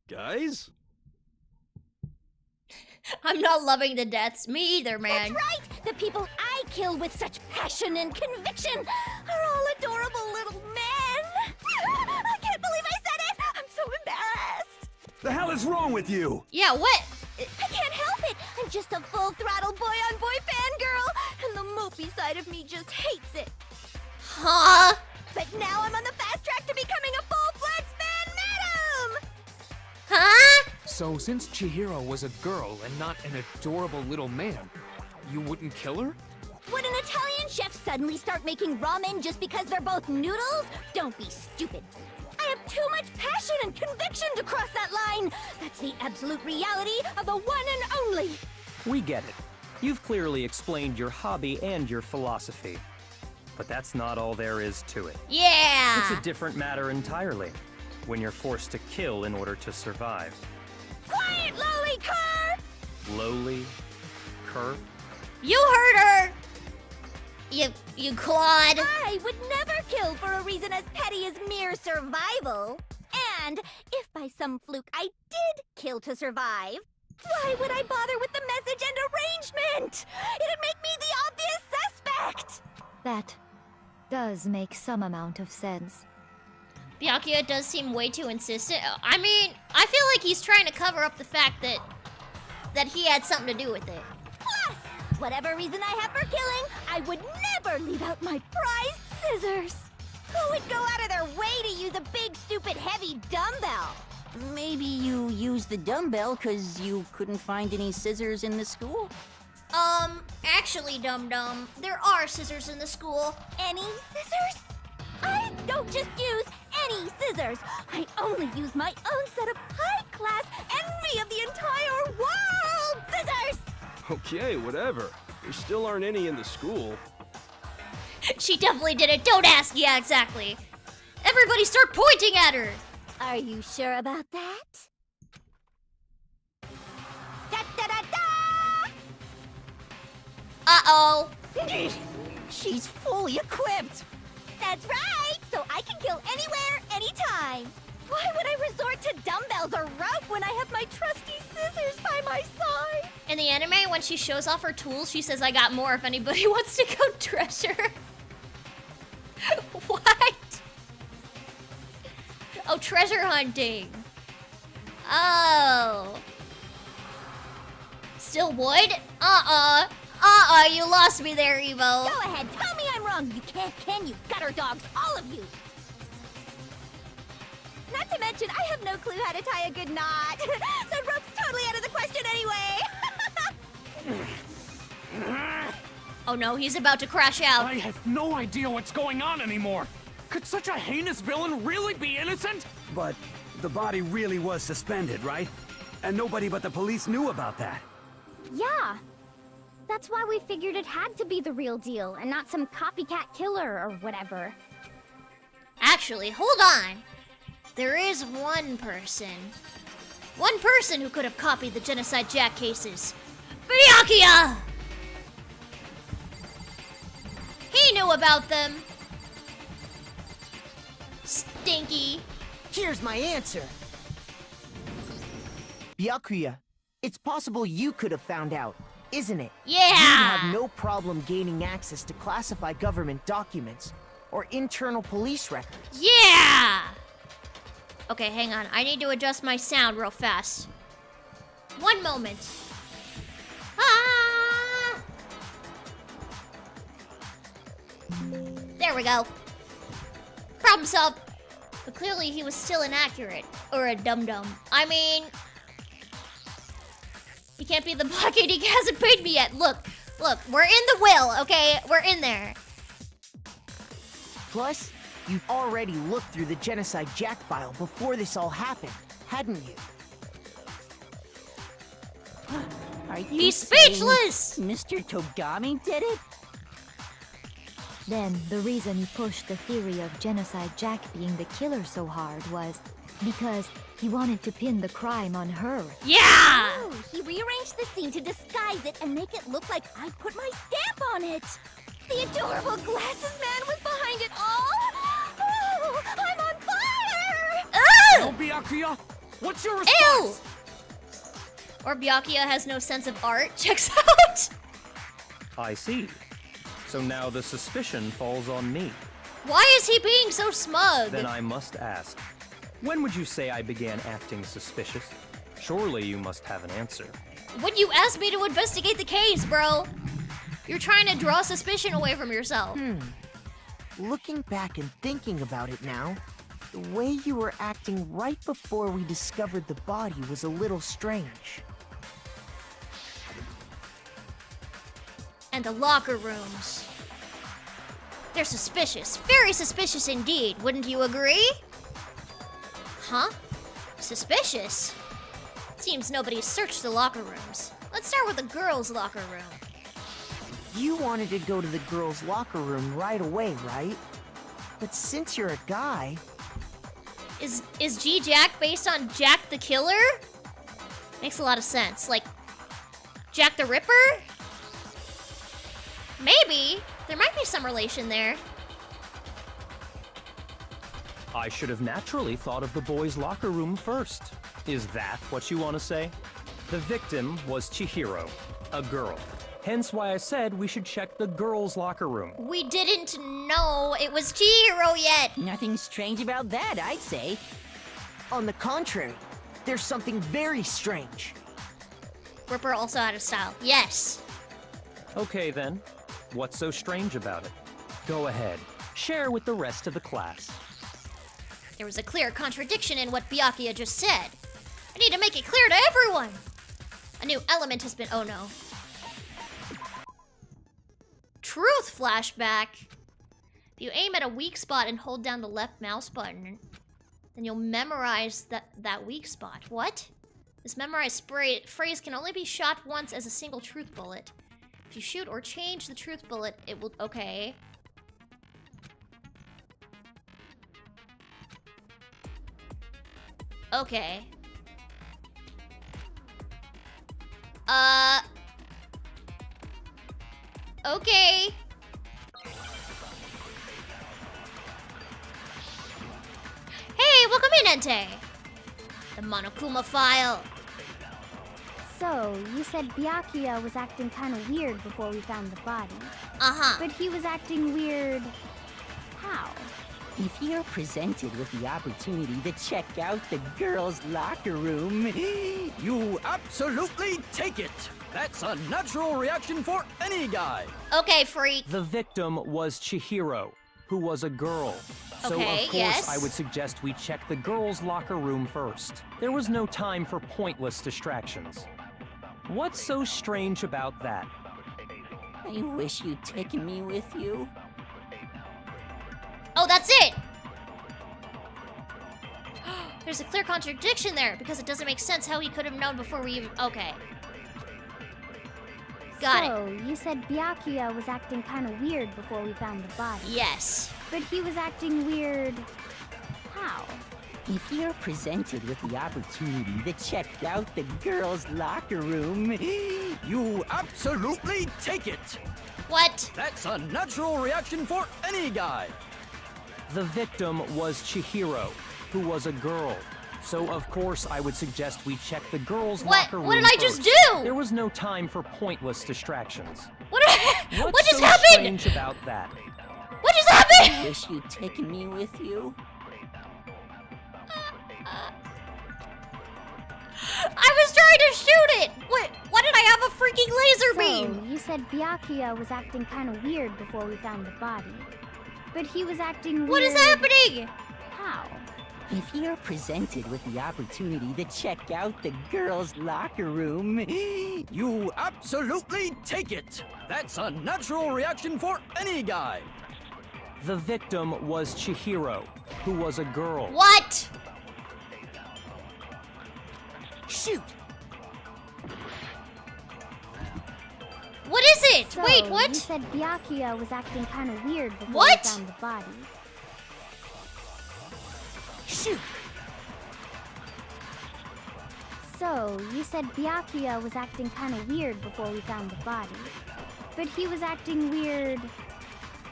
guys? I'm not loving the deaths. Me either, man. That's right! The people I kill with such passion and conviction are all adorable little men! I can't believe I said it! I'm so embarrassed! The hell is wrong with you? Yeah, what? I can't help it! I'm just a full-throttle boy-on-boy fangirl, and the mopey side of me just hates it. Huh? But now I'm on the fast track to becoming a full-fledged fan madam! Huh? So, since Chihiro was a girl and not an adorable little man, you wouldn't kill her? Would an Italian chef suddenly start making ramen just because they're both noodles? Don't be stupid. I I have too much passion and conviction to cross that line. That's the absolute reality of the one and only. We get it. You've clearly explained your hobby and your philosophy. But that's not all there is to it. Yeah! It's a different matter entirely. When you're forced to kill in order to survive. Quiet, lowly cur! Lowly? Cur? You heard her! You clod! I would never kill for a reason as petty as mere survival. And if by some fluke I did kill to survive, why would I bother with the message and arrangement? It'd make me the obvious suspect! That does make some amount of sense. Byakuya does seem way too insistent. I mean, I feel like he's trying to cover up the fact that he had something to do with it. Plus, whatever reason I have for killing, I would never leave out my prized scissors. Who would go out of their way to use a big, stupid, heavy dumbbell? Maybe you used the dumbbell because you couldn't find any scissors in the school? Actually, Dum-Dum, there are scissors in the school. Any scissors? I don't just use any scissors. I only use my own set of high-class envy of the entire world scissors! Okay, whatever. There still aren't any in the school. She definitely did it. Don't ask. Yeah, exactly. Everybody start pointing at her. Are you sure about that? Uh-oh. She's fully equipped. That's right! So I can kill anywhere, anytime! Why would I resort to dumbbells or rope when I have my trusty scissors by my side? In the anime, when she shows off her tools, she says, I got more if anybody wants to go treasure. What? Oh, treasure hunting. Oh. Still wood? You lost me there, Evo. Go ahead, tell me I'm wrong. You can't, can you? Gutter dogs, all of you. Not to mention, I have no clue how to tie a good knot. So rope's totally out of the question anyway. Oh no, he's about to crash out. I have no idea what's going on anymore. Could such a heinous villain really be innocent? But the body really was suspended, right? And nobody but the police knew about that. Yeah. That's why we figured it had to be the real deal and not some copycat killer or whatever. Actually, hold on. There is one person who could have copied the Genocide Jack cases. Byakuya! He knew about them. Stinky. Here's my answer. Byakuya, it's possible you could have found out, isn't it? Yeah! You have no problem gaining access to classified government documents or internal police records. Yeah! Okay, hang on. I need to adjust my sound real fast. One moment. Ah! There we go. Problem solved. But clearly he was still inaccurate. Or a dum-dum. I mean... He can't be the blockade. He hasn't paid me yet. Look, we're in the will, okay? We're in there. Plus, you've already looked through the Genocide Jack file before this all happened, hadn't you? Are you He's speechless! Mr. Togami did it? Then, the reason he pushed the theory of Genocide Jack being the killer so hard was because he wanted to pin the crime on her. Yeah! Oh, he rearranged the scene to disguise it and make it look like I put my stamp on it. The adorable glasses man was behind it all. Oh, I'm on fire! Oh, Byakuya, what's your response? Ew! Or Byakuya has no sense of art. Checks out! I see. So now the suspicion falls on me. Why is he being so smug? Then I must ask, when would you say I began acting suspicious? Surely you must have an answer. When you asked me to investigate the case, bro. You're trying to draw suspicion away from yourself. Looking back and thinking about it now, the way you were acting right before we discovered the body was a little strange. And the locker rooms. They're suspicious. Very suspicious indeed, wouldn't you agree? Huh? Suspicious. Seems nobody searched the locker rooms. Let's start with the girls' locker room. You wanted to go to the girls' locker room right away, right? But since you're a guy... Is G-Jack based on Jack the Killer? Makes a lot of sense. Like, Jack the Ripper? Maybe. There might be some relation there. I should have naturally thought of the boys' locker room first. Is that what you want to say? The victim was Chihiro, a girl. Hence why I said we should check the girls' locker room. We didn't know it was Chihiro yet. Nothing strange about that, I'd say. On the contrary, there's something very strange. Ripper also out of style. Yes. Okay then, what's so strange about it? Go ahead, share with the rest of the class. There was a clear contradiction in what Byakuya just said. I need to make it clear to everyone. A new element has been... Oh no. Truth flashback. If you aim at a weak spot and hold down the left mouse button, then you'll memorize that weak spot. What? This memorized phrase can only be shot once as a single truth bullet. If you shoot or change the truth bullet, it will... Okay. Okay. Okay. Hey, welcome in, Entei. The Monokuma file. So, you said Byakuya was acting kind of weird before we found the body. Uh-huh. But he was acting weird... how? If you're presented with the opportunity to check out the girls' locker room, you absolutely take it. That's a natural reaction for any guy. Okay, freak. The victim was Chihiro, who was a girl. So Okay, of course yes. I would suggest we check the girls' locker room first. There was no time for pointless distractions. What's so strange about that? I wish you'd taken me with you. Oh, that's it! There's a clear contradiction there, because it doesn't make sense how he could have known before we even... Okay. Got it. So, you said Byakuya was acting kind of weird before we found the body. Yes. But he was acting weird... how? If you're presented with the opportunity to check out the girls' locker room, you absolutely take it. What? That's a natural reaction for any guy. The victim was Chihiro, who was a girl. So of course I would suggest we check the girls' locker room What did I first. just do? There was no time for pointless distractions. What What's just so happened? strange about that? What just happened? I wish you'd taken me with you. I was trying to shoot it! Why did I have a freaking laser beam? So, you said Byakuya was acting kind of weird before we found the body. But he was acting weird... What is happening? How? If you're presented with the opportunity to check out the girls' locker room, you absolutely take it. That's a natural reaction for any guy. The victim was Chihiro, who was a girl. What? Shoot! What is it? So, Wait, what? You said Byakuya was acting kind of weird before What? we found the body. Shoot! So, you said Byakuya was acting kind of weird before we found the body. But he was acting weird...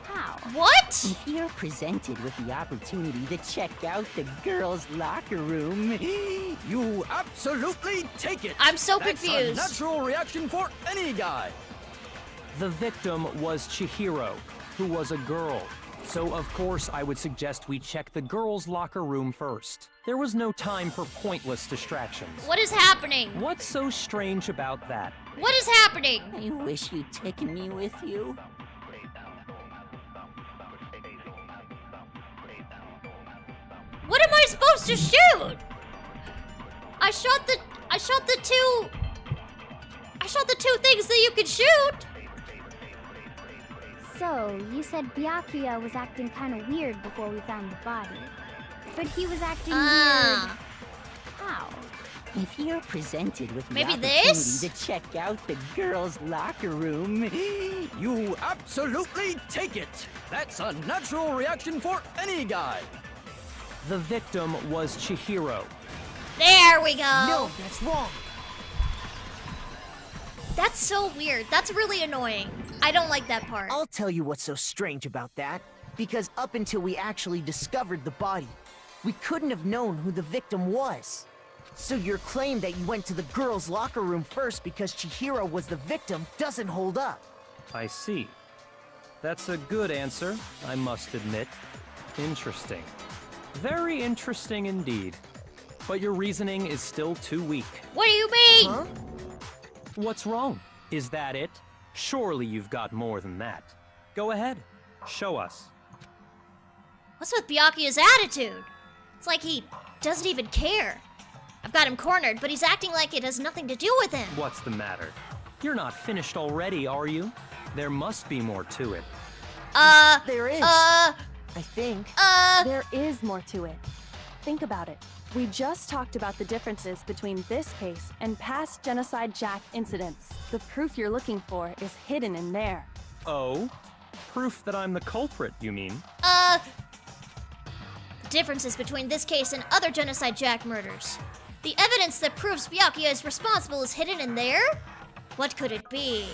how? What? if you're presented with the opportunity to check out the girls' locker room, you absolutely take it. I'm so That's confused. a natural reaction for any guy. The victim was Chihiro, who was a girl. So of course I would suggest we check the girls' locker room first. There was no time for pointless distractions. What is happening? What's so strange about that? What is happening? I wish you'd taken me with you. What am I supposed to shoot? I shot the two things that you could shoot. So, you said Byakuya was acting kind of weird before we found the body. But he was acting Ah. weird. How? If you're presented with the Maybe opportunity this? to check out the girls' locker room, You absolutely take it! That's a natural reaction for any guy! The victim was Chihiro. There we go. No, that's wrong. That's so weird. That's really annoying. I don't like that part. I'll tell you what's so strange about that. Because up until we actually discovered the body, we couldn't have known who the victim was. So your claim that you went to the girls' locker room first because Chihiro was the victim doesn't hold up. I see. That's a good answer, I must admit. Interesting. Very interesting indeed. But your reasoning is still too weak. What do you mean? Huh? What's wrong? Is that it? Surely you've got more than that. Go ahead. Show us. What's with Byakuya's attitude? It's like he doesn't even care. I've got him cornered, but he's acting like it has nothing to do with him. What's the matter? You're not finished already, are you? There must be more to it. There is. I think. There is more to it. Think about it. We just talked about the differences between this case and past Genocide Jack incidents. The proof you're looking for is hidden in there. Oh? Proof that I'm the culprit, you mean? The differences between this case and other Genocide Jack murders. The evidence that proves Byakuya is responsible is hidden in there? What could it be?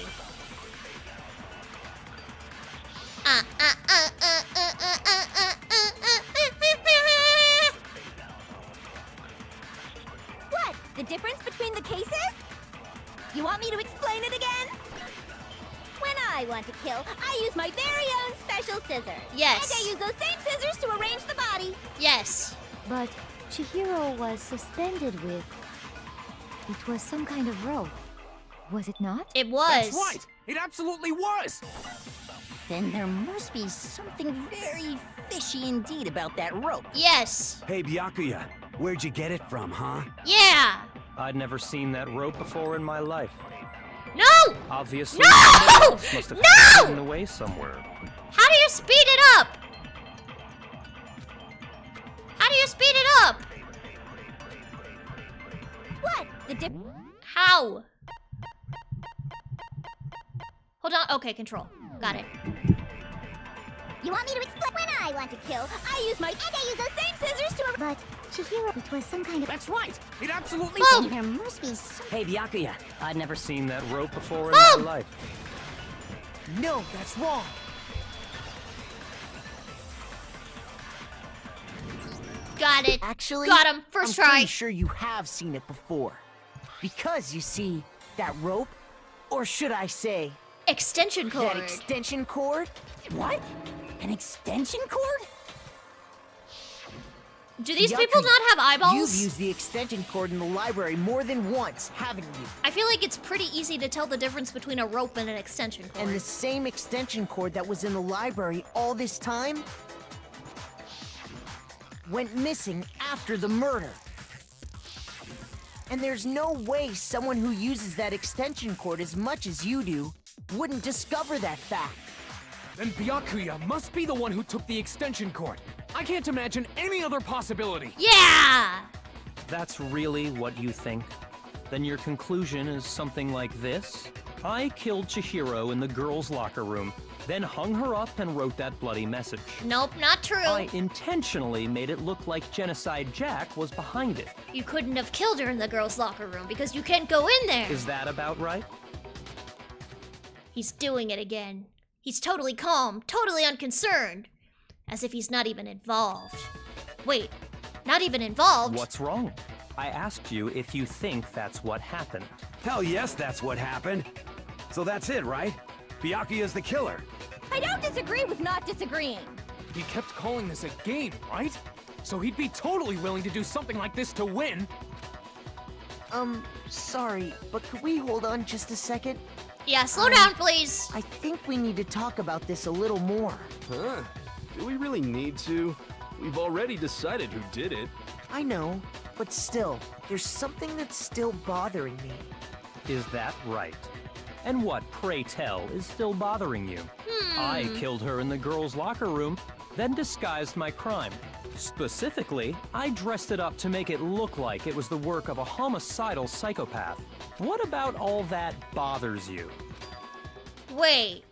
What? The difference between the cases? You want me to explain it again? When I want to kill, I use my very own special scissors. Yes. And I use those same scissors to arrange the body. Yes. But Chihiro was suspended with... It was some kind of rope. Was it not? It was. That's right! It absolutely was! then there must be something very fishy indeed about that rope. Yes. Hey, Byakuya, where'd you get it from, huh? Yeah. I'd never seen that rope before in my life. No! Obviously, No! someone else must have had it No! hidden away somewhere. How do you speed it up? How do you speed it up? What? The How? Hold on. Okay, control. Got it. You want me to explain? When I want to kill, I use my... And I use those same scissors to... But Chihiro, it was some kind of... That's right! It absolutely Boom! There must be some... Hey, Byakuya. I'd never seen that rope before in Boom! my life. No, that's wrong. Got it. Actually, Got him. First I'm try. pretty sure you have seen it before. Because, you see, that rope, or should I say, Extension cord. that extension cord? What? An extension cord? Do these Byakuya, people not have eyeballs? You've used the extension cord in the library more than once, haven't you? I feel like it's pretty easy to tell the difference between a rope and an extension cord. And the same extension cord that was in the library all this time went missing after the murder. And there's no way someone who uses that extension cord as much as you do wouldn't discover that fact. Then Byakuya must be the one who took the extension cord. I can't imagine any other possibility. Yeah! That's really what you think? Then your conclusion is something like this? I killed Chihiro in the girls' locker room, then hung her up and wrote that bloody message. Nope, not true. I intentionally made it look like Genocide Jack was behind it. You couldn't have killed her in the girls' locker room because you can't go in there. Is that about right? He's doing it again. He's totally calm, totally unconcerned. As if he's not even involved. Wait, not even involved? What's wrong? I asked you if you think that's what happened. Hell yes, that's what happened. So that's it, right? Byakuya's the killer. I don't disagree with not disagreeing. He kept calling this a game, right? So he'd be totally willing to do something like this to win. Sorry, but could we hold on just a second? Yeah, slow down, please. I think we need to talk about this a little more. Huh? Do we really need to? We've already decided who did it. I know, but still, there's something that's still bothering me. Is that right? And what, pray tell, is still bothering you? I killed her in the girls' locker room, then disguised my crime. Specifically, I dressed it up to make it look like it was the work of a homicidal psychopath. What about all that bothers you? Wait.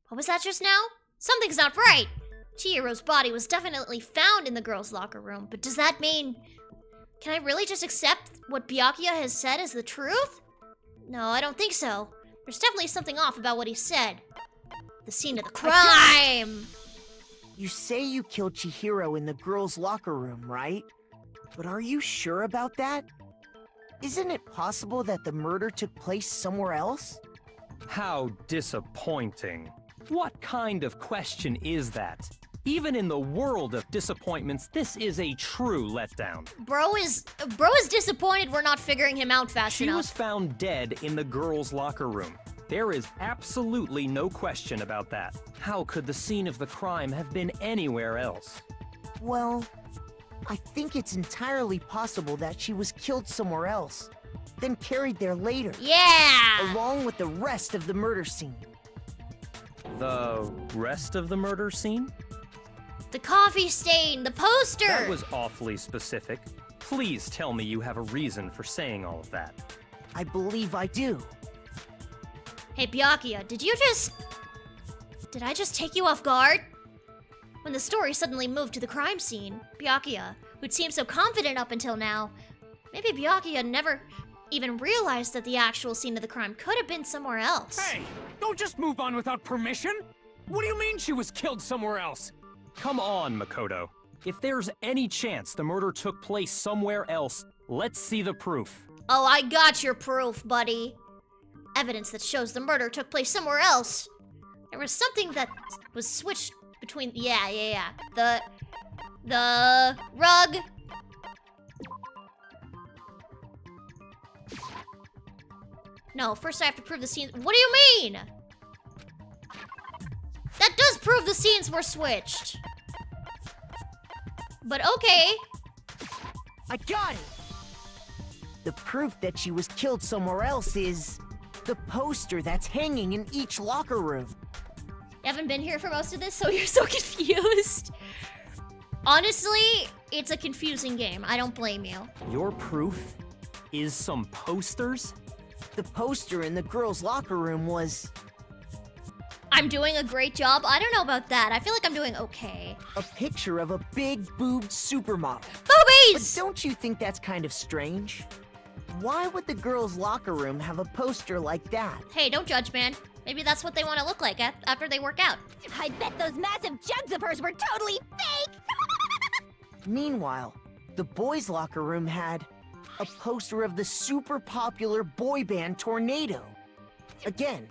What was that just now? Something's not right. Chihiro's body was definitely found in the girls' locker room, but does that mean... Can I really just accept what Byakuya has said as the truth? No, I don't think so. There's definitely something off about what he said. The scene of the crime! You say you killed Chihiro in the girls' locker room, right? But are you sure about that? Isn't it possible that the murder took place somewhere else? How disappointing. What kind of question is that? Even in the world of disappointments, this is a true letdown. Bro is disappointed we're not figuring him out fast enough. She was found dead in the girls' locker room. There is absolutely no question about that. How could the scene of the crime have been anywhere else? Well, I think it's entirely possible that she was killed somewhere else, then carried there later. Yeah! Along with the rest of the murder scene. The rest of the murder scene? The coffee stain, the poster! That was awfully specific. Please tell me you have a reason for saying all of that. I believe I do. Hey, Byakuya, did I just take you off guard? When the story suddenly moved to the crime scene, Byakuya, who'd seemed so confident up until now, maybe Byakuya never even realized that the actual scene of the crime could have been somewhere else. Hey, don't just move on without permission! What do you mean she was killed somewhere else? Come on, Makoto. If there's any chance the murder took place somewhere else, let's see the proof. Oh, I got your proof, buddy. Evidence that shows the murder took place somewhere else. There was something that was switched between... Yeah. The rug. No, first I have to prove the scenes... What do you mean? That does prove the scenes were switched. But okay. I got it! The proof that she was killed somewhere else is... the poster that's hanging in each locker room. You haven't been here for most of this, so you're so confused. Honestly, it's a confusing game. I don't blame you. Your proof is some posters? The poster in the girls' locker room was... I'm doing a great job? I don't know about that. I feel like I'm doing okay. a picture of a big-boobed supermodel. Boobies! But don't you think that's kind of strange? Why would the girls' locker room have a poster like that? Hey, don't judge, man. Maybe that's what they want to look like after they work out. I bet those massive jugs of hers were totally fake! Meanwhile, the boys' locker room had a poster of the super popular boy band Tornado. Again,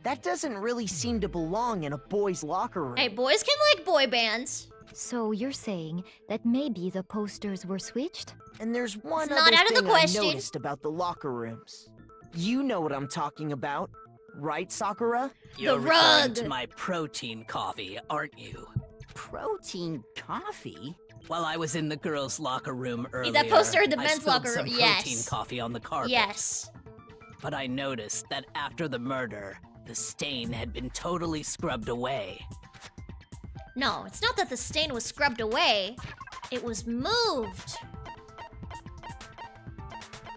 that doesn't really seem to belong in a boys' locker room. Hey, boys can like boy bands. So you're saying that maybe the posters were switched? And there's one It's other not out of the thing question. I noticed about the locker rooms. You know what I'm talking about, right, Sakura? You're The referring rug. to my protein coffee, aren't you? Protein coffee? While I was in the girls' locker room earlier, That poster in the I men's spilled locker room, some yes. protein coffee on the carpet. Yes. But I noticed that after the murder, the stain had been totally scrubbed away. No, it's not that the stain was scrubbed away. It was moved.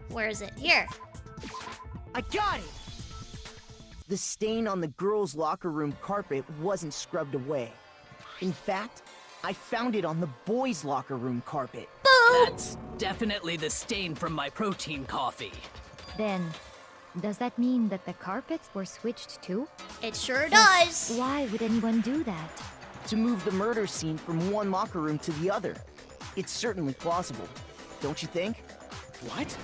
Where is it? Here. I got it! The stain on the girls' locker room carpet wasn't scrubbed away. In fact, I found it on the boys' locker room carpet. That's definitely the stain from my protein coffee. Then, does that mean that the carpets were switched too? It sure does. Why would anyone do that? To move the murder scene from one locker room to the other. It's certainly plausible, don't you think? What?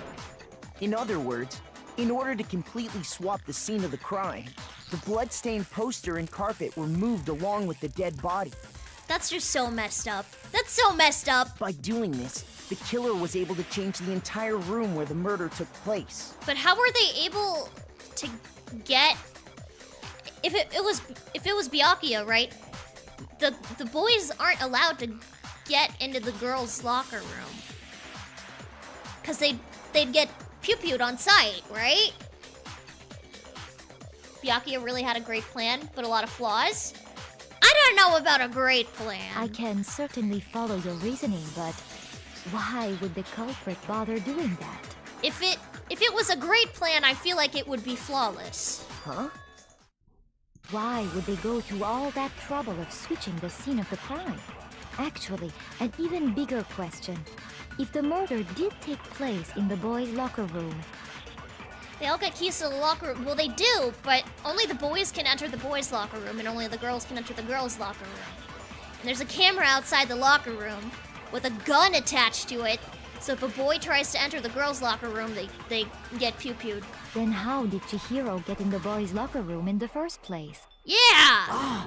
In other words, in order to completely swap the scene of the crime, the blood-stained poster and carpet were moved along with the dead body. That's just so messed up. That's so messed up. By doing this, the killer was able to change the entire room where the murder took place. But how were they able to get... If it was Byakuya, right? The boys aren't allowed to get into the girls' locker room. Because they'd get pew-pewed on sight, right? Byakuya really had a great plan, but a lot of flaws. I don't know about a great plan. I can certainly follow your reasoning, but why would the culprit bother doing that? If it was a great plan, I feel like it would be flawless. Huh? Why would they go to all that trouble of switching the scene of the crime? Actually, an even bigger question. If the murder did take place in the boys' locker room, They all get keys to the locker room. Well, they do, but only the boys can enter the boys' locker room, and only the girls can enter the girls' locker room. And there's a camera outside the locker room with a gun attached to it, so if a boy tries to enter the girls' locker room, they get pew-pewed. then how did Chihiro get in the boys' locker room in the first place? Yeah!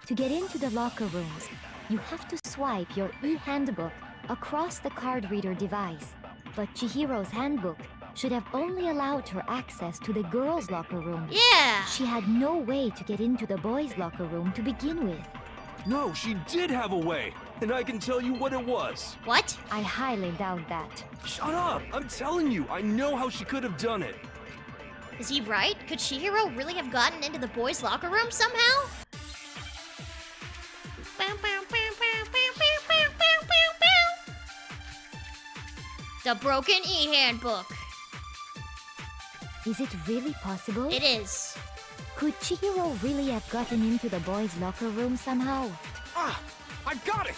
To get into the locker rooms, you have to swipe your e-handbook across the card reader device. But Chihiro's handbook should have only allowed her access to the girls' locker room. Yeah! She had no way to get into the boys' locker room to begin with. No, she did have a way, and I can tell you what it was. What? I highly doubt that. Shut up! I'm telling you, I know how she could have done it. Is he right? Could Chihiro really have gotten into the boys' locker room somehow? The broken e-handbook. Is it really possible? It is. Could Chihiro really have gotten into the boys' locker room somehow? Ah! I got it!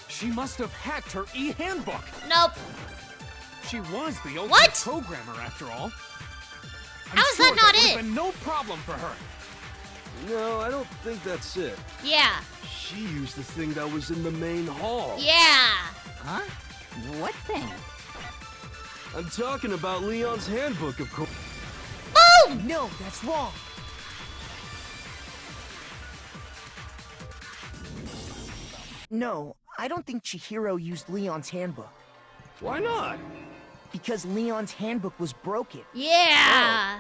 She must have hacked her e-handbook. Nope. She was the ultimate What? programmer, after all. I'm How is sure that not would've it? been no problem for her. No, I don't think that's it. Yeah. She used the thing that was in the main hall. Yeah. Huh? What thing? I'm talking about Leon's handbook, of course. Boom! No, that's wrong. No, I don't think Chihiro used Leon's handbook. Why not? Because Leon's handbook was broken. Yeah.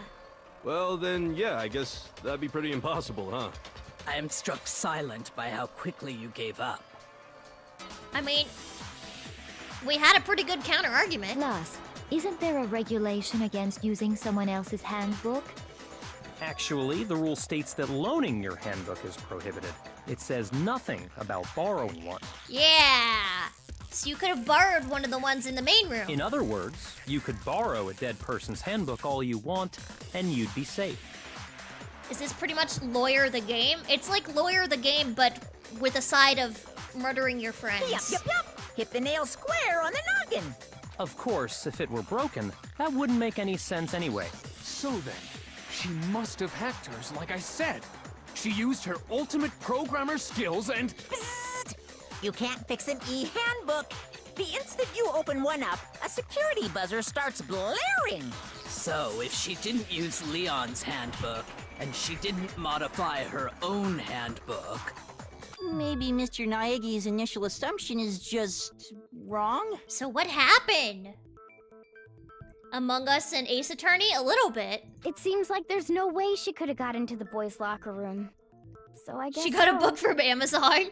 Well, then, yeah, I guess that'd be pretty impossible, huh? I am struck silent by how quickly you gave up. I mean, we had a pretty good counter-argument. Plus, isn't there a regulation against using someone else's handbook? Actually, the rule states that loaning your handbook is prohibited. It says nothing about borrowing one. Yeah. So you could have borrowed one of the ones in the main room. In other words, you could borrow a dead person's handbook all you want, and you'd be safe. Is this pretty much Lawyer the Game? It's like Lawyer the Game, but with a side of murdering your friends. Yup. Hit the nail square on the noggin. Of course, if it were broken, that wouldn't make any sense anyway. So then, she must have hacked hers, like I said. She used her ultimate programmer skills and... Psst! You can't fix an e-handbook. The instant you open one up, a security buzzer starts blaring. So, if she didn't use Leon's handbook, and she didn't modify her own handbook... Maybe Mr. Naegi's initial assumption is just wrong? So what happened? Among Us and Ace Attorney? A little bit. It seems like there's no way she could have got into the boys' locker room. So I guess She got a so. book from Amazon.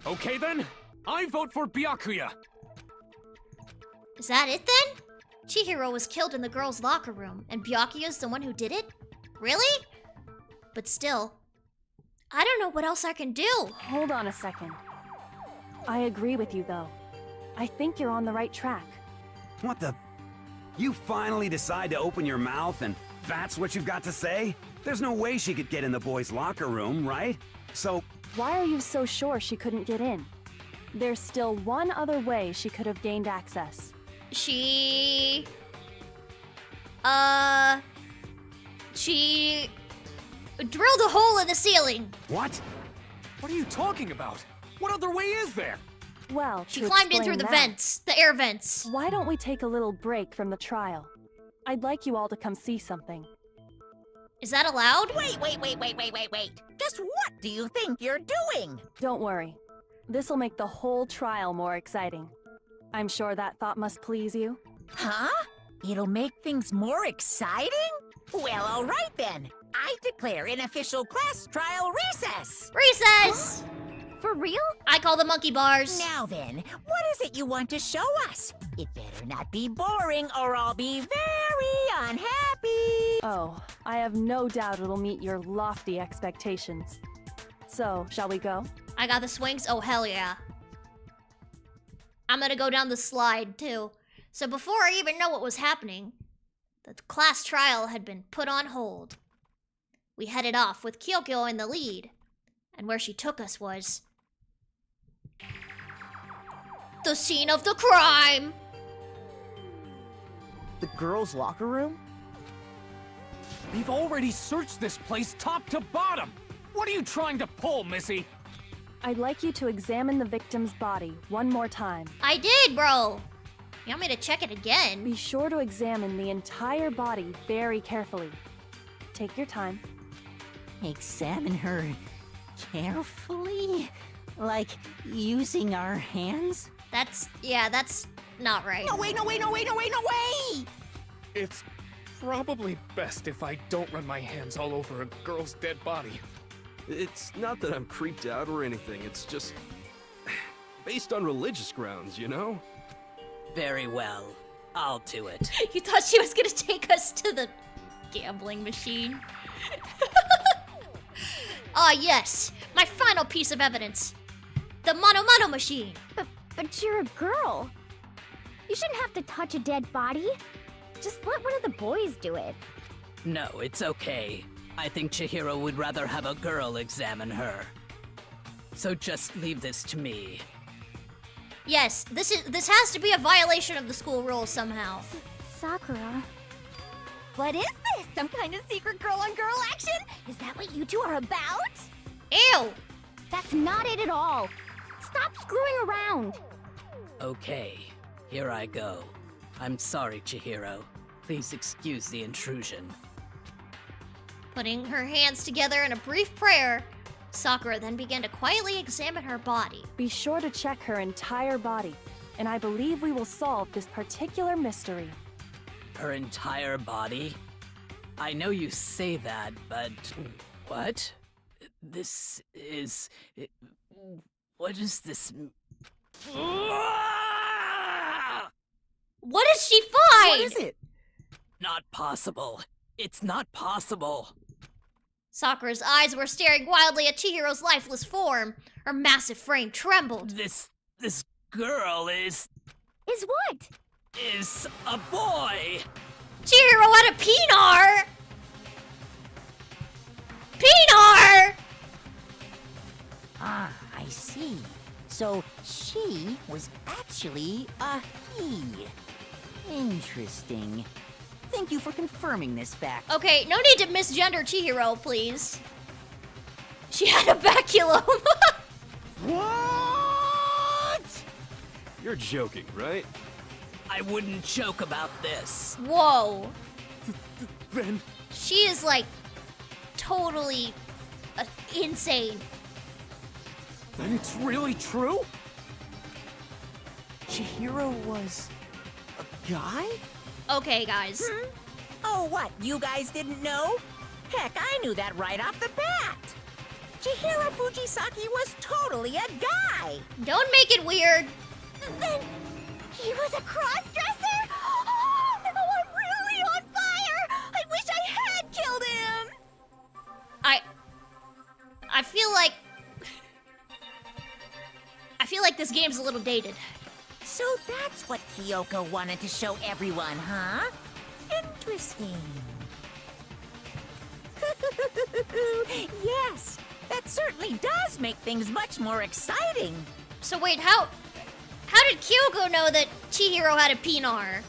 Okay then, I vote for Byakuya. Is that it then? Chihiro was killed in the girls' locker room, and Byakuya's the one who did it? Really? But still, I don't know what else I can do. Hold on a second. I agree with you, though. I think you're on the right track. What the? You finally decide to open your mouth and that's what you've got to say? There's no way she could get in the boys' locker room, right? So... Why are you so sure she couldn't get in? There's still one other way she could have gained access. She drilled a hole in the ceiling. What? What are you talking about? What other way is there? Well, She to climbed in explain through the that, vents, the air vents. Why don't we take a little break from the trial? I'd like you all to come see something. Is that allowed? Wait. Just what do you think you're doing? Don't worry. This'll make the whole trial more exciting. I'm sure that thought must please you. Huh? It'll make things more exciting? Well, all right then. I declare an official class trial recess. Recess! For real? I call the monkey bars. Now then, what is it you want to show us? It better not be boring or I'll be very unhappy. Oh, I have no doubt it'll meet your lofty expectations. So, shall we go? I got the swings? Oh, hell yeah. I'm gonna go down the slide, too. So before I even know what was happening, the class trial had been put on hold. We headed off with Kyoko in the lead. And where she took us was... the scene of the crime! The girls' locker room? We've already searched this place top to bottom! What are you trying to pull, Missy? I'd like you to examine the victim's body one more time. I did, bro! You want me to check it again? Be sure to examine the entire body very carefully. Take your time. Examine her carefully? Like, using our hands? That's not right. No way, no way, no way, no way, no way! It's probably best if I don't run my hands all over a girl's dead body. It's not that I'm creeped out or anything, it's just... based on religious grounds, you know? Very well. I'll do it. You thought she was gonna take us to the gambling machine? Ah, yes. My final piece of evidence. The Mono machine. But you're a girl. You shouldn't have to touch a dead body. Just let one of the boys do it. No, it's okay. I think Chihiro would rather have a girl examine her. So just leave this to me. Yes, this has to be a violation of the school rules somehow. Sakura. What is this? Some kind of secret girl-on-girl action? Is that what you two are about? Ew! That's not it at all. Stop screwing around. Okay, here I go. I'm sorry, Chihiro. Please excuse the intrusion. Putting her hands together in a brief prayer, Sakura then began to quietly examine her body. Be sure to check her entire body, and I believe we will solve this particular mystery. Her entire body? I know you say that, but... What? This is... What is this... What does she find? What is it? Not possible. It's not possible. Sakura's eyes were staring wildly at Chihiro's lifeless form. Her massive frame trembled. This girl is what? Is a boy. Chihiro had a peenar! Peenar! Ah, I see. So she was actually a he. Interesting. Thank you for confirming this fact. Okay, no need to misgender Chihiro, please. She had a baculum. What? You're joking, right? I wouldn't joke about this. Whoa. Then... She is like totally insane. Then it's really true? Chihiro was a guy? Okay, guys. Oh, what? You guys didn't know? Heck, I knew that right off the bat. Chihiro Fujisaki was totally a guy. Don't make it weird. Then he was a cross-dresser? Oh, no, I'm really on fire! I wish I had killed him! I feel like this game's a little dated. So that's what Kyoko wanted to show everyone, huh? Interesting. Yes, that certainly does make things much more exciting. So wait, how did Kyoko know that Chihiro had a peenar?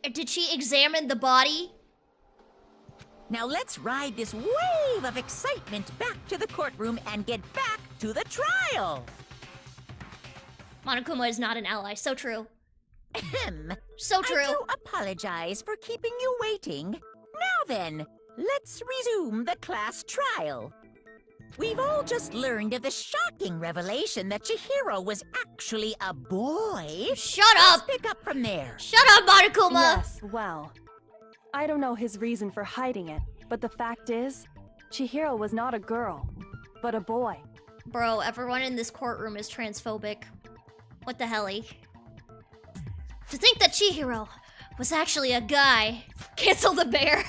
Did she examine the body? Now let's ride this wave of excitement back to the courtroom and get back to the trial. Monokuma is not an ally. So true. Ahem. So true. I do apologize for keeping you waiting. Now then, let's resume the class trial. We've all just learned of the shocking revelation that Chihiro was actually a boy. Shut up! Let's pick up from there. Shut up, Monokuma! Yes, well, I don't know his reason for hiding it, but the fact is, Chihiro was not a girl, but a boy. Bro, everyone in this courtroom is transphobic. What the helly? To think that Chihiro was actually a guy. Cancel the bear.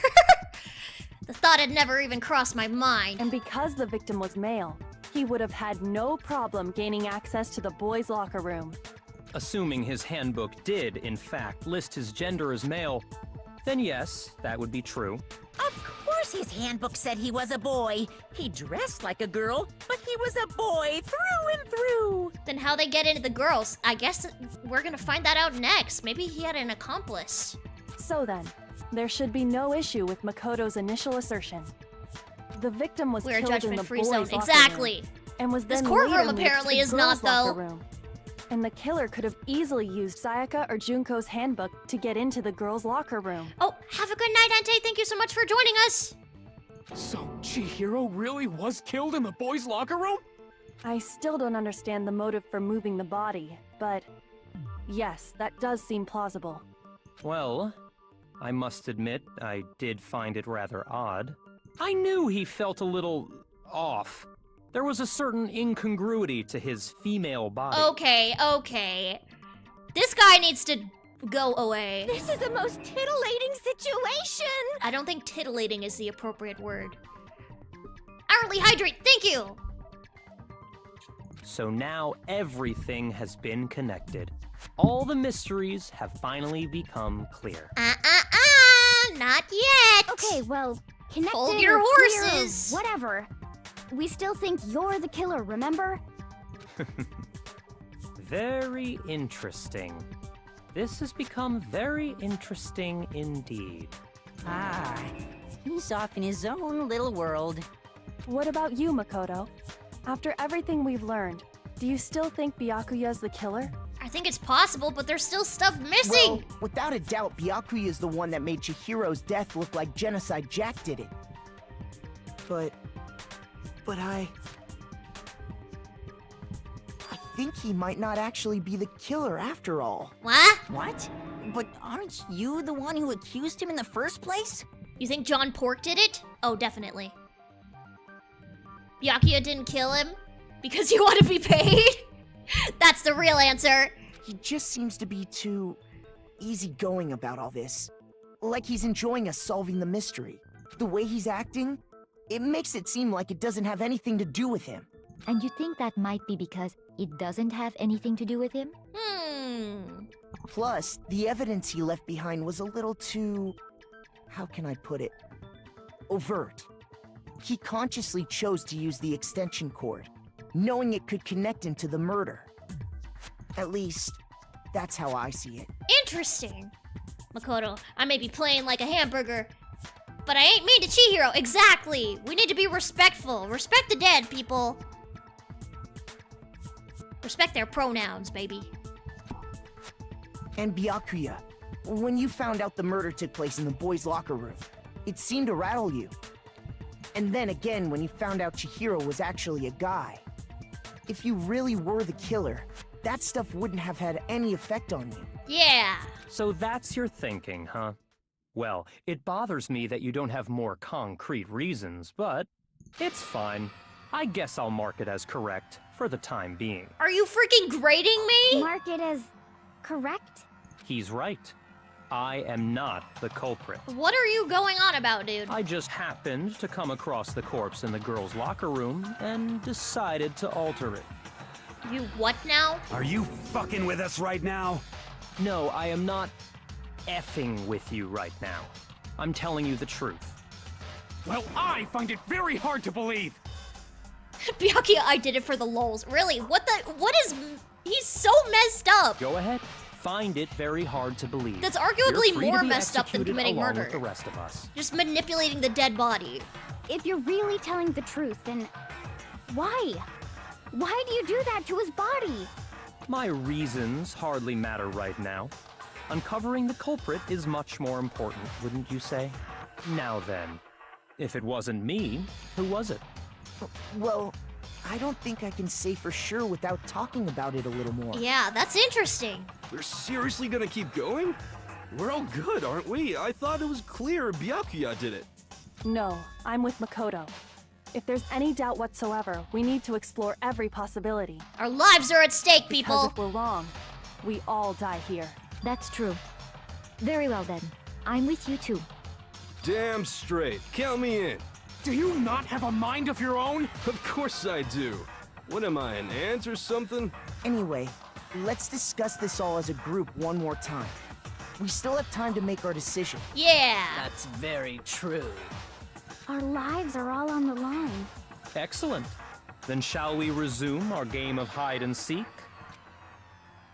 The thought had never even crossed my mind. And because the victim was male, he would have had no problem gaining access to the boys' locker room. Assuming his handbook did, in fact, list his gender as male, then yes, that would be true. Of course his handbook said he was a boy. He dressed like a girl, but he was a boy through and through. Then how they get into the girls? I guess we're gonna find that out next. Maybe he had an accomplice. So then, there should be no issue with Makoto's initial assertion. The victim was We're a killed in the judgment-free boys' zone. locker Exactly. room, and was This then courtroom later moved to apparently the is not, girls' locker though. room. And the killer could have easily used Sayaka or Junko's handbook to get into the girls' locker room. Oh, have a good night, Ante. Thank you so much for joining us. So Chihiro really was killed in the boys' locker room? I still don't understand the motive for moving the body, but yes, that does seem plausible. Well, I must admit, I did find it rather odd. I knew he felt a little off. There was a certain incongruity to his female body. Okay. This guy needs to go away. This is the most titillating situation! I don't think titillating is the appropriate word. Hourly Hydrate, thank you! So now everything has been connected. All the mysteries have finally become clear. Not yet! Okay, well, connected Hold your or clear or horses. whatever. We still think you're the killer, remember? Very interesting. This has become very interesting indeed. Ah, he's off in his own little world. What about you, Makoto? After everything we've learned, do you still think Byakuya's the killer? I think it's possible, but there's still stuff missing! Well, without a doubt, Byakuya is the one that made Chihiro's death look like Genocide Jack did it. But I think he might not actually be the killer after all. What? What? But aren't you the one who accused him in the first place? You think John Pork did it? Oh, definitely. Byakuya didn't kill him because he wanted to be paid? That's the real answer. He just seems to be too easygoing about all this. Like he's enjoying us solving the mystery. The way he's acting, it makes it seem like it doesn't have anything to do with him. And you think that might be because it doesn't have anything to do with him? Plus, the evidence he left behind was a little too... how can I put it? Overt. He consciously chose to use the extension cord, knowing it could connect him to the murder. At least, that's how I see it. Interesting. Makoto, I may be playing like a hamburger, but I ain't mean to Chihiro. Exactly. We need to be respectful. Respect the dead, people. Respect their pronouns, baby. And Byakuya, when you found out the murder took place in the boys' locker room, it seemed to rattle you. And then again, when you found out Chihiro was actually a guy. If you really were the killer, that stuff wouldn't have had any effect on you. Yeah. So that's your thinking, huh? Well, it bothers me that you don't have more concrete reasons, but it's fine. I guess I'll mark it as correct for the time being. Are you freaking grading me? Mark it as correct? He's right. I am not the culprit. What are you going on about, dude? I just happened to come across the corpse in the girls' locker room and decided to alter it. You what now? Are you fucking with us right now? No, I am not effing with you right now. I'm telling you the truth. Well, I find it very hard to believe. Byakuya, I did it for the lulz. Really? What is... He's so messed up. Go ahead. Find it very hard to believe. That's arguably You're free more to be messed up than executed committing along murder. with the rest of us. Just manipulating the dead body. If you're really telling the truth, then why? Why do you do that to his body? My reasons hardly matter right now. Uncovering the culprit is much more important, wouldn't you say? Now then, if it wasn't me, who was it? Well, I don't think I can say for sure without talking about it a little more. Yeah, that's interesting. We're seriously gonna keep going? We're all good, aren't we? I thought it was clear Byakuya did it. No, I'm with Makoto. If there's any doubt whatsoever, we need to explore every possibility. Our lives are at stake, people. Because if we're wrong, we all die here. That's true. Very well then. I'm with you too. Damn straight. Count me in. Do you not have a mind of your own? Of course I do. What am I, an ant or something? Anyway, let's discuss this all as a group one more time. We still have time to make our decision. Yeah. That's very true. Our lives are all on the line. Excellent. Then shall we resume our game of hide and seek?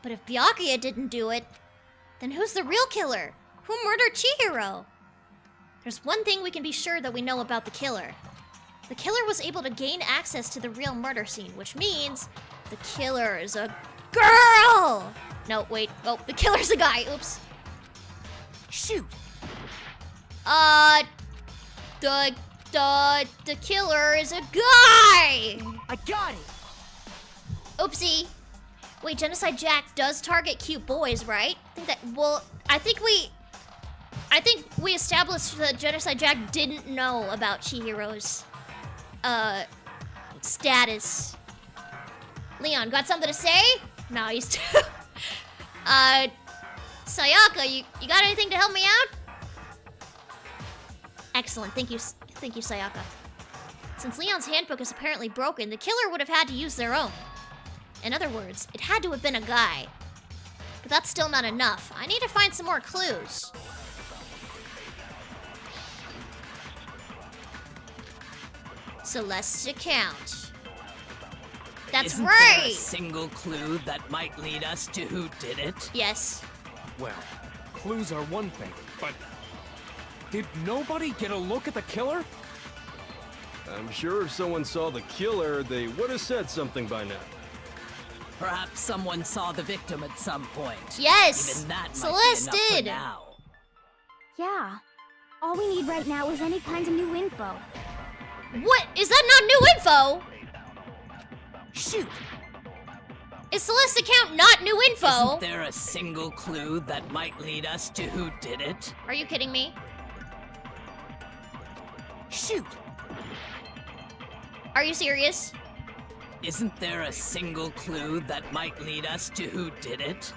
But if Byakuya didn't do it, then who's the real killer? Who murdered Chihiro? There's one thing we can be sure that we know about the killer. The killer was able to gain access to the real murder scene, which means the killer is a girl! No, wait. Oh, the killer's a guy. Oops. Shoot! The killer is a guy! I got it! Oopsie. Wait, Genocide Jack does target cute boys, right? I think we established that Genocide Jack didn't know about Chihiro's, status. Leon, got something to say? No, he's too... Sayaka, you got anything to help me out? Excellent, thank you, Sayaka. Since Leon's handbook is apparently broken, the killer would have had to use their own. In other words, it had to have been a guy. But that's still not enough. I need to find some more clues. Celeste's account. That's Isn't right! there a single clue that might lead us to who did it? Yes. Well, clues are one thing, but... Did nobody get a look at the killer? I'm sure if someone saw the killer, they would have said something by now. Perhaps someone saw the victim at some point. Yes! Even that Celeste might be enough did! for now. Yeah. All we need right now is any kind of new info. What? Is that not new info? Shoot! Is Celeste's account not new info? Isn't there a single clue that might lead us to who did it? Are you kidding me? Shoot! Are you serious? Isn't there a single clue that might lead us to who did it?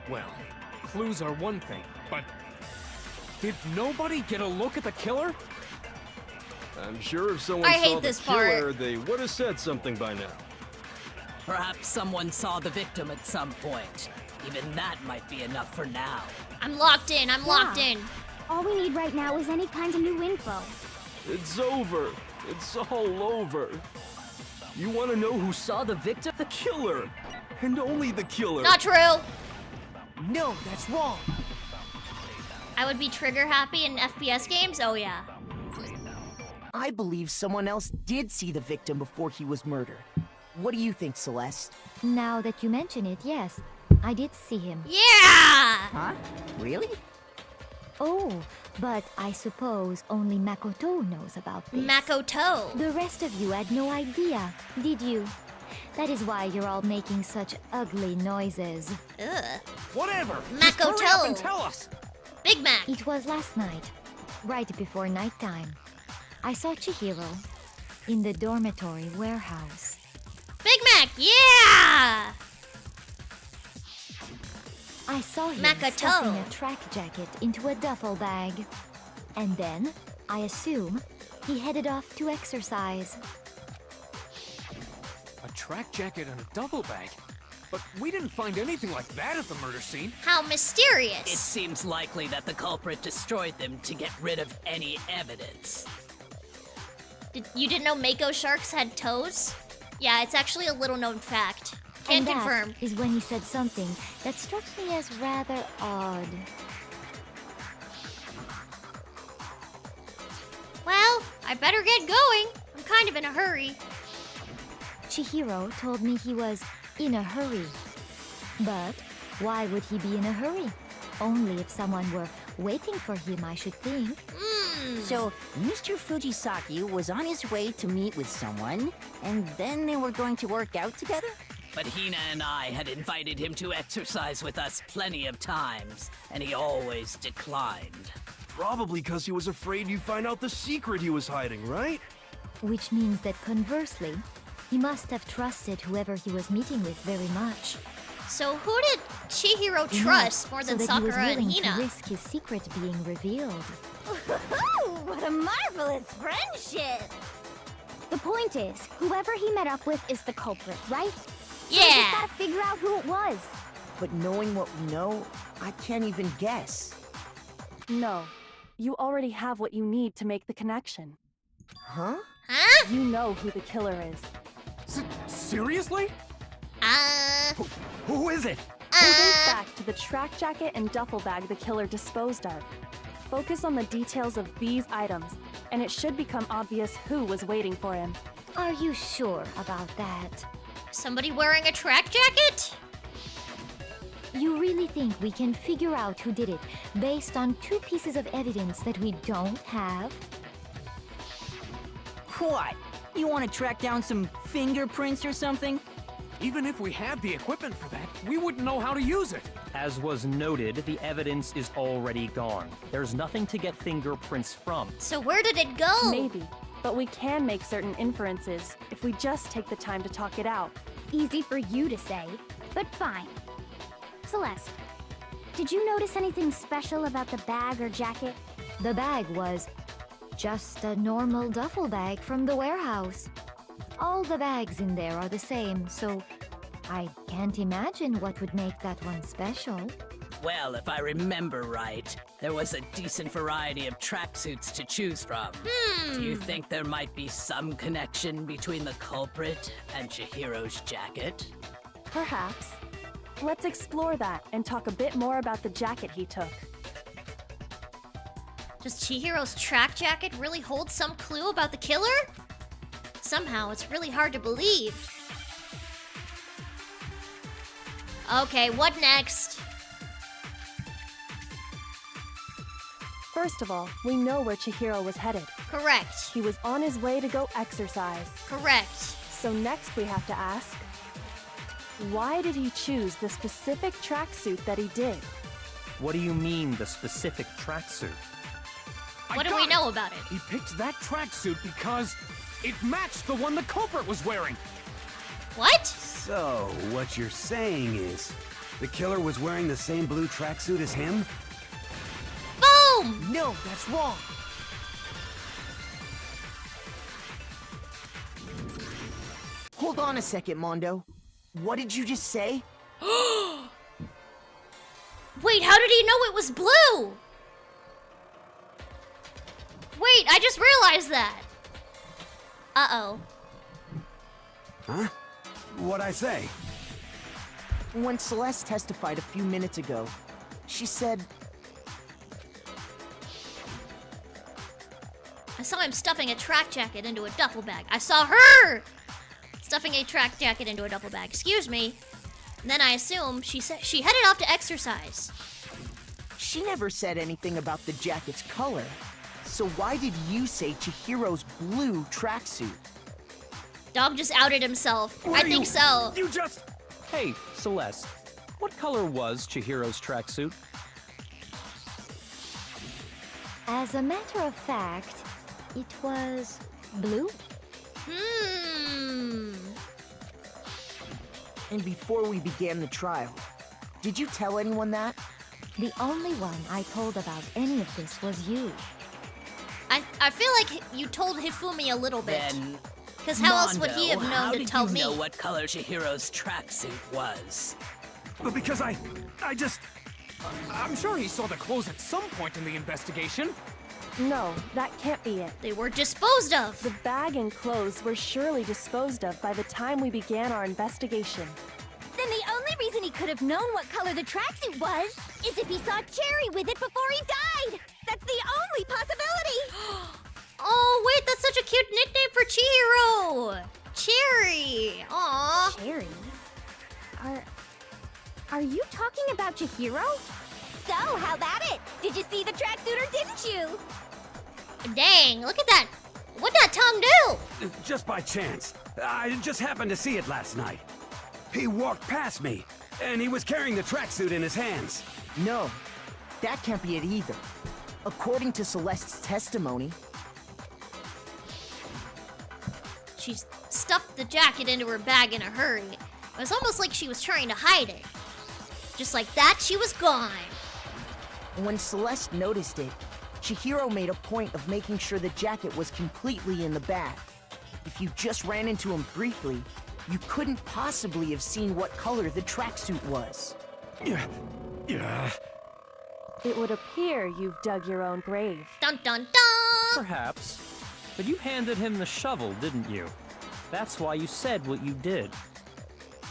Well, clues are one thing, but... Did nobody get a look at the killer? I'm sure if someone saw the killer, they would have said something by now. Perhaps someone saw the victim at some point. Even that might be enough for now. I'm locked in, I'm locked in. All we need right now is any kind of new info. It's over. It's all over. You want to know who saw the victim? The killer. And only the killer. Not true. No, that's wrong. I would be trigger happy in FPS games? Oh yeah. I believe someone else did see the victim before he was murdered. What do you think, Celeste? Now that you mention it, yes. I did see him. Yeah! Huh? Really? Oh, but I suppose only Makoto knows about this. Makoto! The rest of you had no idea, did you? That is why you're all making such ugly noises. Ugh. Whatever! Makoto! Just hurry up and tell us! Big Mac! It was last night, right before nighttime. I saw Chihiro in the dormitory warehouse. Big Mac, yeah! I saw him Makoto. stuffing a track jacket into a duffel bag. And then, I assume, he headed off to exercise. A track jacket and a duffel bag? But we didn't find anything like that at the murder scene. How mysterious! It seems likely that the culprit destroyed them to get rid of any evidence. You didn't know Mako sharks had toes? Yeah, it's actually a little known fact. Can And confirm. that is when he said something that struck me as rather odd. Well, I better get going. I'm kind of in a hurry. Chihiro told me he was in a hurry. But why would he be in a hurry? Only if someone were waiting for him, I should think. So, Mr. Fujisaki was on his way to meet with someone, and then they were going to work out together? But Hina and I had invited him to exercise with us plenty of times, and he always declined. Probably because he was afraid you'd find out the secret he was hiding, right? Which means that conversely, he must have trusted whoever he was meeting with very much. So who did Chihiro Enough trust more so than that he was Sakura and willing to Hina? risk his secret being revealed. What a marvelous friendship! The point is, whoever he met up with is the culprit, right? So we Yeah. just gotta figure out who it was. But knowing what we know, I can't even guess. No. You already have what you need to make the connection. Huh? Huh? You know who the killer is. Seriously? Who is it? Think back to the track jacket and duffel bag the killer disposed of. Focus on the details of these items, and it should become obvious who was waiting for him. Are you sure about that? Somebody wearing a track jacket? You really think we can figure out who did it based on 2 pieces of evidence that we don't have? What? You want to track down some fingerprints or something? Even if we had the equipment for that, we wouldn't know how to use it. As was noted, the evidence is already gone. There's nothing to get fingerprints from. So where did it go? Maybe, but we can make certain inferences if we just take the time to talk it out. Easy for you to say, but fine. Celeste, did you notice anything special about the bag or jacket? The bag was just a normal duffel bag from the warehouse. All the bags in there are the same, so I can't imagine what would make that one special. Well, if I remember right, there was a decent variety of tracksuits to choose from. Do you think there might be some connection between the culprit and Chihiro's jacket? Perhaps. Let's explore that and talk a bit more about the jacket he took. Does Chihiro's track jacket really hold some clue about the killer? Somehow, it's really hard to believe. Okay, what next? First of all, we know where Chihiro was headed. Correct. He was on his way to go exercise. Correct. So next we have to ask, why did he choose the specific tracksuit that he did? What do you mean, the specific tracksuit? What do we know about it? He picked that tracksuit because it matched the one the culprit was wearing. What? So, what you're saying is, the killer was wearing the same blue tracksuit as him? Boom! No, that's wrong. Hold on a second, Mondo. What did you just say? Wait, how did he know it was blue? Wait, I just realized that. Uh-oh. Huh? What'd I say? When Celeste testified a few minutes ago, she said... I saw him stuffing a track jacket into a duffel bag. I saw her stuffing a track jacket into a duffel bag. Excuse me. And then I assume she headed off to exercise. She never said anything about the jacket's color. So why did you say Chihiro's blue tracksuit? Dog just outed himself. I think so. You just... Hey, Celeste, what color was Chihiro's tracksuit? As a matter of fact, it was blue. And before we began the trial, did you tell anyone that? The only one I told about any of this was you. I feel like you told Hifumi a little bit. Then, Because how else would he have Mondo, known to tell how me? did you know what color Chihiro's tracksuit was? But because I just... I'm sure he saw the clothes at some point in the investigation. No, that can't be it. They were disposed of. The bag and clothes were surely disposed of by the time we began our investigation. Then the only reason he could have known what color the tracksuit was is if he saw Cherry with it before he died. That's the only possibility. Oh, wait, that's such a cute nickname for Chihiro. Cherry. Aw. Cherry? Are you talking about Chihiro? So, how about it? Did you see the tracksuit or didn't you? Dang, look at that. What'd that tongue do? Just by chance. I just happened to see it last night. He walked past me, and he was carrying the tracksuit in his hands. No, that can't be it either. According to Celeste's testimony, She stuffed the jacket into her bag in a hurry. It was almost like she was trying to hide it. Just like that, she was gone. When Celeste noticed it, Chihiro made a point of making sure the jacket was completely in the bag. If you just ran into him briefly, you couldn't possibly have seen what color the tracksuit was. Yeah. It would appear you've dug your own grave. Dun dun dun! Perhaps. But you handed him the shovel, didn't you? That's why you said what you did.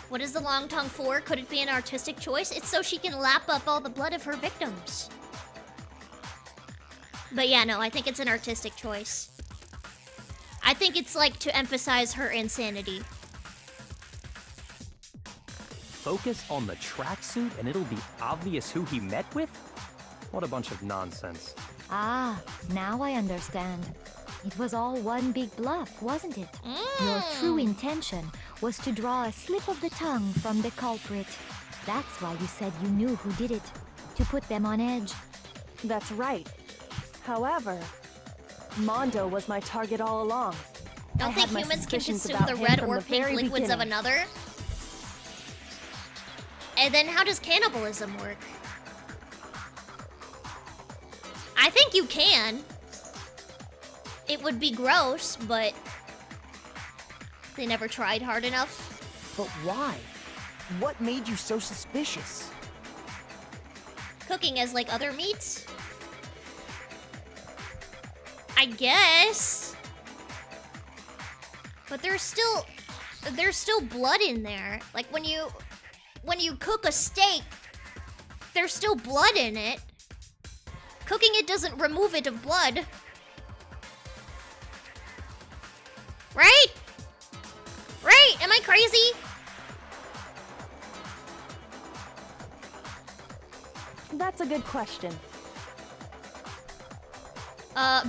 What is the long tongue for? Could it be an artistic choice? It's so she can lap up all the blood of her victims. But yeah, no, I think it's an artistic choice. I think it's like to emphasize her insanity. Focus on the tracksuit and it'll be obvious who he met with? What a bunch of nonsense. Ah, now I understand. It was all one big bluff, wasn't it? Your true intention was to draw a slip of the tongue from the culprit. That's why you said you knew who did it. To put them on edge. That's right. However, Mondo was my target all along. Don't think humans can consume the red or pink liquids of another? And then how does cannibalism work? I think you can. It would be gross, but they never tried hard enough. But why? What made you so suspicious? Cooking as like other meats? I guess. But there's still blood in there. Like when you cook a steak, there's still blood in it. Cooking it doesn't remove it of blood. Right? Right? Am I crazy? That's a good question.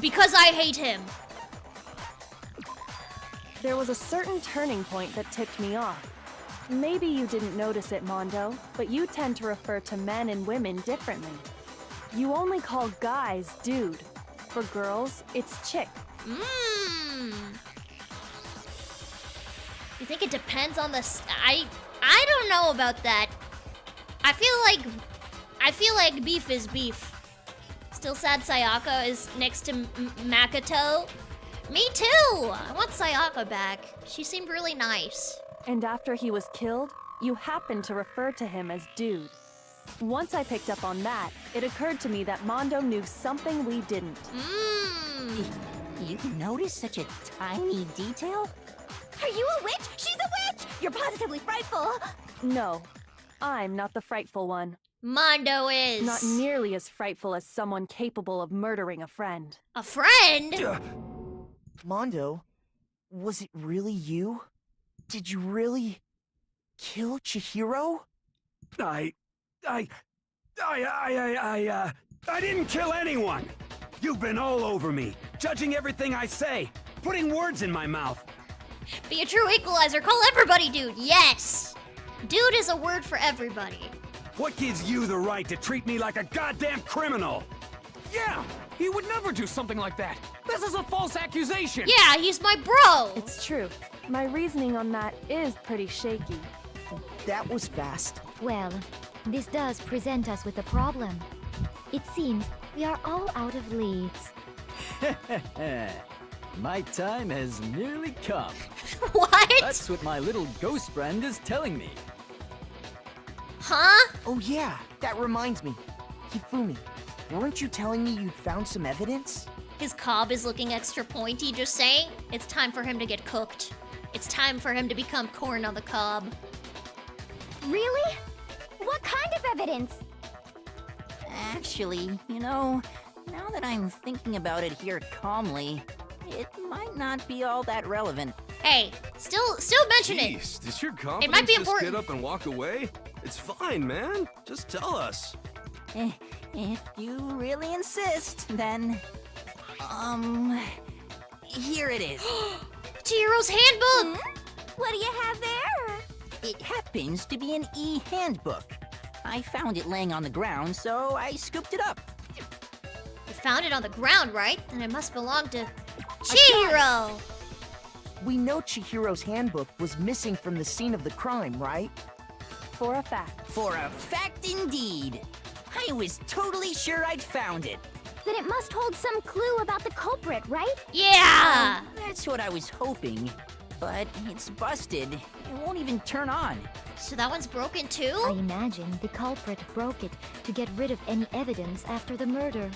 Because I hate him. There was a certain turning point that tipped me off. Maybe you didn't notice it, Mondo, but you tend to refer to men and women differently. You only call guys dude. For girls, it's chick. You think it depends on the... I don't know about that. I feel like beef is beef. Still sad Sayaka is next to Makoto. Me too! I want Sayaka back. She seemed really nice. And after he was killed, you happened to refer to him as dude. Once I picked up on that, it occurred to me that Mondo knew something we didn't. You noticed such a tiny detail? Are you a witch? She's a witch! You're positively frightful! No, I'm not the frightful one. Mondo is. Not nearly as frightful as someone capable of murdering a friend. A friend? Mondo, was it really you? Did you really kill Chihiro? I didn't kill anyone! You've been all over me, judging everything I say, putting words in my mouth. Be a true equalizer, call everybody dude, yes! Dude is a word for everybody. What gives you the right to treat me like a goddamn criminal? Yeah! He would never do something like that! This is a false accusation! Yeah, he's my bro! It's true. My reasoning on that is pretty shaky. That was fast. Well, this does present us with a problem. It seems we are all out of leads. My time has nearly come. What? That's what my little ghost friend is telling me. Huh? Oh yeah, that reminds me. Hifumi, weren't you telling me you'd found some evidence? His cob is looking extra pointy, just saying. It's time for him to get cooked. It's time for him to become corn on the cob. Really? What kind of evidence? Actually, you know, now that I'm thinking about it here calmly, it might not be all that relevant. Hey, still mention it. Jeez, does your confidence It might be just important. get up and walk away? It's fine, man. Just tell us. If you really insist, then... here it is. Chihiro's handbook! What do you have there? It happens to be an e-handbook. I found it laying on the ground, so I scooped it up. You found it on the ground, right? Then it must belong to Chihiro! We know Chihiro's handbook was missing from the scene of the crime, right? For a fact. For a fact indeed. I was totally sure I'd found it. Then it must hold some clue about the culprit, right? Yeah! That's what I was hoping. But it's busted. It won't even turn on. So that one's broken too? I imagine the culprit broke it to get rid of any evidence after the murder.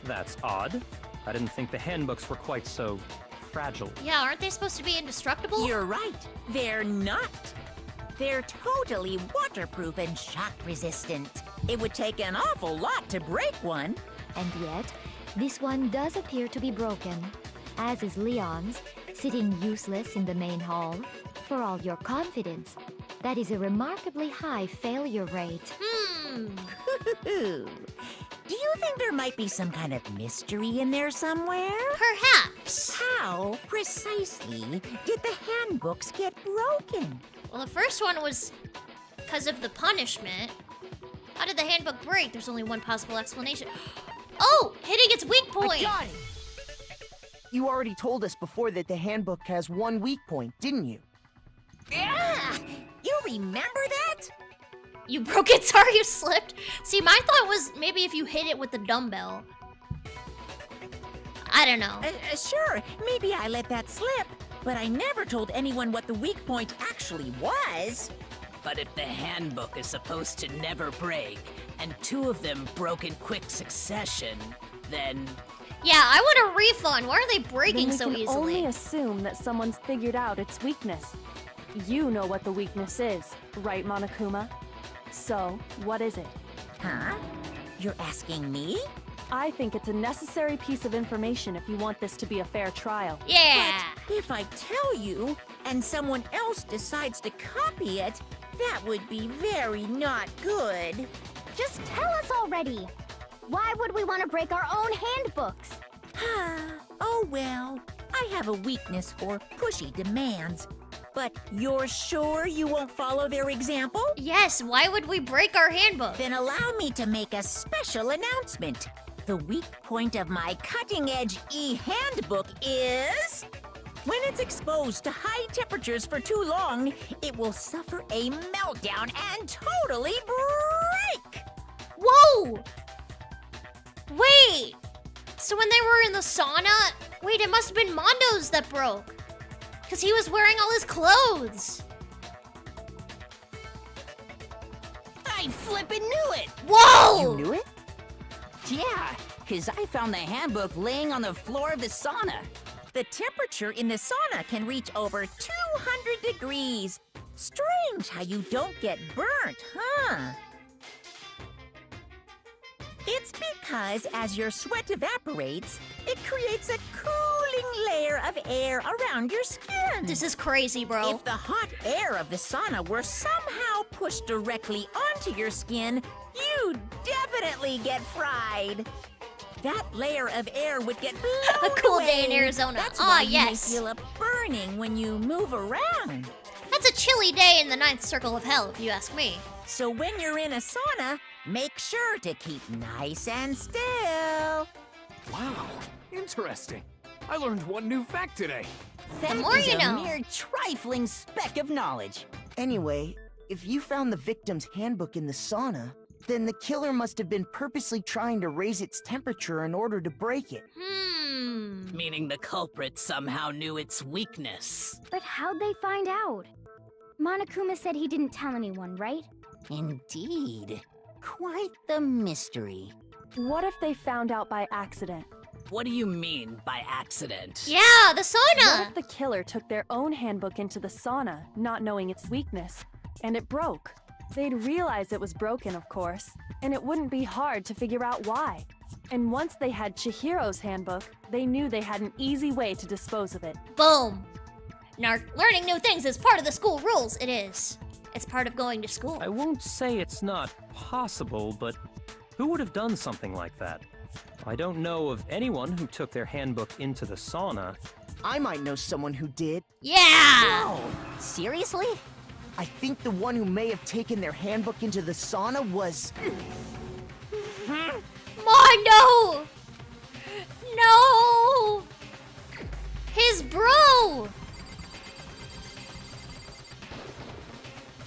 That's odd. I didn't think the handbooks were quite so fragile. Yeah, aren't they supposed to be indestructible? You're right. They're not. They're totally waterproof and shock resistant. It would take an awful lot to break one. And yet, this one does appear to be broken, as is Leon's, sitting useless in the main hall. For all your confidence, that is a remarkably high failure rate. Do you think there might be some kind of mystery in there somewhere? Perhaps. How precisely did the handbooks get broken? Well, the first one was because of the punishment. How did the handbook break? There's only one possible explanation. Oh, hitting its weak point. I got it. You already told us before that the handbook has one weak point, didn't you? Yeah! You remember that? You broke it, sorry you slipped. See, my thought was maybe if you hit it with the dumbbell. I don't know. Sure, maybe I let that slip, but I never told anyone what the weak point actually was. But if the handbook is supposed to never break, and two of them broke in quick succession, then... Yeah, I want a refund. Why are they breaking Then so we can easily? only assume that someone's figured out its weakness. You know what the weakness is, right, Monokuma? So, what is it? Huh? You're asking me? I think it's a necessary piece of information if you want this to be a fair trial. Yeah! But if I tell you, and someone else decides to copy it, that would be very not good. Just tell us already. Why would we want to break our own handbooks? Oh well, I have a weakness for pushy demands. But you're sure you won't follow their example? Yes, why would we break our handbook? Then allow me to make a special announcement. The weak point of my cutting-edge e-handbook is... when it's exposed to high temperatures for too long, it will suffer a meltdown and totally break! Whoa! Wait! So when they were in the sauna... Wait, it must have been Mondo's that broke. Because he was wearing all his clothes. I flippin' knew it! Whoa! You knew it? Yeah, because I found the handbook laying on the floor of the sauna. The temperature in the sauna can reach over 200 degrees. Strange how you don't get burnt, huh? It's because as your sweat evaporates, it creates a cooling layer of air around your skin. This is crazy, bro. If the hot air of the sauna were somehow pushed directly onto your skin, you'd definitely get fried. That layer of air would get blown A cool away. day in Arizona. That's Ah, why yes. you may feel a burning when you move around. That's a chilly day in the ninth circle of hell, if you ask me. So when you're in a sauna, make sure to keep nice and still. Wow, interesting. I learned one new fact today. That more is you a know. mere trifling speck of knowledge. Anyway, if you found the victim's handbook in the sauna, then the killer must have been purposely trying to raise its temperature in order to break it. Meaning the culprit somehow knew its weakness. But how'd they find out? Monokuma said he didn't tell anyone, right? Indeed. Quite the mystery. What if they found out by accident? What do you mean by accident? Yeah, the What sauna! if the killer took their own handbook into the sauna, not knowing its weakness, and it broke? They'd realize it was broken, of course, and it wouldn't be hard to figure out why. And once they had Chihiro's handbook, they knew they had an easy way to dispose of it. Boom. Now, learning new things is part of the school rules. It is. It's part of going to school. I won't say it's not possible, but who would have done something like that? I don't know of anyone who took their handbook into the sauna. I might know someone who did. Yeah! Whoa, seriously? I think the one who may have taken their handbook into the sauna was... Mondo! No! His bro!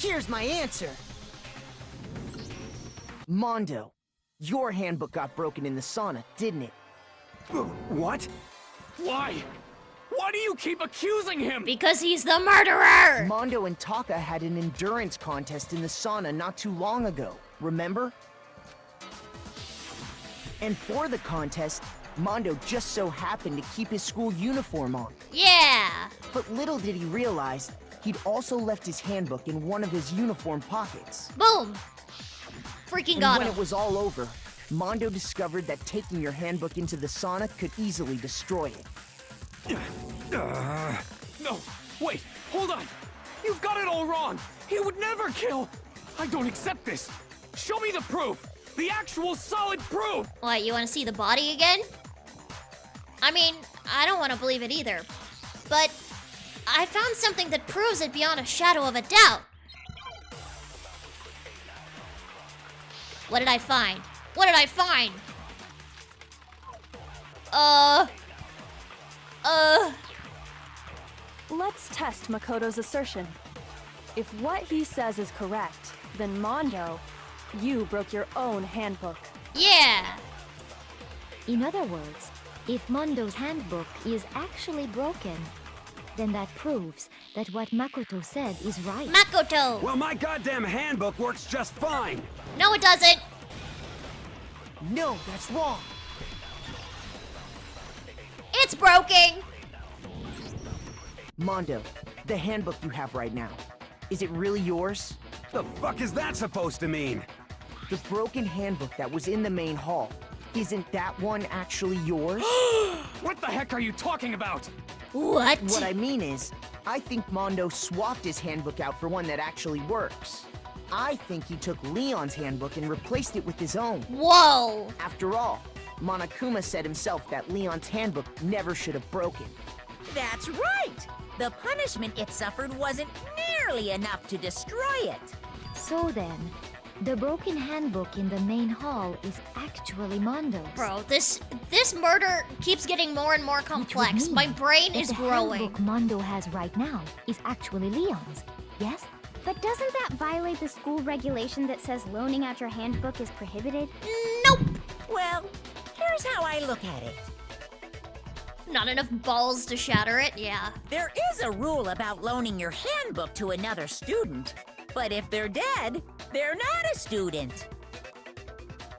Here's my answer. Mondo, your handbook got broken in the sauna, didn't it? What? Why? Why do you keep accusing him? Because he's the murderer! Mondo and Taka had an endurance contest in the sauna not too long ago, remember? And for the contest, Mondo just so happened to keep his school uniform on. Yeah! But little did he realize, he'd also left his handbook in one of his uniform pockets. Boom! Freaking And got when him. it was all over, Mondo discovered that taking your handbook into the sauna could easily destroy it. No, wait, hold on. You've got it all wrong. He would never kill. I don't accept this. Show me the proof. The actual solid proof. What, you want to see the body again? I mean, I don't want to believe it either. But I found something that proves it beyond a shadow of a doubt. What did I find? What did I find? Let's test Makoto's assertion. If what he says is correct, then Mondo, you broke your own handbook. Yeah! In other words, if Mondo's handbook is actually broken, then that proves that what Makoto said is right. Makoto! Well, my goddamn handbook works just fine. No, it doesn't! No, that's wrong. It's broken! Mondo, the handbook you have right now, is it really yours? The fuck is that supposed to mean? The broken handbook that was in the main hall, isn't that one actually yours? What the heck are you talking about? What? What I mean is, I think Mondo swapped his handbook out for one that actually works. I think he took Leon's handbook and replaced it with his own. Whoa! After all, Monokuma said himself that Leon's handbook never should have broken. That's right! The punishment it suffered wasn't nearly enough to destroy it. So then, the broken handbook in the main hall is actually Mondo's. Bro, this murder keeps getting more and more complex. My brain is growing. The handbook Mondo has right now is actually Leon's, yes? But doesn't that violate the school regulation that says loaning out your handbook is prohibited? Nope! Well, here's how I look at it. Not enough balls to shatter it, yeah. There is a rule about loaning your handbook to another student, but if they're dead, they're not a student.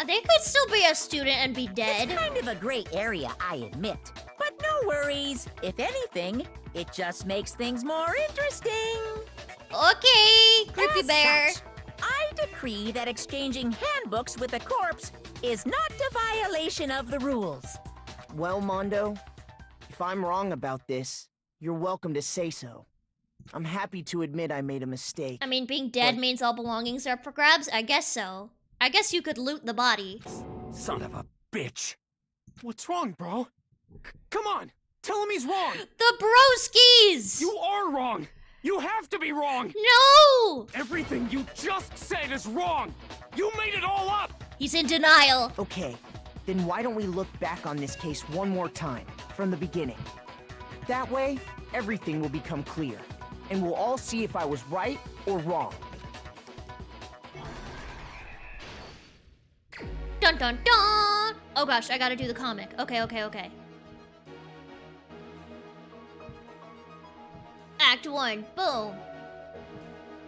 They could still be a student and be dead. It's kind of a gray area, I admit. But no worries. If anything, it just makes things more interesting. Okay, creepy bear. Such, I decree that exchanging handbooks with a corpse is not a violation of the rules. Well, Mondo, if I'm wrong about this, you're welcome to say so. I'm happy to admit I made a mistake. I mean, being dead means all belongings are up for grabs? I guess so. I guess you could loot the body. Son of a bitch. What's wrong, bro? Come on, tell him he's wrong. The broskies! You are wrong. You have to be wrong. No! Everything you just said is wrong. You made it all up. He's in denial. Okay, then why don't we look back on this case one more time, from the beginning? That way, everything will become clear, and we'll all see if I was right or wrong. Dun dun dun! Oh gosh, I gotta do the comic. Okay. Act 1, boom.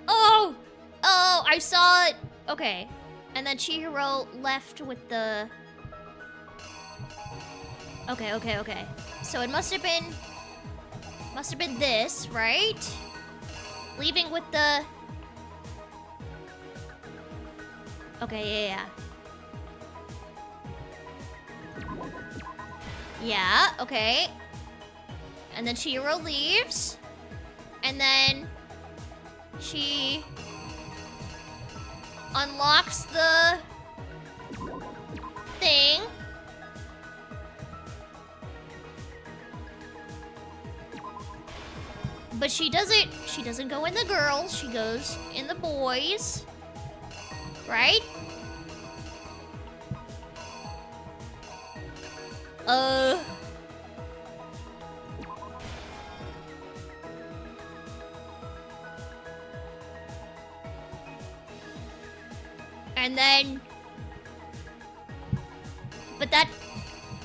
Oh, I saw it. Okay. And then Chihiro left with the... Okay. So it must have been this, right? Leaving with the... Okay, yeah. Yeah, okay. And then Chihiro leaves. And then she unlocks the thing. But she doesn't go in the girls, she goes in the boys. Right? And then... But that...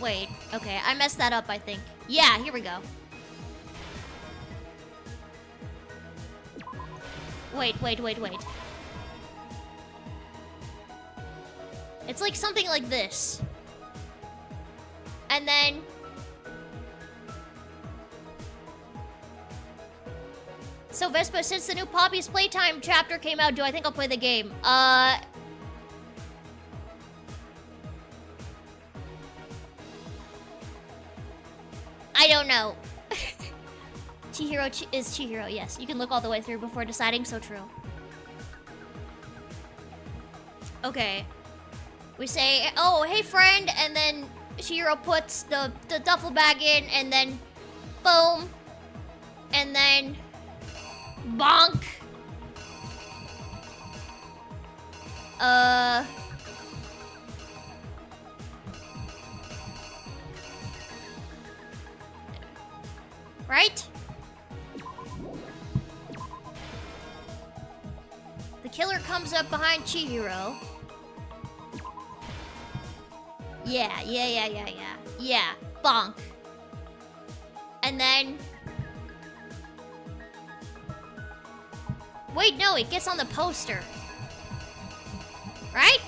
Wait, okay, I messed that up, I think. Yeah, here we go. Wait. It's like something like this. And then... So Vespa, since the new Poppy's Playtime chapter came out, do I think I'll play the game? I don't know. Chihiro is Chihiro, yes. You can look all the way through before deciding, so true. Okay. We say, oh, hey friend, and then Chihiro puts the duffel bag in, and then boom. And then bonk. Right? The killer comes up behind Chihiro. Yeah. Yeah, bonk. And then... Wait, no, it gets on the poster. Right?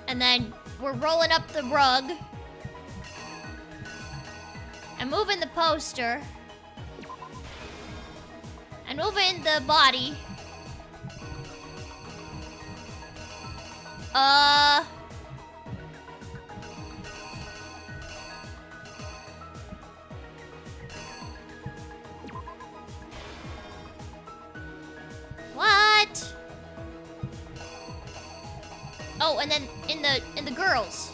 And then we're rolling up the rug. And moving the poster. And moving the body. What? Oh, and then in the girls.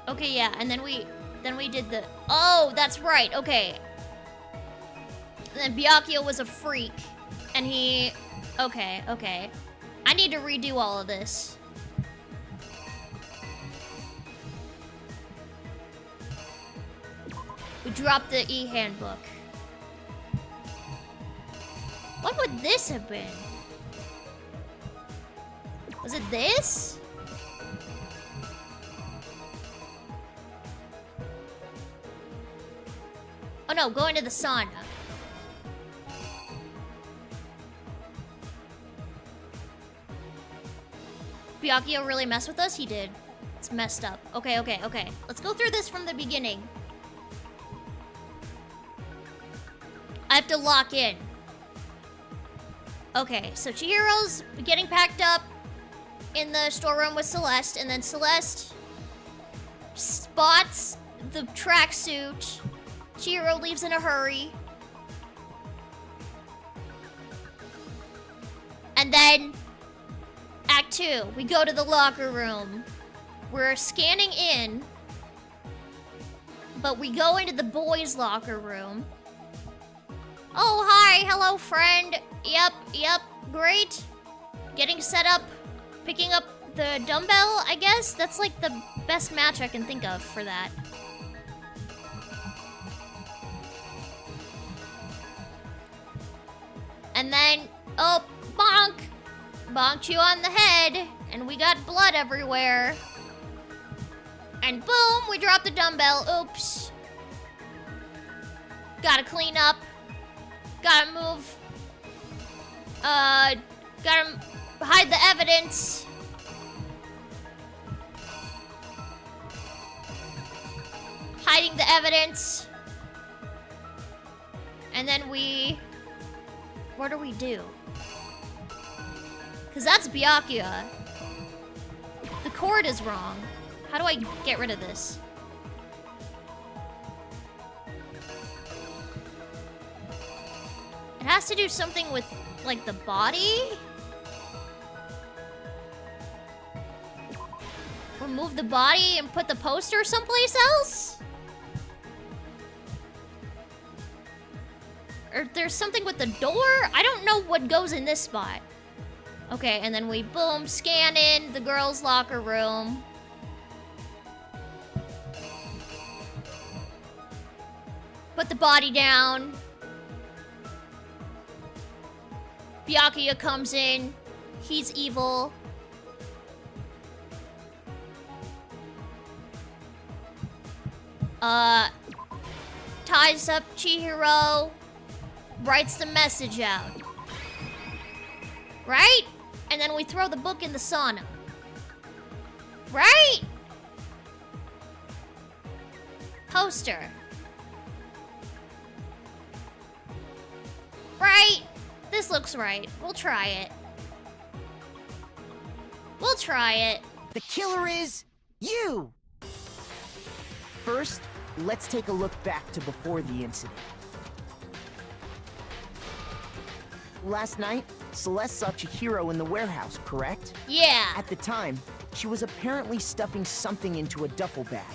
Okay, yeah, and then we did the... Oh, that's right, okay. And then Byakuya was a freak. And he... Okay. I need to redo all of this. We dropped the e-handbook. What would this have been? Was it this? Oh no, go into the sauna. Byakuya really messed with us? He did. It's messed up. Okay. Let's go through this from the beginning. I have to lock in. Okay, so Chihiro's getting packed up in the storeroom with Celeste, and then Celeste spots the tracksuit. Chihiro leaves in a hurry. And then, Act 2, we go to the locker room. We're scanning in, but we go into the boys' locker room. Oh, hi, hello, friend. Yep, great. Getting set up, picking up the dumbbell, I guess? That's like the best match I can think of for that. And then, oh, bonk! Bonked you on the head, and we got blood everywhere. And boom, we dropped the dumbbell. Oops. Gotta clean up. Gotta move. Gotta hide the evidence. Hiding the evidence. And then what do we do? Because that's Byakuya. The cord is wrong. How do I get rid of this? It has to do something with, like, the body? Remove the body and put the poster someplace else? Or there's something with the door? I don't know what goes in this spot. Okay, and then we, boom, scan in the girls' locker room. Put the body down. Byakuya comes in. He's evil. Ties up Chihiro. Writes the message out. Right? And then we throw the book in the sauna. Right? Poster. Right? This looks right. We'll try it. We'll try it. The killer is you! First, let's take a look back to before the incident. Last night, Celeste saw Chihiro in the warehouse, correct? Yeah. At the time, she was apparently stuffing something into a duffel bag.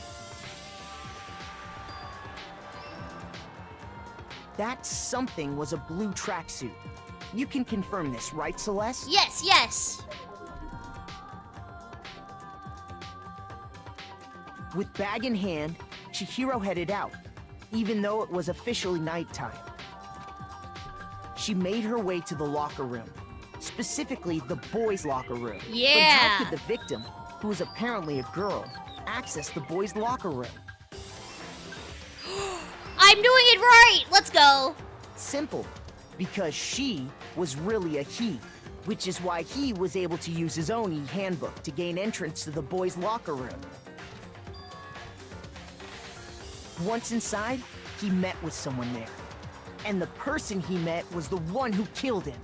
That something was a blue tracksuit. You can confirm this, right, Celeste? Yes, yes. With bag in hand, Chihiro headed out, even though it was officially nighttime. She made her way to the locker room, specifically the boys' locker room. Yeah. But how could the victim, who was apparently a girl, access the boys' locker room? I'm doing it right! Let's go! Simple. Because she was really a he, which is why he was able to use his own e-handbook to gain entrance to the boys' locker room. Once inside, he met with someone there. And the person he met was the one who killed him.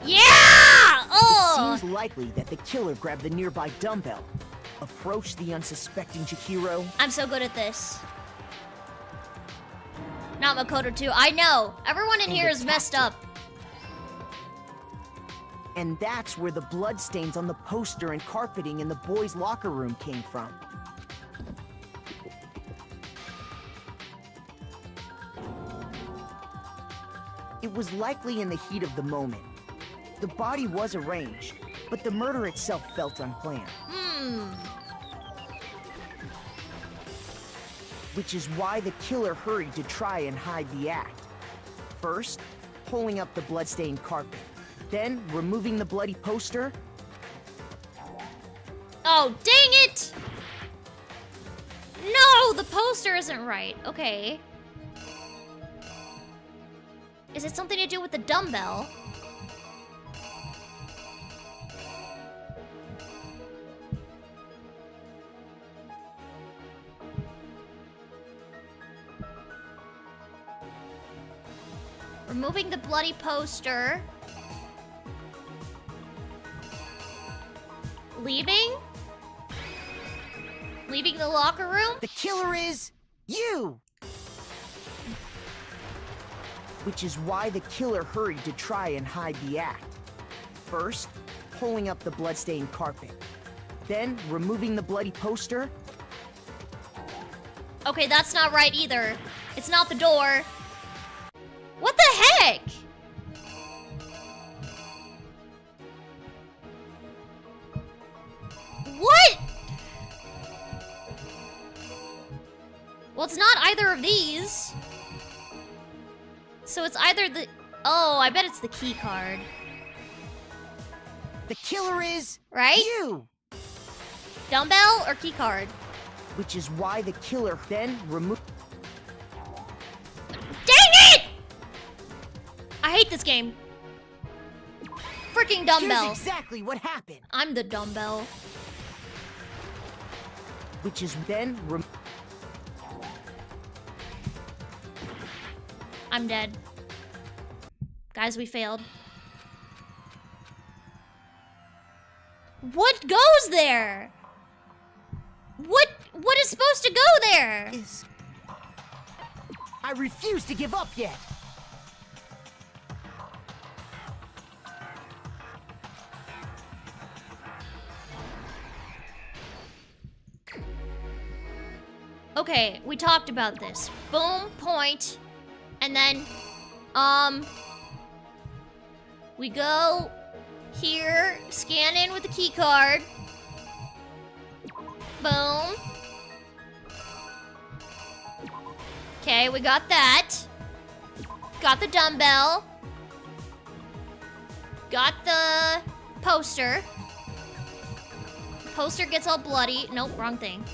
Yeah! Oh! It seems likely that the killer grabbed the nearby dumbbell, approached the unsuspecting Chihiro. I'm so good at this. Not Makoto too. I know. Everyone in here is messed up. And that's where the bloodstains on the poster and carpeting in the boys' locker room came from. It was likely in the heat of the moment. The body was arranged, but the murder itself felt unplanned. Which is why the killer hurried to try and hide the act. First, pulling up the bloodstained carpet. Then, removing the bloody poster. Oh, dang it! No, the poster isn't right. Okay. Is it something to do with the dumbbell? Removing the bloody poster. Leaving? Leaving the locker room? The killer is you! Which is why the killer hurried to try and hide the act. First, pulling up the bloodstained carpet. Then, removing the bloody poster. Okay, that's not right either. It's not the door. What the heck? What? Well, it's not either of these. So it's either the... Oh, I bet it's the key card. The killer is... Right? You! Dumbbell or key card? Which is why the killer then removed... Dang it! I hate this game. Freaking dumbbell. Here's exactly what happened. I'm the dumbbell. Which is then I'm dead. Guys, we failed. What goes there? What is supposed to go there? I refuse to give up yet. Okay, we talked about this. Boom, point, and then, we go here, scan in with the key card. Boom. Okay, we got that. Got the dumbbell. Got the poster. Poster gets all bloody. Nope, wrong thing.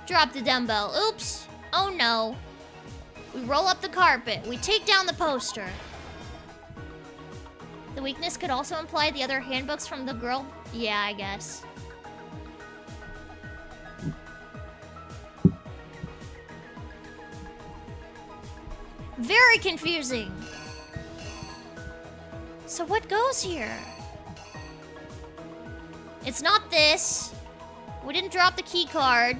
Drop the dumbbell. Oops. Oh no. We roll up the carpet. We take down the poster. The weakness could also imply the other handbooks from the girl. Yeah, I guess. Very confusing. So what goes here? It's not this. We didn't drop the key card.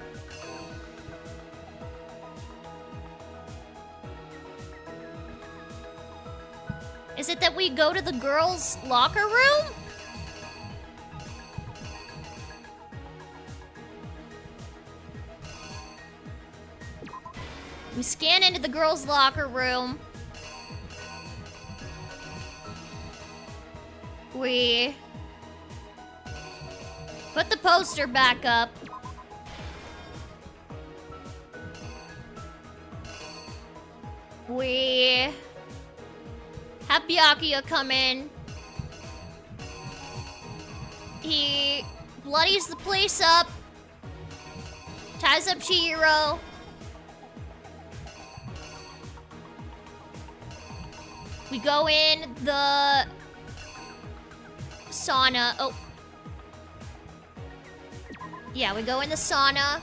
Is it that we go to the girls' locker room? We scan into the girls' locker room. We put the poster back up. We have Byakuya come in. He bloodies the place up. Ties up Chihiro. We go in the sauna. Oh. Yeah, we go in the sauna.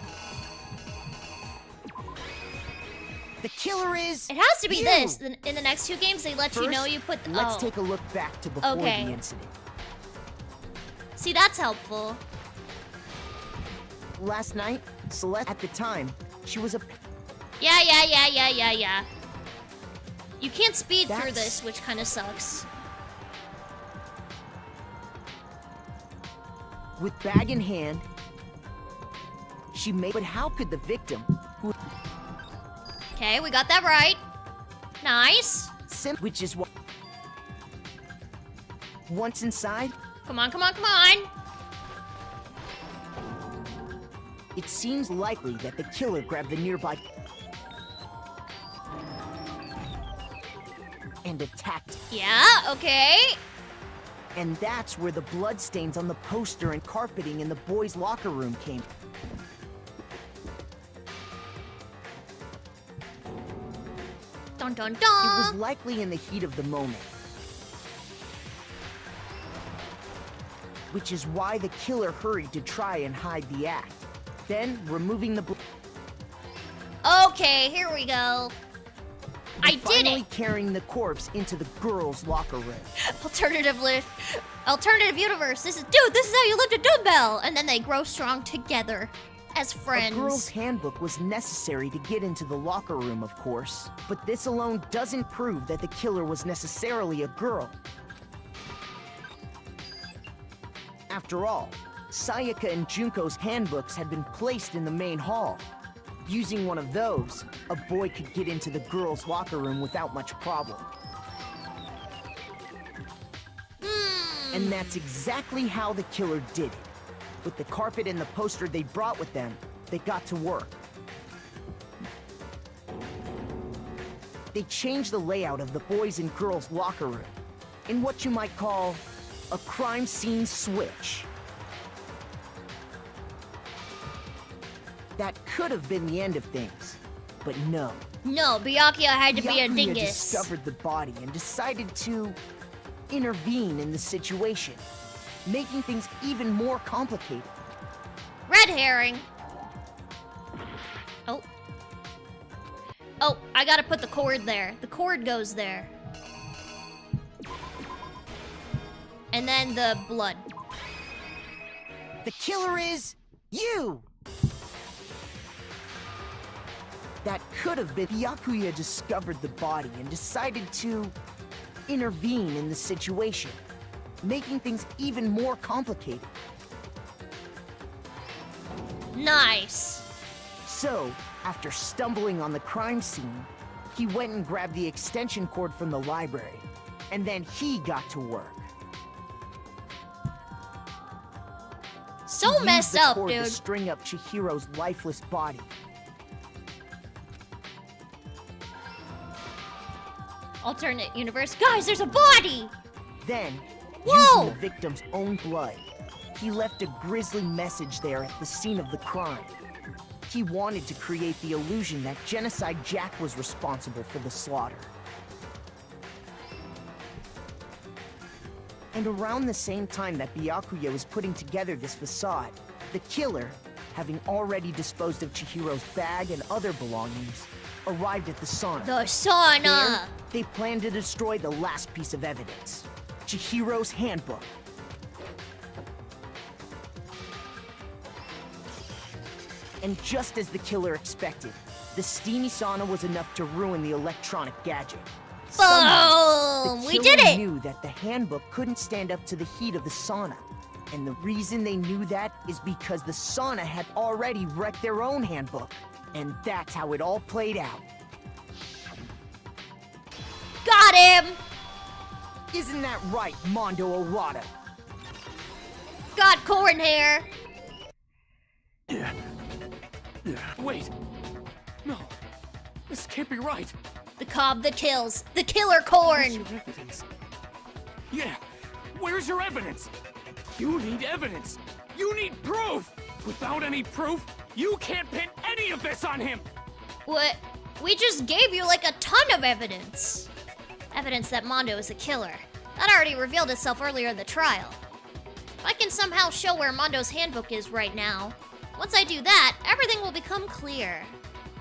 The killer is. It has to be you. this. In the next two games, they let First, you know you put. Let's take a look back to before Okay. the incident. See, that's helpful. Last night, Celeste, at the time, she was a. Yeah. You can't speed through That's- this, which kind of sucks. With bag in hand, she made. But how could the victim, who Okay, we got that right. Nice. which is what. Once inside, Come on. it seems likely that the killer grabbed the nearby and attacked. Yeah, okay. And that's where the bloodstains on the poster and carpeting in the boys' locker room came. Dun dun It dun. was likely in the heat of the moment. Which is why the killer hurried to try and hide the act. Then, removing the Okay, here we go. I did finally it. carrying the corpse into the girls' locker room. Alternative universe. This is how you lift a dumbbell. And then they grow strong together as friends. A girl's handbook was necessary to get into the locker room, of course. But this alone doesn't prove that the killer was necessarily a girl. After all, Sayaka and Junko's handbooks had been placed in the main hall. Using one of those, a boy could get into the girls' locker room without much problem. And that's exactly how the killer did it. With the carpet and the poster they brought with them, they got to work. They changed the layout of the boys' and girls' locker room in what you might call a crime scene switch. That could have been the end of things, but no. No, Byakuya had to be a Byakuya dingus. discovered the body and decided to intervene in the situation, making things even more complicated. Red herring. Oh. Oh, I gotta put the cord there. The cord goes there. And then the blood. The killer is you! That could have been. Byakuya discovered the body and decided to intervene in the situation, making things even more complicated. Nice. So, after stumbling on the crime scene, he went and grabbed the extension cord from the library, and then he got to work. So He used messed the up, cord dude. to string up Chihiro's lifeless body, Alternate universe. Guys, there's a body! Then, Whoa! using the victim's own blood, he left a grisly message there at the scene of the crime. He wanted to create the illusion that Genocide Jack was responsible for the slaughter. And around the same time that Byakuya was putting together this facade, the killer, having already disposed of Chihiro's bag and other belongings, arrived at the sauna. The sauna! There, they planned to destroy the last piece of evidence, Chihiro's handbook. And just as the killer expected, the steamy sauna was enough to ruin the electronic gadget. Somehow, the We killer did it! knew that the handbook couldn't stand up to the heat of the sauna. And the reason they knew that is because the sauna had already wrecked their own handbook. And that's how it all played out. Got him! Isn't that right, Mondo Arata? Got corn hair! Wait. No. This can't be right. The cob that kills. The killer corn! Where's your evidence? Yeah. Where's your evidence? You need evidence. You need proof. Without any proof, you can't pin any of this on him. What? We just gave you like a ton of evidence. Evidence that Mondo is the killer. That already revealed itself earlier in the trial. If I can somehow show where Mondo's handbook is right now, once I do that, everything will become clear.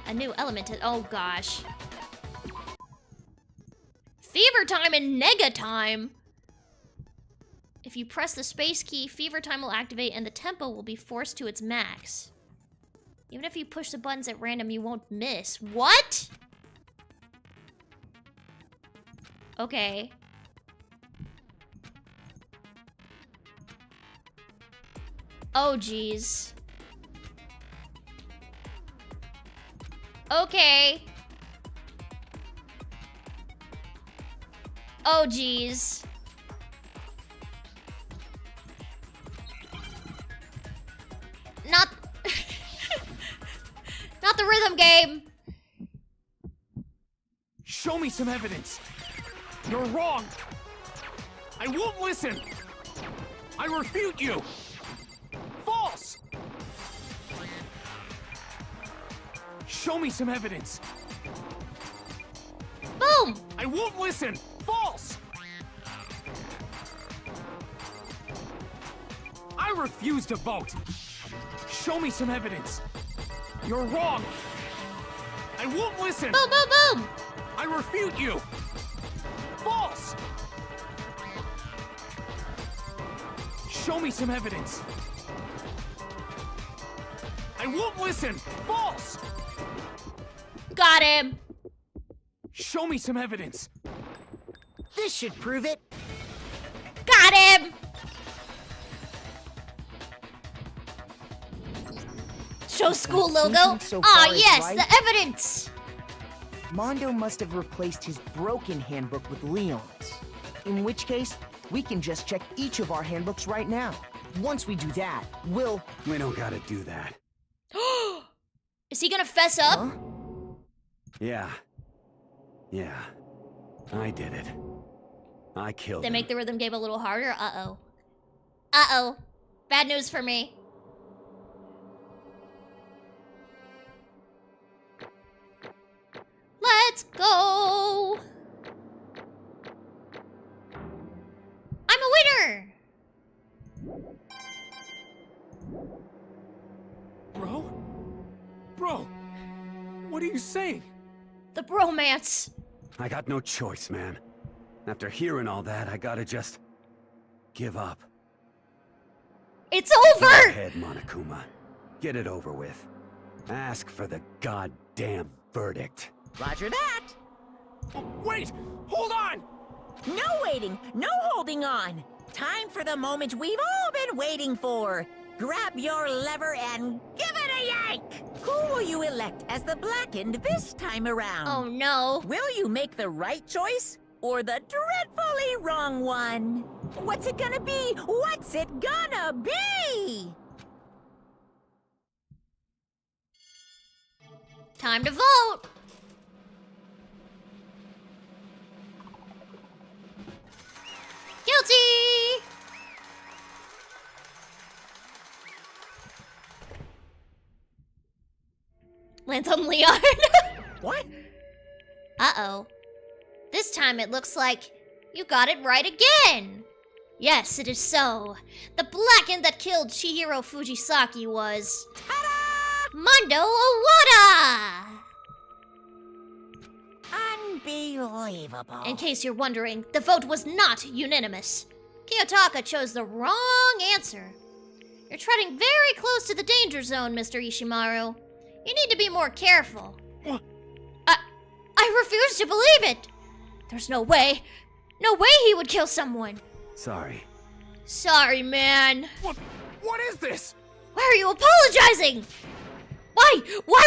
A new element to— oh gosh. Fever time and nega time? If you press the space key, fever time will activate and the tempo will be forced to its max. Even if you push the buttons at random, you won't miss. What? Okay. Oh, geez. Okay. Oh, geez. Not... Not the rhythm game. Show me some evidence. You're wrong. I won't listen. I refute you. False. Show me some evidence. Boom. I won't listen. False. I refuse to vote. Show me some evidence. You're wrong. I won't listen. Boom, boom, boom. I refute you. False. Show me some evidence. I won't listen. False. Got him. Show me some evidence. This should prove it. Got him. Show school logo. So Ah, far is yes, right. the evidence. Mondo must have replaced his broken handbook with Leon's. In which case, we can just check each of our handbooks right now. Once we do that, we'll... We don't gotta do that. Is he gonna fess up? Huh? Yeah. Yeah. I did it. I killed They him. make the rhythm game a little harder? Uh-oh. Uh-oh. Bad news for me. Let's go! I'm a winner! Bro, what are you saying? The bromance. I got no choice, man. After hearing all that, I gotta just... give up. It's Go over! ahead, Monokuma. Get it over with. Ask for the goddamn verdict. Roger that. Wait! Hold on! No waiting, no holding on. Time for the moment we've all been waiting for. Grab your lever and give it a yank! Who will you elect as the Blackened this time around? Oh no. Will you make the right choice or the dreadfully wrong one? What's it gonna be? What's it gonna be? Time to vote! Guilty! Lands on Leon. What? Uh-oh. This time it looks like you got it right again. Yes, it is so. The blackened that killed Chihiro Fujisaki was... Mondo Owada! Unbelievable. In case you're wondering, the vote was not unanimous. Kiyotaka chose the wrong answer. You're treading very close to the danger zone, Mr. Ishimaru. You need to be more careful. What? I refuse to believe it! There's no way he would kill someone. Sorry. Sorry, man. What is this? Why are you apologizing? Why? Why?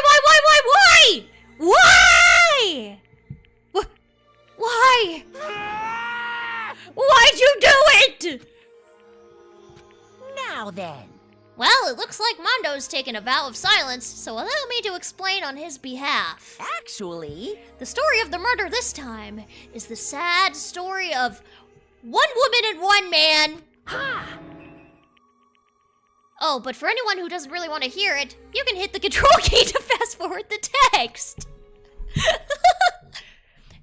Why? Why'd you do it? Now then. Well, it looks like Mondo's taken a vow of silence, so allow me to explain on his behalf. Actually, the story of the murder this time is the sad story of one woman and one man. ha! Oh, but for anyone who doesn't really want to hear it, you can hit the control key to fast forward the text.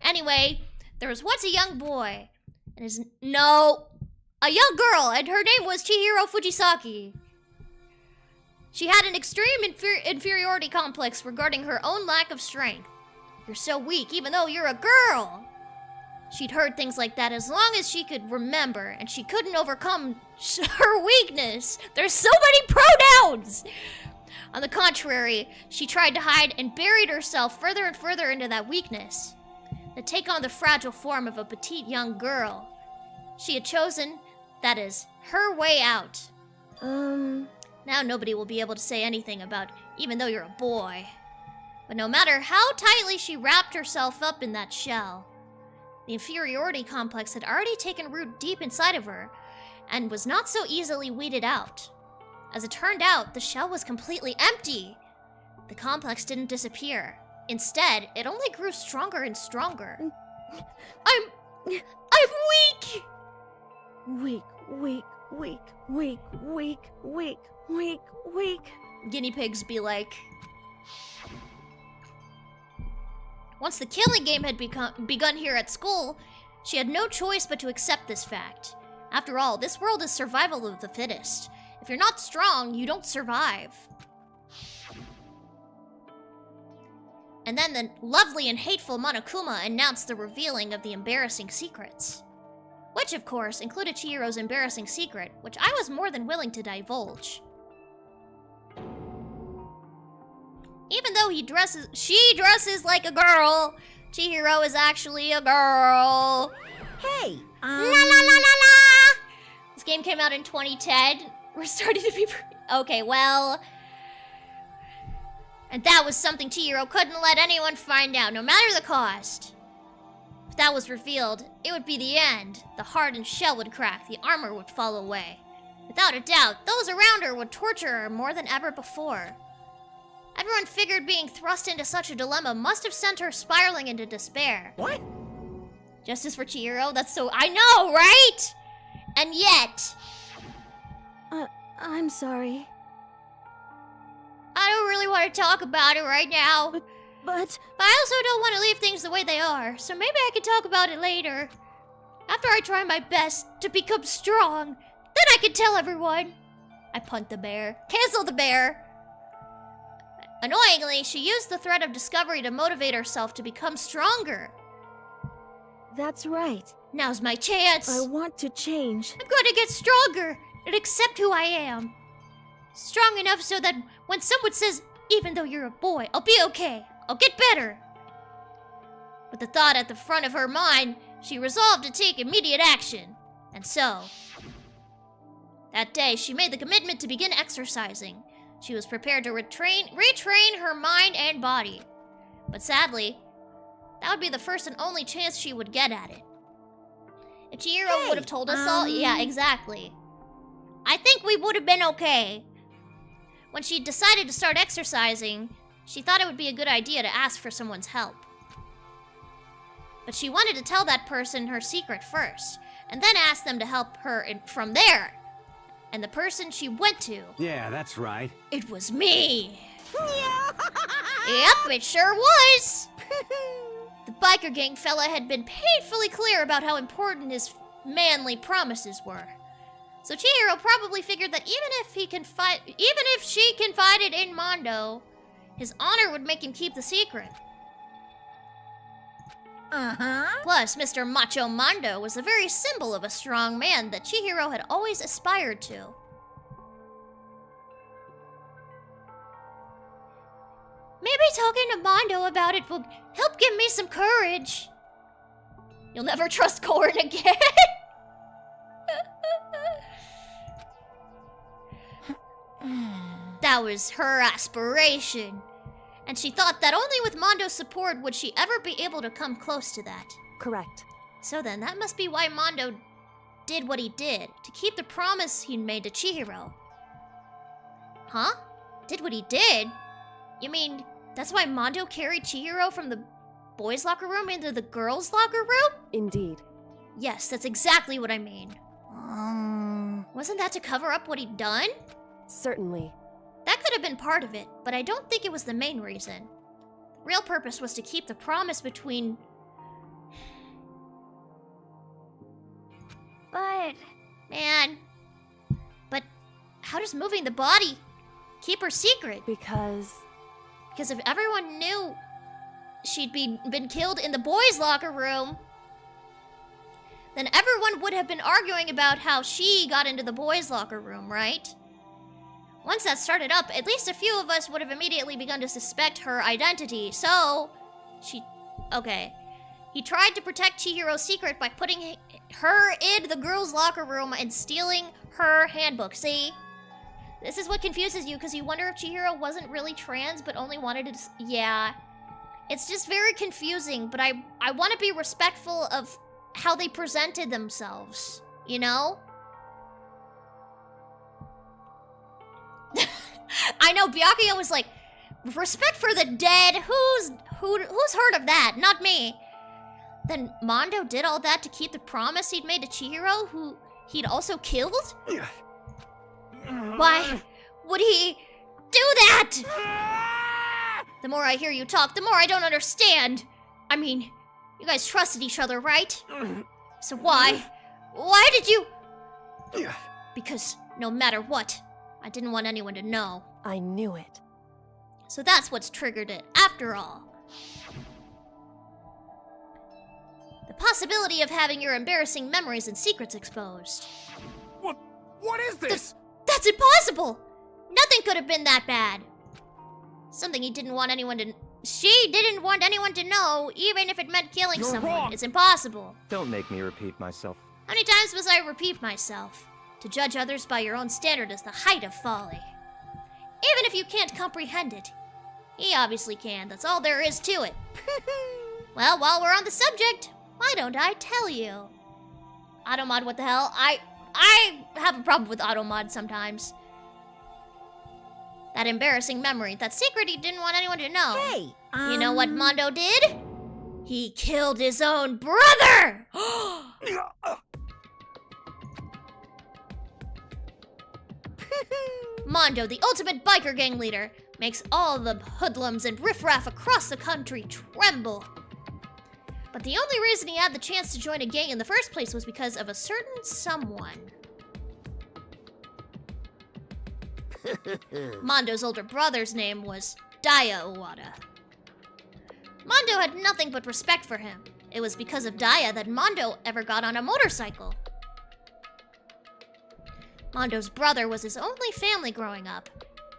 Anyway, there was once a young boy, and a young girl, and her name was Chihiro Fujisaki. She had an extreme inferiority complex regarding her own lack of strength. You're so weak, even though you're a girl. She'd heard things like that as long as she could remember, and she couldn't overcome her weakness. There's so many pronouns! On the contrary, she tried to hide and buried herself further and further into that weakness, to take on the fragile form of a petite young girl. She had chosen, that is, her way out. Now nobody will be able to say anything about even though you're a boy. But no matter how tightly she wrapped herself up in that shell, the inferiority complex had already taken root deep inside of her and was not so easily weeded out. As it turned out, the shell was completely empty. The complex didn't disappear. Instead, it only grew stronger and stronger. I'm weak! Weak. Guinea pigs be like. Once the killing game had begun here at school, she had no choice but to accept this fact. After all, this world is survival of the fittest. If you're not strong, you don't survive. And then the lovely and hateful Monokuma announced the revealing of the embarrassing secrets. Which, of course, included Chihiro's embarrassing secret, which I was more than willing to divulge. Even though she dresses like a girl, Chihiro is actually a girl. Hey, La la la la la! This game came out in 2010. We're starting to be okay, well. And that was something Chihiro couldn't let anyone find out, no matter the cost. If that was revealed, it would be the end. The hardened shell would crack, the armor would fall away. Without a doubt, those around her would torture her more than ever before. Everyone figured being thrust into such a dilemma must have sent her spiraling into despair. What? Justice for Chihiro? That's so... I know, right? And yet... I'm sorry. I don't really want to talk about it right now. But I also don't want to leave things the way they are, so maybe I can talk about it later. After I try my best to become strong, then I can tell everyone. I punt the bear. Cancel the bear. Annoyingly, she used the threat of discovery to motivate herself to become stronger. That's right. Now's my chance. I want to change. I'm going to get stronger and accept who I am. Strong enough so that when someone says, even though you're a boy, I'll be okay. I'll get better. With the thought at the front of her mind, she resolved to take immediate action. And so, that day, she made the commitment to begin exercising. She was prepared to retrain her mind and body. But sadly, that would be the first and only chance she would get at it. If Chihiro would have told us all, yeah, exactly. I think we would have been okay. When she decided to start exercising, she thought it would be a good idea to ask for someone's help. But she wanted to tell that person her secret first, and then asked them to help her from there. And the person she went to... Yeah, that's right. It was me! Yep, it sure was! The biker gang fella had been painfully clear about how important his manly promises were. So Chihiro probably figured that even if she confided in Mondo, his honor would make him keep the secret. Plus, Mr. Macho Mondo was the very symbol of a strong man that Chihiro had always aspired to. Maybe talking to Mondo about it will help give me some courage. You'll never trust Korn again. That was her aspiration. And she thought that only with Mondo's support would she ever be able to come close to that. Correct. So then, that must be why Mondo did what he did, to keep the promise he'd made to Chihiro. Huh? Did what he did? You mean, that's why Mondo carried Chihiro from the boys' locker room into the girls' locker room? Indeed. Yes, that's exactly what I mean. Wasn't that to cover up what he'd done? Certainly. That could have been part of it, but I don't think it was the main reason. The real purpose was to keep the promise between... But... Man. But how does moving the body keep her secret? Because if everyone knew she'd been killed in the boys' locker room, then everyone would have been arguing about how she got into the boys' locker room, right? Once that started up, at least a few of us would have immediately begun to suspect her identity, so... Okay. He tried to protect Chihiro's secret by putting her in the girls' locker room and stealing her handbook, see? This is what confuses you, because you wonder if Chihiro wasn't really trans, but only wanted to... Yeah. It's just very confusing, but I want to be respectful of how they presented themselves, you know? I know, Byakuya was like, respect for the dead, who's heard of that? Not me. Then Mondo did all that to keep the promise he'd made to Chihiro, who he'd also killed? Why would he do that? The more I hear you talk, the more I don't understand. I mean, you guys trusted each other, right? So why? Why did you... Because no matter what, I didn't want anyone to know. I knew it. So that's what's triggered it, after all. The possibility of having your embarrassing memories and secrets exposed. What is this? That's impossible! Nothing could have been that bad. Something he didn't want anyone to... She didn't want anyone to know, even if it meant killing You're someone. wrong. It's impossible. Don't make me repeat myself. How many times must I repeat myself? To judge others by your own standard is the height of folly. Even if you can't comprehend it. He obviously can, that's all there is to it. Well, while we're on the subject, why don't I tell you? Automod, what the hell? I have a problem with Automod sometimes. That embarrassing memory, that secret he didn't want anyone to know. Hey, You know what Mondo did? He killed his own brother! Mondo, the ultimate biker gang leader, makes all the hoodlums and riffraff across the country tremble. But the only reason he had the chance to join a gang in the first place was because of a certain someone. Mondo's older brother's name was Daya Owada. Mondo had nothing but respect for him. It was because of Daya that Mondo ever got on a motorcycle. Mondo's brother was his only family growing up.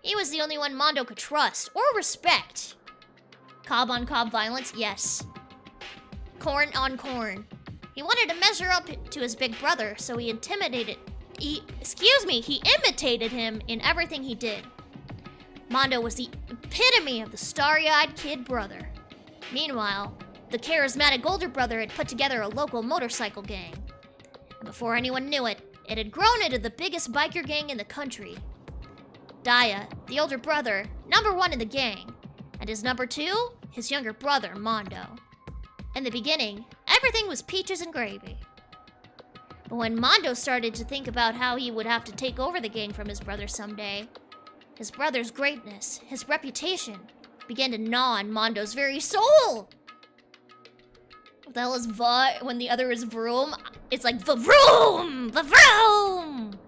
He was the only one Mondo could trust or respect. Cob on cob violence, yes. Corn on corn. He wanted to measure up to his big brother, so he imitated him in everything he did. Mondo was the epitome of the starry-eyed kid brother. Meanwhile, the charismatic older brother had put together a local motorcycle gang. And before anyone knew it, it had grown into the biggest biker gang in the country. Daya, the older brother, #1 in the gang, and his #2, his younger brother, Mondo. In the beginning, everything was peaches and gravy. But when Mondo started to think about how he would have to take over the gang from his brother someday, his brother's greatness, his reputation, began to gnaw on Mondo's very soul. What the hell is va when the other is vroom? It's like va-vroom! Va-vroom!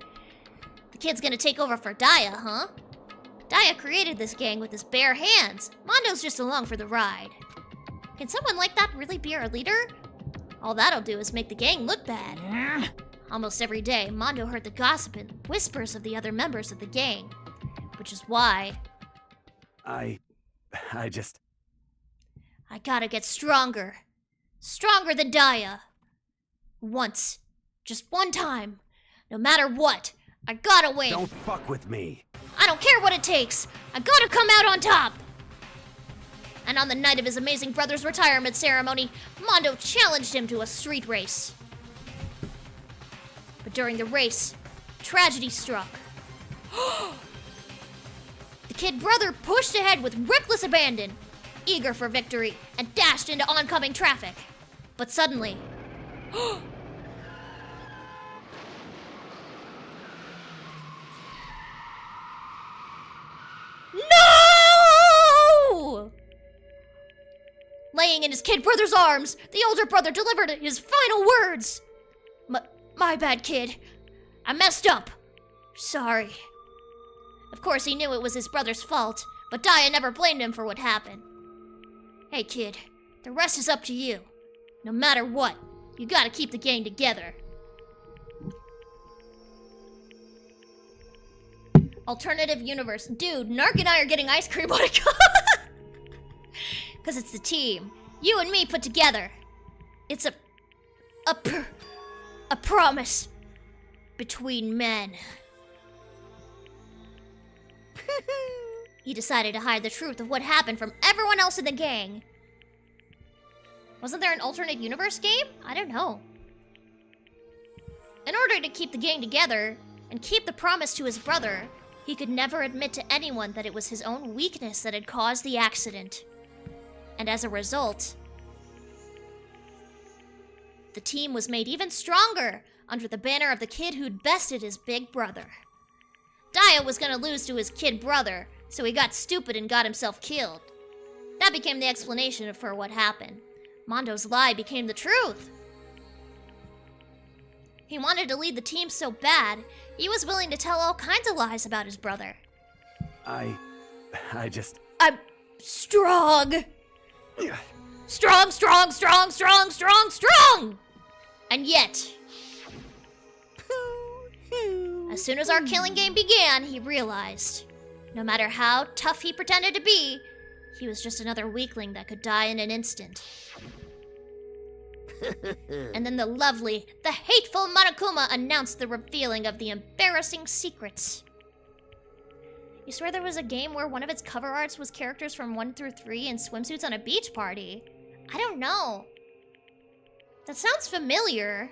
The kid's gonna take over for Daya, huh? Daya created this gang with his bare hands. Mondo's just along for the ride. Can someone like that really be our leader? All that'll do is make the gang look bad. Almost every day, Mondo heard the gossip and whispers of the other members of the gang. Which is why... I gotta get stronger. Stronger than Daya. Once. Just one time. No matter what. I gotta win. Don't fuck with me. I don't care what it takes. I gotta come out on top. And on the night of his amazing brother's retirement ceremony, Mondo challenged him to a street race. But during the race, tragedy struck. The kid brother pushed ahead with reckless abandon, eager for victory, and dashed into oncoming traffic. But suddenly... No! Laying in his kid brother's arms, the older brother delivered his final words. My bad, kid. I messed up. Sorry. Of course, he knew it was his brother's fault, but Daya never blamed him for what happened. Hey, kid, the rest is up to you. No matter what, you gotta keep the gang together. Alternative universe. Dude, Nark and I are getting ice cream on a Because it's the team. You and me put together. It's a promise between men. He decided to hide the truth of what happened from everyone else in the gang. Wasn't there an alternate universe game? I don't know. In order to keep the gang together and keep the promise to his brother, he could never admit to anyone that it was his own weakness that had caused the accident. And as a result, the team was made even stronger under the banner of the kid who'd bested his big brother. Daya was gonna lose to his kid brother, so he got stupid and got himself killed. That became the explanation for what happened. Mondo's lie became the truth. He wanted to lead the team so bad, he was willing to tell all kinds of lies about his brother. I'm strong. Strong, strong, strong, strong, strong, strong! And yet, as soon as our killing game began, he realized, no matter how tough he pretended to be, he was just another weakling that could die in an instant. And then the hateful Monokuma announced the revealing of the embarrassing secrets. You swear there was a game where one of its cover arts was characters from 1 through 3 in swimsuits on a beach party? I don't know. That sounds familiar.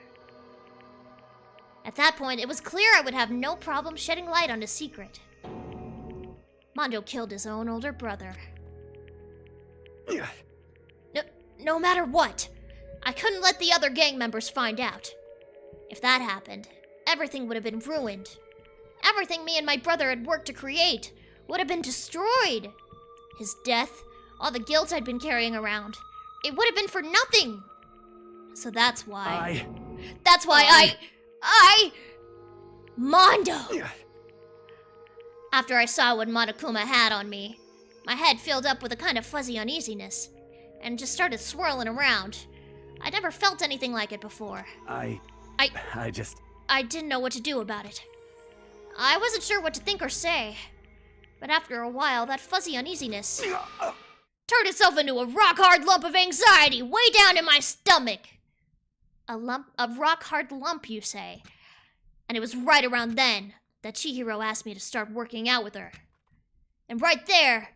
At that point, it was clear I would have no problem shedding light on his secret. Mondo killed his own older brother. No matter what, I couldn't let the other gang members find out. If that happened, everything would have been ruined. Everything me and my brother had worked to create would have been destroyed. His death, all the guilt I'd been carrying around, it would have been for nothing. So that's why... Mondo! After I saw what Monokuma had on me, my head filled up with a kind of fuzzy uneasiness, and just started swirling around. I'd never felt anything like it before. I didn't know what to do about it. I wasn't sure what to think or say. But after a while, that fuzzy uneasiness turned itself into a rock-hard lump of anxiety way down in my stomach. A rock-hard lump, you say? And it was right around then that Chihiro asked me to start working out with her. And right there,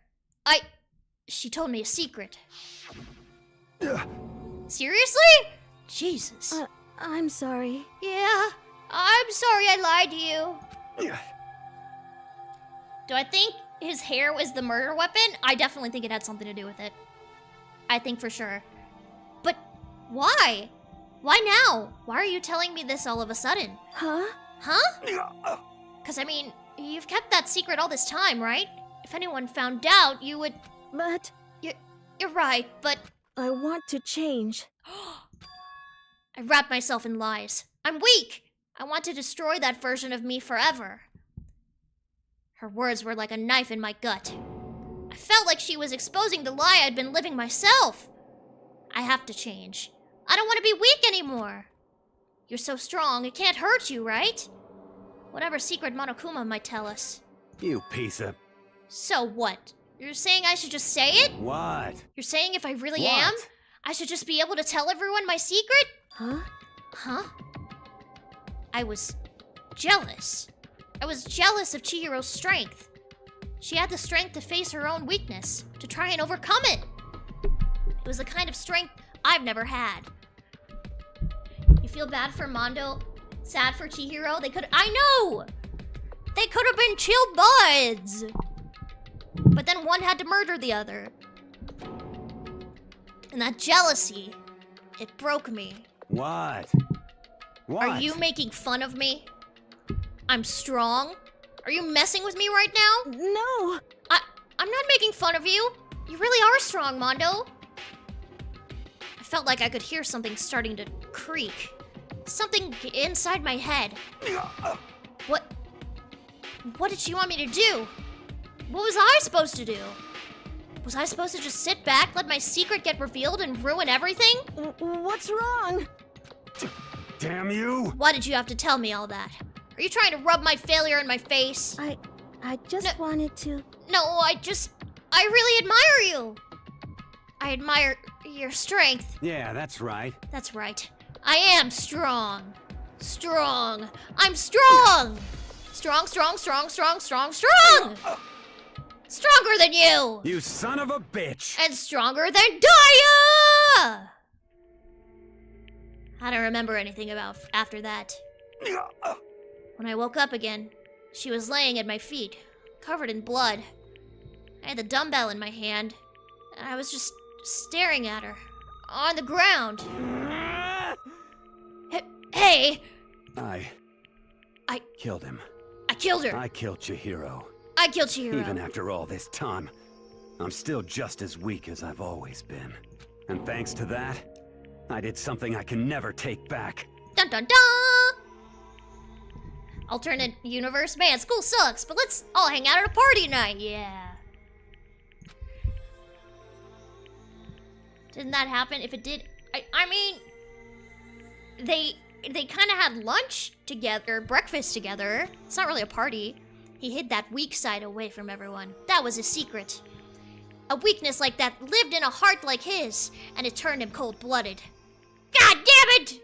she told me a secret. Seriously? Jesus. I'm sorry. Yeah, I'm sorry I lied to you. Do I think his hair was the murder weapon? I definitely think it had something to do with it. I think for sure. But why? Why now? Why are you telling me this all of a sudden? Huh? Huh? Because, I mean, you've kept that secret all this time, right? If anyone found out, you would... But... You're right, but... I want to change. I wrapped myself in lies. I'm weak! I want to destroy that version of me forever. Her words were like a knife in my gut. I felt like she was exposing the lie I'd been living myself. I have to change. I don't want to be weak anymore. You're so strong, it can't hurt you, right? Whatever secret Monokuma might tell us. You piece of... So what? You're saying I should just say it? What? You're saying if I really What? am, I should just be able to tell everyone my secret? Huh? Huh? I was jealous. I was jealous of Chihiro's strength. She had the strength to face her own weakness, to try and overcome it. It was the kind of strength I've never had. You feel bad for Mondo? Sad for Chihiro? I know! They could have been chill buds! But then one had to murder the other. And that jealousy, it broke me. What? What? Are you making fun of me? I'm strong? Are you messing with me right now? No! I'm not making fun of you. You really are strong, Mondo. I felt like I could hear something starting to creak. Something inside my head. What did she want me to do? What was I supposed to do? Was I supposed to just sit back, let my secret get revealed, and ruin everything? What's wrong? Damn you! Why did you have to tell me all that? Are you trying to rub my failure in my face? I just wanted to... No, I really admire you. I admire your strength. Yeah, that's right. That's right. I am strong. Strong. I'm strong! Strong, strong, strong, strong, strong, strong! Stronger than you! You son of a bitch! And stronger than Daya! I don't remember anything about after that. When I woke up again, she was laying at my feet, covered in blood. I had the dumbbell in my hand, and I was just staring at her, on the ground. Hey! I killed him. I killed her. I killed Chihiro. I killed Chihiro. Even after all this time, I'm still just as weak as I've always been. And thanks to that, I did something I can never take back. Dun dun dun! Alternate universe? Man, school sucks, but let's all hang out at a party tonight, yeah. Didn't that happen? If it did, I mean, they kind of had lunch together, breakfast together. It's not really a party. He hid that weak side away from everyone. That was his secret. A weakness like that lived in a heart like his, and it turned him cold-blooded. God damn it!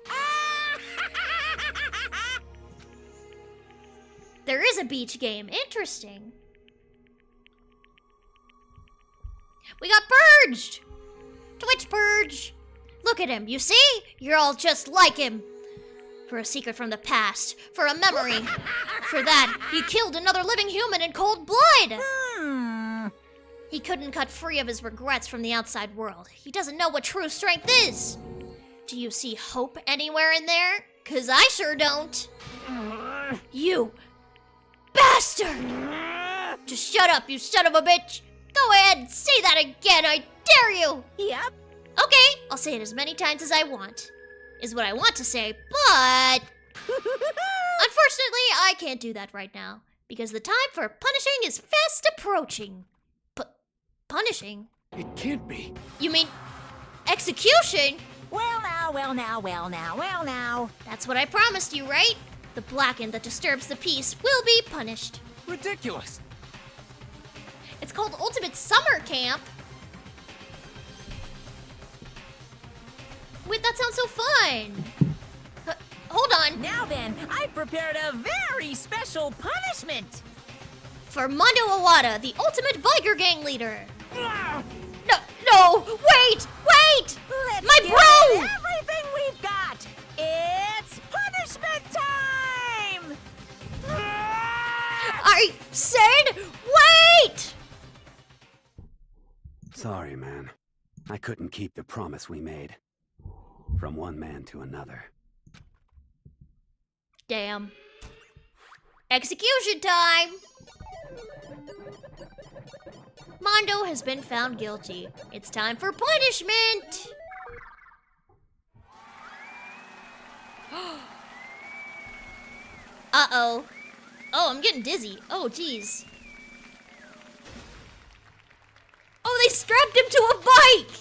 There is a beach game. Interesting. We got purged! Twitch purge! Look at him, you see? You're all just like him. For a secret from the past, for a memory. For that, he killed another living human in cold blood! He couldn't cut free of his regrets from the outside world. He doesn't know what true strength is. Do you see hope anywhere in there? 'Cause I sure don't. You bastard! Just shut up, you son of a bitch! Go ahead, say that again, I dare you! Yep. Okay, I'll say it as many times as I want. Is what I want to say, but... Unfortunately, I can't do that right now, because the time for punishing is fast approaching. Punishing? It can't be. You mean execution? Well now, well now, well now, well now. That's what I promised you, right? The blackened that disturbs the peace will be punished. Ridiculous. It's called Ultimate Summer Camp. Wait, that sounds so fun. Hold on. Now then, I prepared a very special punishment. For Mondo Iwata, the ultimate biker gang leader. No, wait! Let's My give bro! it everything we've got. It's punishment time! I said wait! Sorry, man. I couldn't keep the promise we made. from one man to another. Damn. Execution time! Mondo has been found guilty. It's time for punishment! Uh-oh. Oh, I'm getting dizzy. Oh, jeez. Oh, they strapped him to a bike!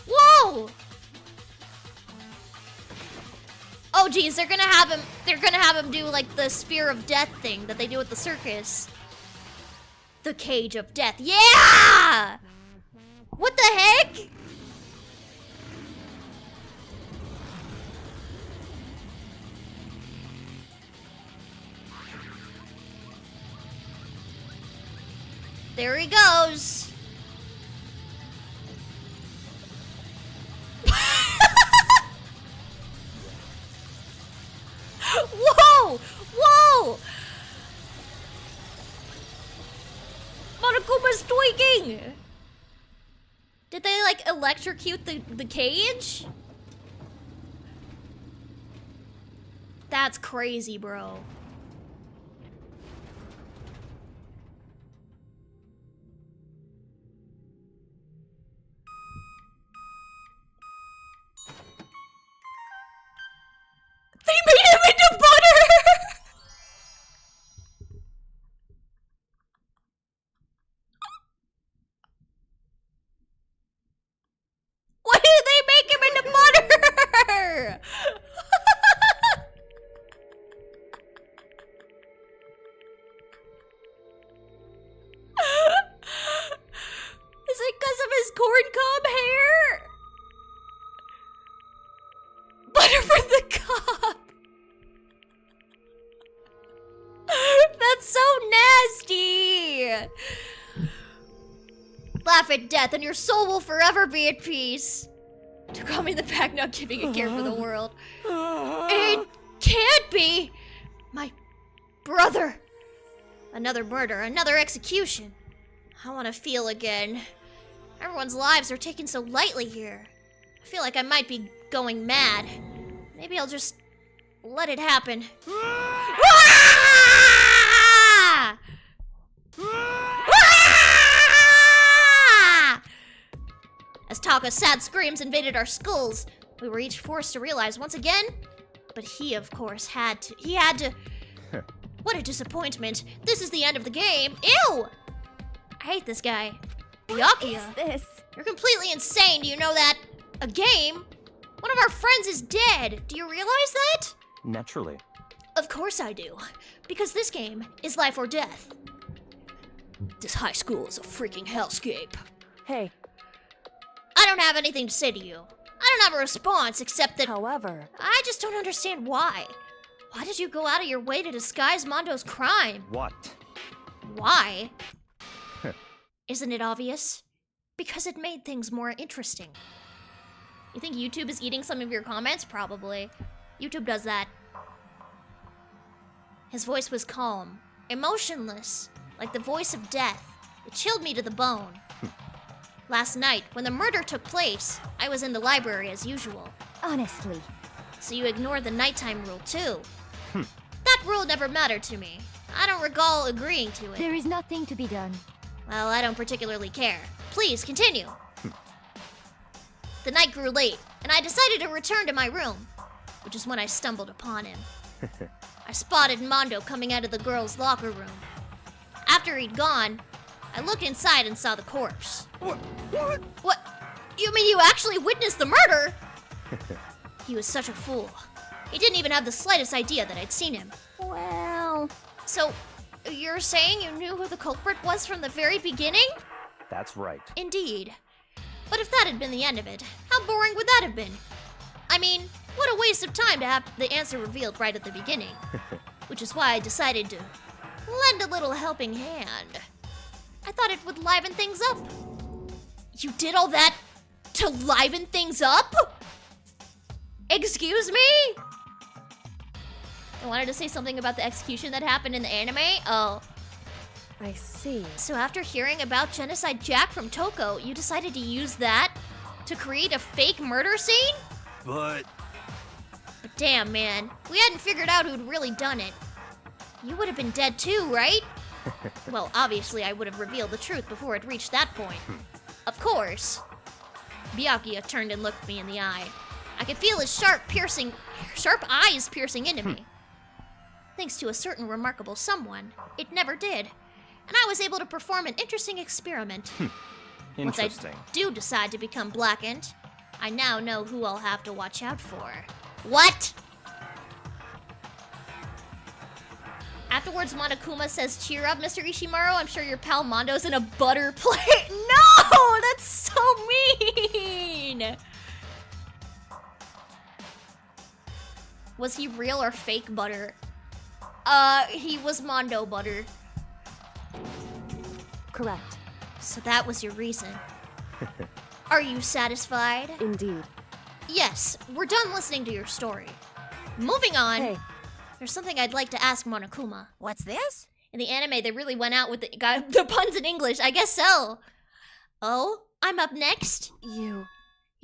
Whoa! Oh, geez, they're gonna have him do like the spear of death thing that they do at the circus. The cage of death. Yeah! What the heck? There he goes. Whoa! Whoa! Monokuma's tweaking! Did they like electrocute the cage? That's crazy, bro. They made him into butter! Why did they make him into butter? Is it because of his corncob hair? Butter for the cob. That's so nasty. Laugh at death and your soul will forever be at peace. To call me the pack not giving a care for the world. It can't be. My brother. Another murder, another execution. I want to feel again. Everyone's lives are taken so lightly here. I feel like I might be going mad. Maybe I'll just let it happen. Ah! Ah! As Taka's sad screams invaded our skulls, we were each forced to realize once again, but he, of course, had to. What a disappointment. This is the end of the game. Ew! I hate this guy. Byakuya. What is this? You're completely insane. Do you know that? A game? One of our friends is dead. Do you realize that? Naturally. Of course I do. Because this game is life or death. This high school is a freaking hellscape. Hey. I don't have anything to say to you. I don't have a response except that... However... I just don't understand why. Why did you go out of your way to disguise Mondo's crime? What? Why? Isn't it obvious? Because it made things more interesting. You think YouTube is eating some of your comments? Probably. YouTube does that. His voice was calm, emotionless, like the voice of death. It chilled me to the bone. Last night, when the murder took place, I was in the library as usual. Honestly. So you ignored the nighttime rule too. That rule never mattered to me. I don't recall agreeing to it. There is nothing to be done. Well, I don't particularly care. Please, continue. The night grew late, and I decided to return to my room, which is when I stumbled upon him. I spotted Mondo coming out of the girls' locker room. After he'd gone, I looked inside and saw the corpse. What? What? You mean you actually witnessed the murder? He was such a fool. He didn't even have the slightest idea that I'd seen him. Well... So, you're saying you knew who the culprit was from the very beginning? That's right. Indeed. But if that had been the end of it, how boring would that have been? I mean, what a waste of time to have the answer revealed right at the beginning. Which is why I decided to lend a little helping hand. I thought it would liven things up. You did all that to liven things up? Excuse me? I wanted to say something about the execution that happened in the anime. Oh. I see. So after hearing about Genocide Jack from Toko, you decided to use that to create a fake murder scene? But Damn, man. We hadn't figured out who'd really done it. You would have been dead too, right? Well, obviously I would have revealed the truth before it reached that point. Of course. Byakuya turned and looked me in the eye. I could feel his sharp eyes piercing into me. Thanks to a certain remarkable someone, it never did. And I was able to perform an interesting experiment. Once I do decide to become blackened, I now know who I'll have to watch out for. What? Afterwards, Monokuma says, "Cheer up, Mr. Ishimaru. I'm sure your pal Mondo's in a butter plate." No! That's so mean! Was he real or fake butter? He was Mondo butter. Correct. So that was your reason. Are you satisfied? Indeed. Yes, we're done listening to your story. Moving on. Hey. There's something I'd like to ask Monokuma. What's this? In the anime, they really went out with the puns in English. I guess so. Oh, I'm up next? You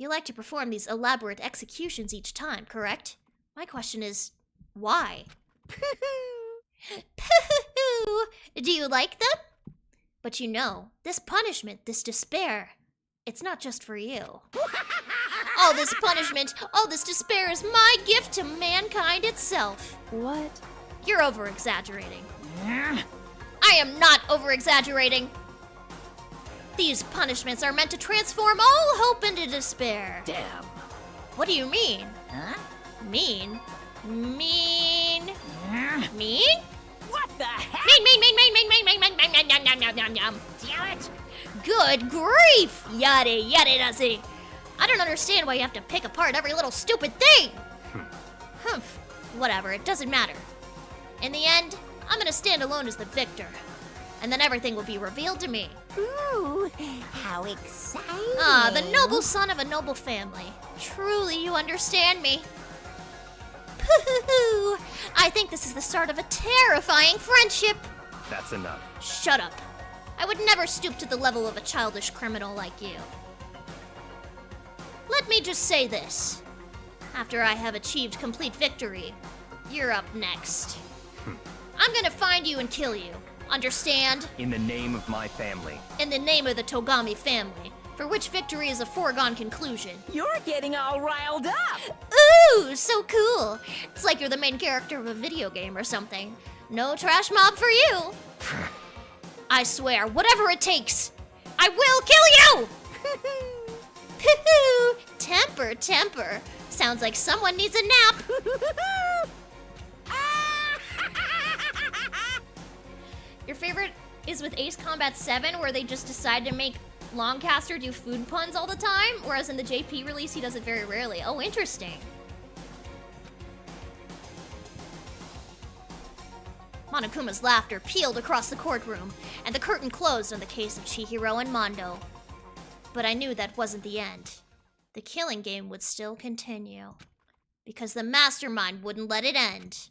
like to perform these elaborate executions each time, correct? My question is, why? Do you like them? But you know, this punishment, this despair, it's not just for you. All this punishment, all this despair is my gift to mankind itself. What? You're over-exaggerating. I am not over-exaggerating. These punishments are meant to transform all hope into despair. Damn. What do you mean? Huh? Mean? Mean? What the heck? Mean. Damn it! Good grief! Yada dassy. I don't understand why you have to pick apart every little stupid thing. Whatever, it doesn't matter. In the end, I'm gonna stand alone as the victor. And then everything will be revealed to me. Ooh, how exciting! Ah, the noble son of a noble family. Truly, you understand me. I think this is the start of a terrifying friendship. That's enough. Shut up. I would never stoop to the level of a childish criminal like you. Let me just say this. After I have achieved complete victory, you're up next. I'm gonna find you and kill you. Understand? In the name of my family. In the name of the Togami family, for which victory is a foregone conclusion. You're getting all riled up! Ooh, so cool. It's like you're the main character of a video game or something. No trash mob for you. I swear, whatever it takes, I will kill you! Temper. Sounds like someone needs a nap. Your favorite is with Ace Combat 7, where they just decide to make Longcaster do food puns all the time, whereas in the JP release, he does it very rarely. Oh, interesting. Monokuma's laughter peeled across the courtroom, and the curtain closed on the case of Chihiro and Mondo. But I knew that wasn't the end. The killing game would still continue, because the mastermind wouldn't let it end.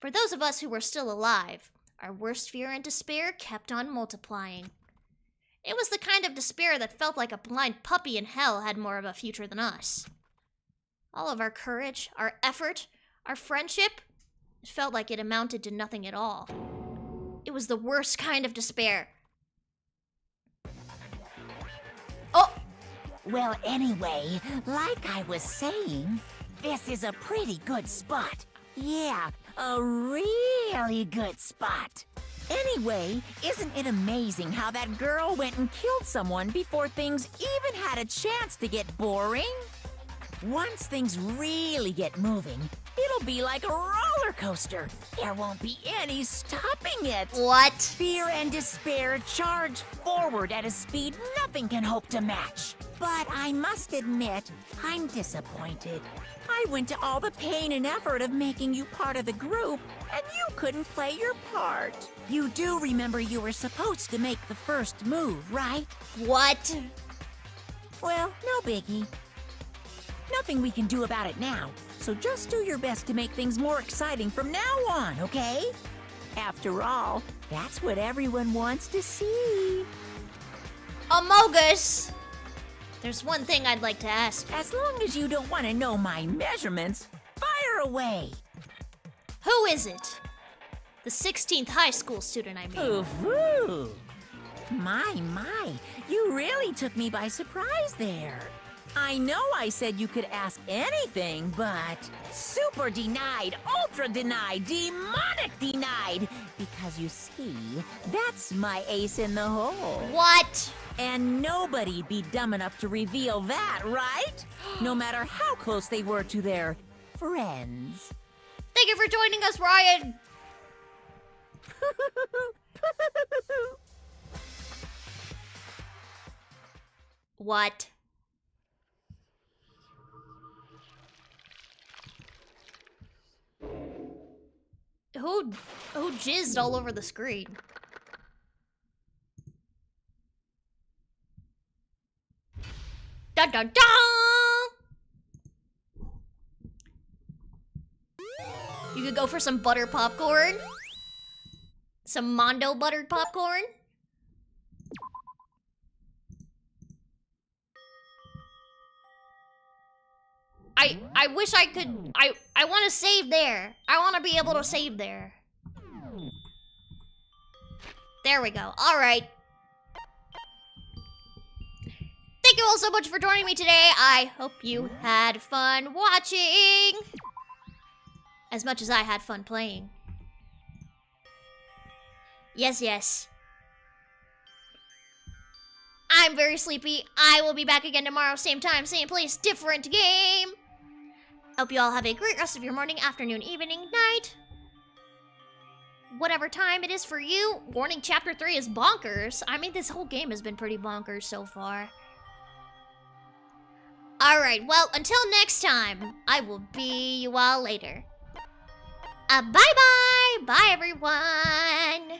For those of us who were still alive, our worst fear and despair kept on multiplying. It was the kind of despair that felt like a blind puppy in hell had more of a future than us. All of our courage, our effort, our friendship, it felt like it amounted to nothing at all. It was the worst kind of despair. Oh! Well, anyway, like I was saying, this is a pretty good spot. Yeah, a really good spot. Anyway, isn't it amazing how that girl went and killed someone before things even had a chance to get boring? Once things really get moving, it'll be like a roller coaster. There won't be any stopping it. What? Fear and despair charge forward at a speed nothing can hope to match. But I must admit, I'm disappointed. I went to all the pain and effort of making you part of the group, and you couldn't play your part. You do remember you were supposed to make the first move, right? What? Well, no biggie. Nothing we can do about it now, so just do your best to make things more exciting from now on, okay? After all, that's what everyone wants to see. Amogus! There's one thing I'd like to ask. As long as you don't want to know my measurements, fire away. Who is it? The 16th high school student, I mean. Ooh. My, you really took me by surprise there. I know I said you could ask anything, but super denied, ultra denied, demonic denied. Because you see, that's my ace in the hole. What? And nobody'd be dumb enough to reveal that, right? No matter how close they were to their friends. Thank you for joining us, Ryan. What? Who jizzed all over the screen? Dun dun dun! You could go for some butter popcorn. Some Mondo buttered popcorn. I wish I could. I want to save there. I want to be able to save there. There we go. All right. Thank you all so much for joining me today. I hope you had fun watching. As much as I had fun playing. Yes. I'm very sleepy. I will be back again tomorrow, same time, same place, different game. Hope you all have a great rest of your morning, afternoon, evening, night. Whatever time it is for you. Warning, Chapter 3 is bonkers. I mean, this whole game has been pretty bonkers so far. Alright, well, until next time, I will be you all later. Bye-bye! Bye, everyone!